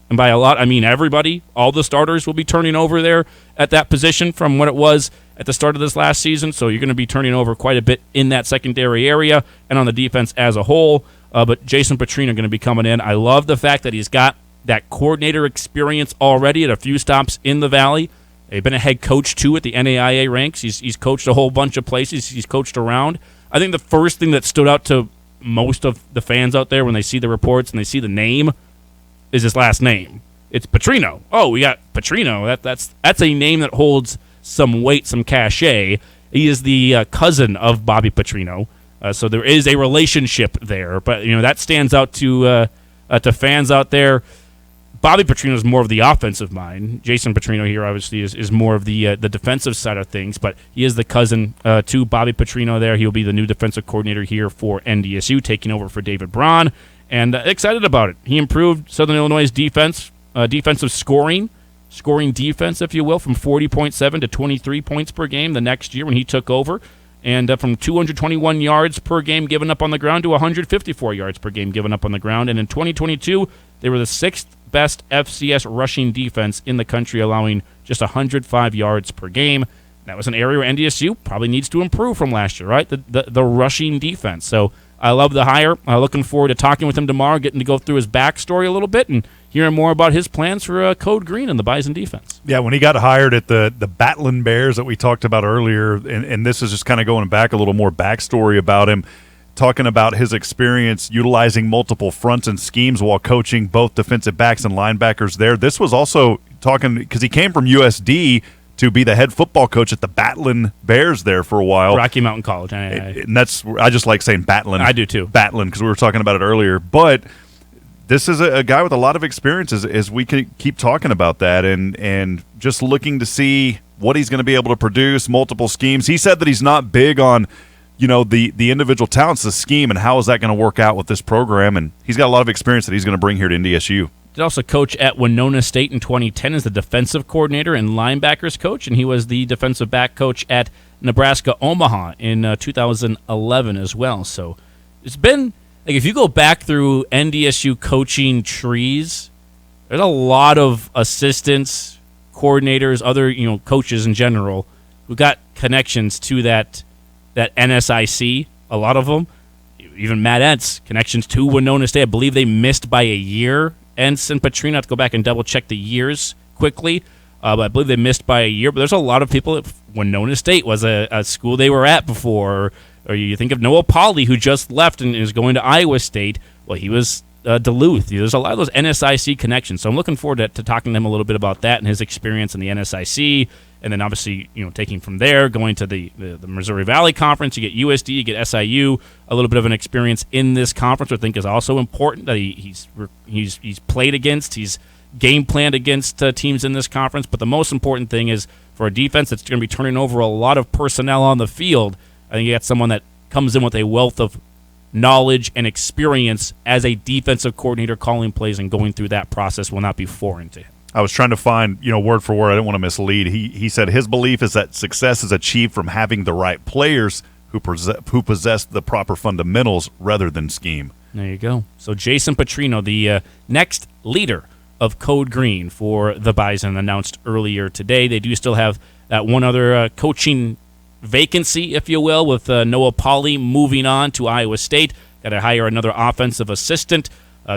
And by a lot, I mean everybody. All the starters will be turning over there at that position from what it was at the start of this last season. So you're going to be turning over quite a bit in that secondary area and on the defense as a whole. But Jason Petrino going to be coming in. I love the fact that he's got that coordinator experience already at a few stops in the Valley. He's been a head coach, too, at the NAIA ranks. He's coached a whole bunch of places. He's coached around. I think the first thing that stood out to most of the fans out there when they see the reports and they see the name is his last name. It's Petrino. Oh, we got Petrino. That's a name that holds some weight, some cachet. He is the cousin of Bobby Petrino, so there is a relationship there. But that stands out to fans out there. Bobby Petrino is more of the offensive mind. Jason Petrino here obviously is more of the defensive side of things, but he is the cousin to Bobby Petrino there. He'll be the new defensive coordinator here for NDSU, taking over for David Braun, and excited about it. He improved Southern Illinois' defense, defensive scoring defense, if you will, from 40.7 to 23 points per game the next year when he took over, and from 221 yards per game given up on the ground to 154 yards per game given up on the ground. And in 2022, they were the sixth best FCS rushing defense in the country, allowing just 105 yards per game. That was an area where NDSU probably needs to improve from last year, right? The rushing defense. So I love the hire. Looking forward to talking with him tomorrow, getting to go through his backstory a little bit and hearing more about his plans for Code Green and the Bison defense. Yeah, when he got hired at the Battling Bears that we talked about earlier, and this is just kind of going back a little more backstory about him, talking about his experience utilizing multiple fronts and schemes while coaching both defensive backs and linebackers there. This was also talking because he came from USD to be the head football coach at the Battling Bears there for a while. Rocky Mountain College. And I just like saying Battling. I do too. Battling, because we were talking about it earlier. But this is a guy with a lot of experience as we keep talking about that and just looking to see what he's going to be able to produce, multiple schemes. He said that he's not big on the individual talents, the scheme, and how is that going to work out with this program. And he's got a lot of experience that he's going to bring here to NDSU. Did also coach at Winona State in 2010 as the defensive coordinator and linebackers coach, and he was the defensive back coach at Nebraska Omaha in 2011 as well. So it's been, if you go back through NDSU coaching trees, there's a lot of assistants, coordinators, other coaches in general who got connections to that NSIC, a lot of them. Even Matt Entz, connections to Winona State. I believe they missed by a year. Entz and Petrino, I have to go back and double-check the years quickly. But I believe they missed by a year. But there's a lot of people. Winona State was a school they were at before. Or you think of Noah Pauley, who just left and is going to Iowa State. Well, he was Duluth. There's a lot of those NSIC connections. So I'm looking forward to talking to him a little bit about that and his experience in the NSIC. And then obviously, taking from there, going to the Missouri Valley Conference, you get USD, you get SIU, a little bit of an experience in this conference, which I think is also important that he's played against, he's game planned against teams in this conference. But the most important thing is for a defense that's going to be turning over a lot of personnel on the field, I think you got someone that comes in with a wealth of knowledge and experience as a defensive coordinator calling plays and going through that process will not be foreign to him. I was trying to find, word for word. I didn't want to mislead. He said his belief is that success is achieved from having the right players who possess the proper fundamentals rather than scheme. There you go. So Jason Petrino, the next leader of Code Green for the Bison, announced earlier today. They do still have that one other coaching vacancy, if you will, with Noah Pauley moving on to Iowa State. Got to hire another offensive assistant.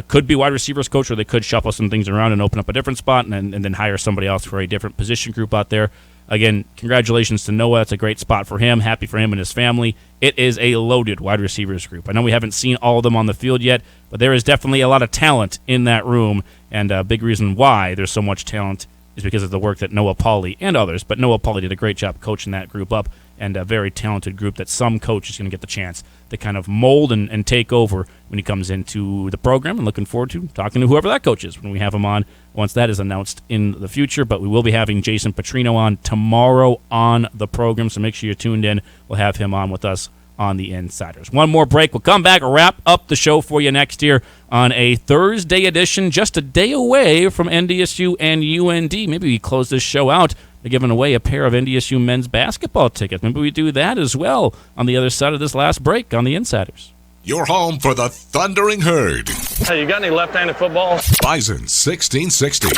Could be wide receivers coach, or they could shuffle some things around and open up a different spot and then hire somebody else for a different position group out there. Again, congratulations to Noah. It's a great spot for him. Happy for him and his family. It is a loaded wide receivers group. I know we haven't seen all of them on the field yet, but there is definitely a lot of talent in that room, and a big reason why there's so much talent is because of the work that Noah Pauley and others, but Noah Pauley did a great job coaching that group up and a very talented group that some coach is going to get the chance to kind of mold and take over when he comes into the program. And looking forward to talking to whoever that coach is when we have him on once that is announced in the future. But we will be having Jason Petrino on tomorrow on the program, so make sure you're tuned in. We'll have him on with us on the Insiders. One more break. We'll come back, wrap up the show for you next year on a Thursday edition, just a day away from NDSU and UND. Maybe we close this show out by giving away a pair of NDSU men's basketball tickets. Maybe we do that as well on the other side of this last break on the Insiders. Your home for the Thundering Herd. Hey, you got any left-handed football? Bison 1660.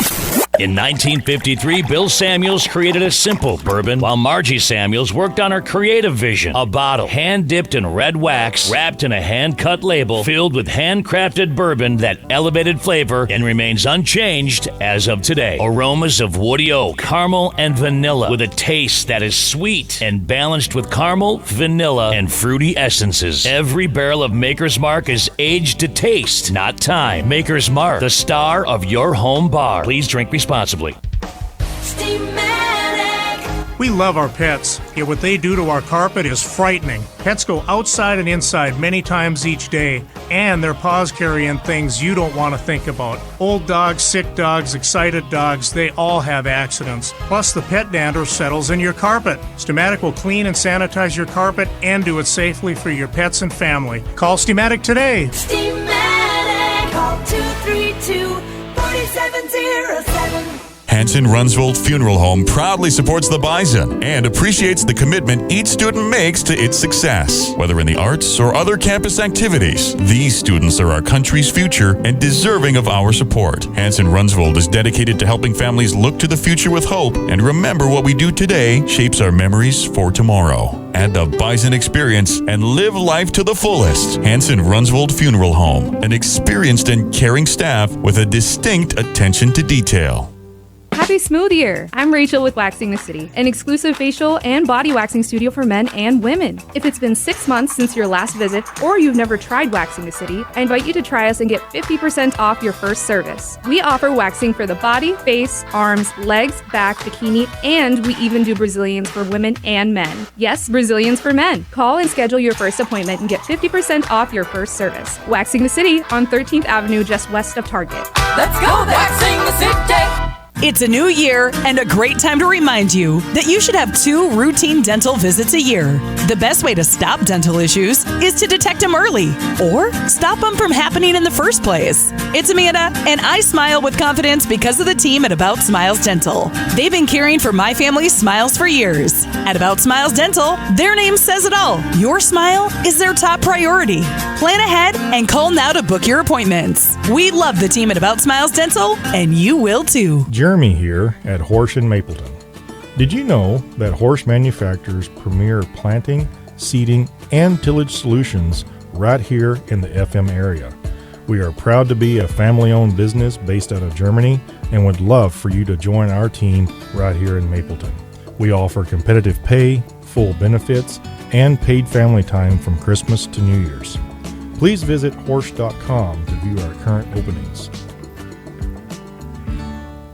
In 1953, Bill Samuels created a simple bourbon, while Margie Samuels worked on her creative vision. A bottle hand-dipped in red wax, wrapped in a hand-cut label, filled with handcrafted bourbon that elevated flavor and remains unchanged as of today. Aromas of woody oak, caramel, and vanilla, with a taste that is sweet and balanced with caramel, vanilla, and fruity essences. Every barrel of Maker's Mark is aged to taste, not time. Maker's Mark, the star of your home bar. Please drink responsibly. We love our pets, yet what they do to our carpet is frightening. Pets go outside and inside many times each day, and their paws carry in things you don't want to think about. Old dogs, sick dogs, excited dogs, they all have accidents. Plus, the pet dander settles in your carpet. Steamatic will clean and sanitize your carpet and do it safely for your pets and family. Call Steamatic today. Steamatic, call 232-4707. Hanson Runsvold Funeral Home proudly supports the Bison and appreciates the commitment each student makes to its success. Whether in the arts or other campus activities, these students are our country's future and deserving of our support. Hanson Runsvold is dedicated to helping families look to the future with hope and remember what we do today shapes our memories for tomorrow. Add the Bison experience and live life to the fullest. Hanson Runsvold Funeral Home, an experienced and caring staff with a distinct attention to detail. Happy Smooth Year! I'm Rachel with Waxing the City, an exclusive facial and body waxing studio for men and women. If it's been 6 months since your last visit or you've never tried Waxing the City, I invite you to try us and get 50% off your first service. We offer waxing for the body, face, arms, legs, back, bikini, and we even do Brazilians for women and men. Yes, Brazilians for men. Call and schedule your first appointment and get 50% off your first service. Waxing the City on 13th Avenue just west of Target. Let's go Waxing the City! It's a new year and a great time to remind you that you should have 2 routine dental visits a year. The best way to stop dental issues is to detect them early or stop them from happening in the first place. It's Amanda, and I smile with confidence because of the team at About Smiles Dental. They've been caring for my family's smiles for years. At About Smiles Dental, their name says it all. Your smile is their top priority. Plan ahead and call now to book your appointments. We love the team at About Smiles Dental, and you will too. Jeremy here at Horsch in Mapleton. Did you know that Horsch manufactures premier planting, seeding, and tillage solutions right here in the FM area? We are proud to be a family-owned business based out of Germany and would love for you to join our team right here in Mapleton. We offer competitive pay, full benefits, and paid family time from Christmas to New Year's. Please visit Horsch.com to view our current openings.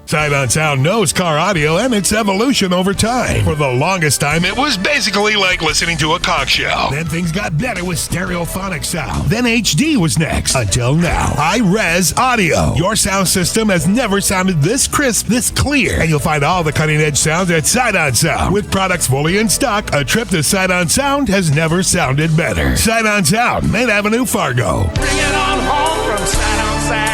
Sight on Sound knows car audio and its evolution over time. For the longest time, it was basically like listening to a conch shell. Then things got better with stereophonic sound. Then HD was next. Until now, high-res audio. Your sound system has never sounded this crisp, this clear. And you'll find all the cutting-edge sounds at Sight on Sound. With products fully in stock, a trip to Sight on Sound has never sounded better. Sight on Sound, Main Avenue, Fargo. Bring it on home from Sight on Sound.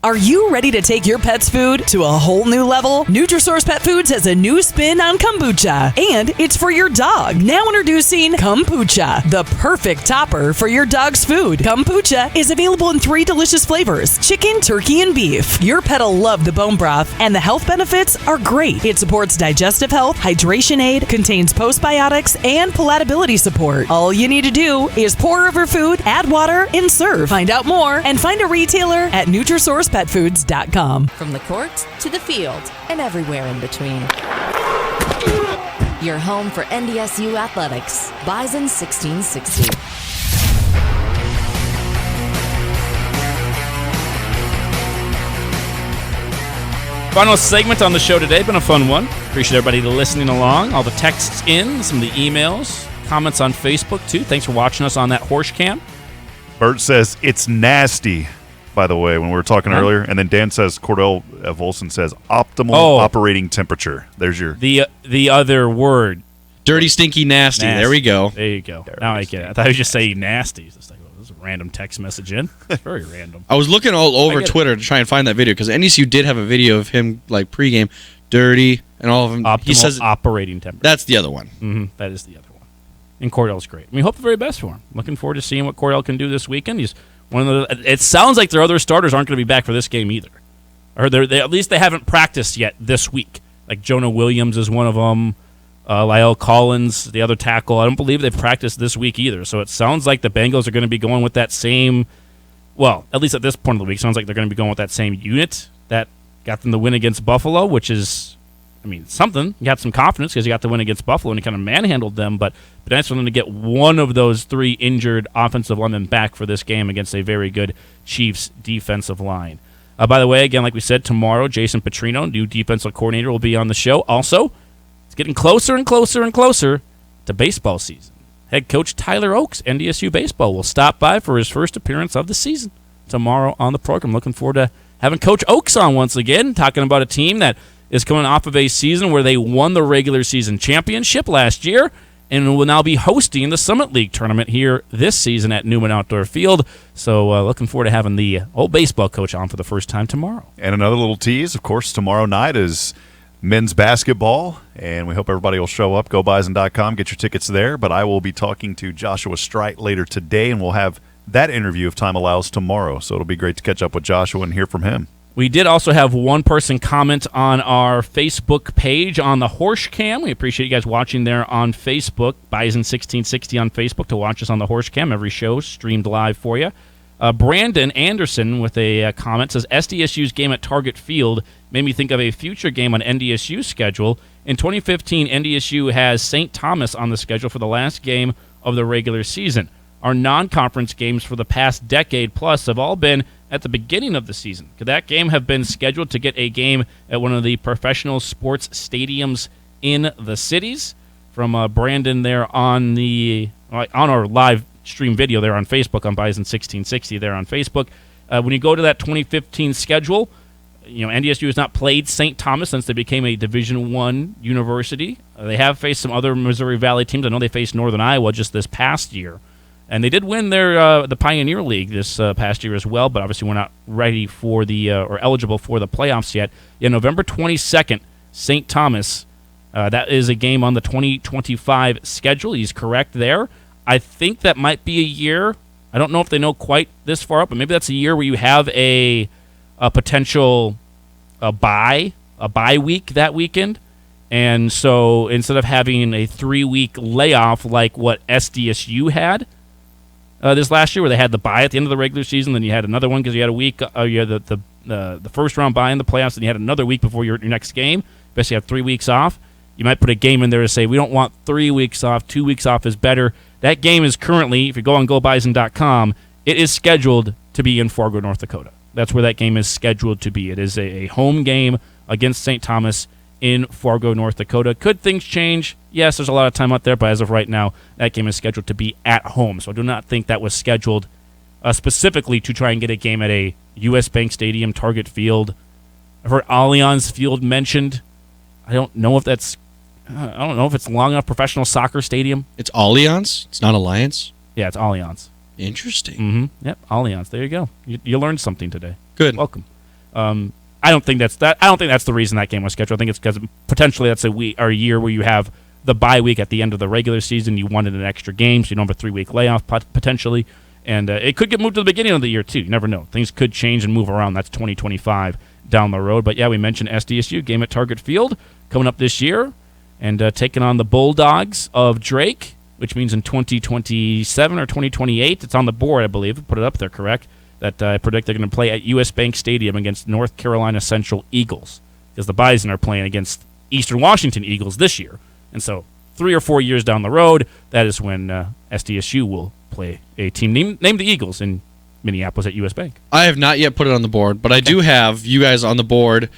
Are you ready to take your pet's food to a whole new level? Nutrisource Pet Foods has a new spin on kombucha, and it's for your dog. Now introducing Kombucha, the perfect topper for your dog's food. Kombucha is available in 3 delicious flavors: chicken, turkey, and beef. Your pet'll love the bone broth, and the health benefits are great. It supports digestive health, hydration aid, contains postbiotics, and palatability support. All you need to do is pour over food, add water, and serve. Find out more and find a retailer at NutrisourcePetFoods.com. From the court to the field and everywhere in between. Your home for NDSU athletics. Bison 1660. Final segment on the show today. Been a fun one. Appreciate everybody listening along. All the texts in, some of the emails, comments on Facebook, too. Thanks for watching us on that horse cam. Bert says, it's nasty, by the way, when we were talking earlier. And then Dan says, Cordell Volson says, optimal operating temperature. There's your... The other word. Dirty, stinky, nasty. There we go. There you go. Now I get it. I thought you were just saying nasty. It's like, this is a random text message in. It's very random. I was looking all over Twitter to try and find that video because NDSU did have a video of him like pregame, dirty, and all of them. Optimal he says operating temperature. That's the other one. Mm-hmm. That is the other one. And Cordell's great. We hope the very best for him. Looking forward to seeing what Cordell can do this weekend. He's one of the. It sounds like their other starters aren't going to be back for this game either, or they at least they haven't practiced yet this week. Like Jonah Williams is one of them. Lyle Collins, the other tackle. I don't believe they've practiced this week either. So it sounds like the Bengals are going to be going with that same, well, at least at this point of the week, sounds like they're going to be going with that same unit that got them the win against Buffalo, which is, I mean, something. You got some confidence because you got the win against Buffalo and you kind of manhandled them, but nice for them to get one of those three injured offensive linemen back for this game against a very good Chiefs defensive line. By the way, again, like we said, tomorrow, Jason Petrino, new defensive coordinator, will be on the show. Also, it's getting closer and closer and closer to baseball season. Head coach Tyler Oakes, NDSU Baseball, will stop by for his first appearance of the season tomorrow on the program. Looking forward to having Coach Oakes on once again, talking about a team that is coming off of a season where they won the regular season championship last year and will now be hosting the Summit League tournament here this season at Newman Outdoor Field. So looking forward to having the old baseball coach on for the first time tomorrow. And another little tease, of course, tomorrow night is men's basketball, and we hope everybody will show up. GoBison.com, get your tickets there. But I will be talking to Joshua Strite later today, and we'll have that interview, if time allows, tomorrow. So it'll be great to catch up with Joshua and hear from him. We did also have one person comment on our Facebook page on the Horse Cam. We appreciate you guys watching there on Facebook. Bison1660 on Facebook to watch us on the Horse Cam. Every show streamed live for you. Brandon Anderson with a comment says, SDSU's game at Target Field made me think of a future game on NDSU's schedule. In 2015, NDSU has St. Thomas on the schedule for the last game of the regular season. Our non-conference games for the past decade plus have all been at the beginning of the season. Could that game have been scheduled to get a game at one of the professional sports stadiums in the cities? From Brandon there on our live stream video there on Facebook on Bison1660 there on Facebook. When you go to that 2015 schedule, NDSU has not played St. Thomas since they became a Division I university. They have faced some other Missouri Valley teams. I know they faced Northern Iowa just this past year. And they did win their the Pioneer League this past year as well, but obviously we're not ready for or eligible for the playoffs yet. November 22nd, St. Thomas. That is a game on the 2025 schedule. He's correct there. I think that might be a year. I don't know if they know quite this far up, but maybe that's a year where you have a potential bye week that weekend. And so instead of having a 3-week layoff like what SDSU had this last year, where they had the bye at the end of the regular season, then you had another one because you had a week, you had the first round bye in the playoffs, and you had another week before your next game. Basically, you have 3 weeks off. You might put a game in there to say, we don't want 3 weeks off, 2 weeks off is better. That game is currently, if you go on GoBison.com, it is scheduled to be in Fargo, North Dakota. That's where that game is scheduled to be. It is a home game against St. Thomas in Fargo, North Dakota. Could things change? Yes, there's a lot of time out there, but as of right now, that game is scheduled to be at home. So I do not think that was scheduled specifically to try and get a game at a U.S. Bank Stadium, Target Field. I've heard Allianz Field mentioned. I don't know if it's long enough professional soccer stadium. It's Allianz? It's not Alliance? Yeah, it's Allianz. Interesting. Mm-hmm. Yep, Allianz. There you go. You learned something today. Good. Welcome. I don't think that's the reason that game was scheduled. I think it's because potentially that's a year where you have the bye week at the end of the regular season. You wanted an extra game, so you don't have a 3-week layoff potentially. And it could get moved to the beginning of the year, too. You never know. Things could change and move around. That's 2025 down the road. But, yeah, we mentioned SDSU, game at Target Field, coming up this year, and taking on the Bulldogs of Drake, which means in 2027 or 2028. It's on the board, I believe. Put it up there, correct? That I predict they're going to play at U.S. Bank Stadium against North Carolina Central Eagles, because the Bison are playing against Eastern Washington Eagles this year. And so 3 or 4 years down the road, that is when SDSU will play a team named the Eagles in Minneapolis at U.S. Bank. I have not yet put it on the board, but I do have you guys on the board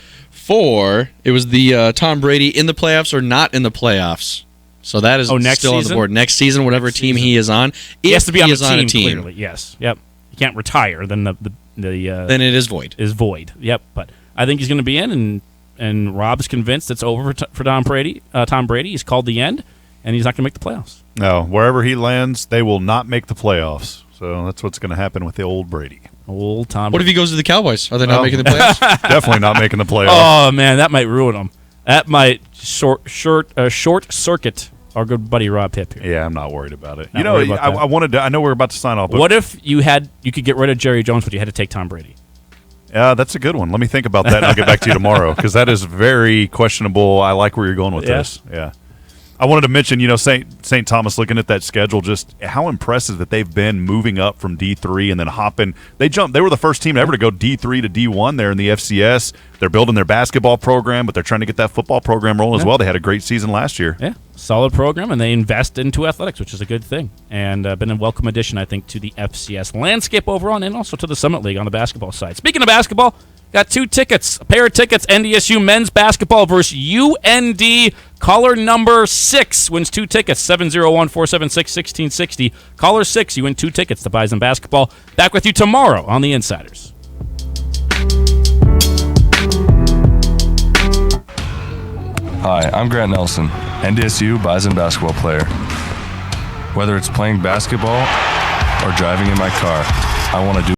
before, it was the Tom Brady in the playoffs or not in the playoffs. So that is next still season? on the board. Next season, whatever team he is on. He has to be on is the team, clearly. Yes. Yep. You can't retire. Then then it is void. Is void. Yep. But I think he's going to be in, and Rob's convinced it's over for Tom Brady. Tom Brady. He's called the end, and he's not going to make the playoffs. No, wherever he lands, they will not make the playoffs. So that's what's going to happen with the old Brady. Old Tom. What if he goes to the Cowboys? Are they not making the playoffs? Definitely not making the playoffs. Oh man, that might ruin him. That might short circuit our good buddy Rob Pip here. Yeah, I'm not worried about it. Not worried about that. I wanted to. I know we're about to sign off. But What if you could get rid of Jerry Jones, but you had to take Tom Brady? That's a good one. Let me think about that, and I'll get back to you tomorrow because that is very questionable. I like where you're going with this. Yeah. I wanted to mention, St. Thomas, looking at that schedule, just how impressive that they've been moving up from D3 and then hopping. They were the first team ever to go D3 to D1 there in the FCS. They're building their basketball program, but they're trying to get that football program rolling as well. They had a great season last year. Yeah, solid program, and they invest into athletics, which is a good thing, and been a welcome addition, I think, to the FCS landscape overall and also to the Summit League on the basketball side. Speaking of basketball, got 2 tickets, a pair of tickets, NDSU men's basketball versus UND. Caller number 6 wins 2 tickets, 701-476-1660. Caller 6, you win 2 tickets to Bison basketball. Back with you tomorrow on The Insiders. Hi, I'm Grant Nelson, NDSU Bison basketball player. Whether it's playing basketball or driving in my car, I want to do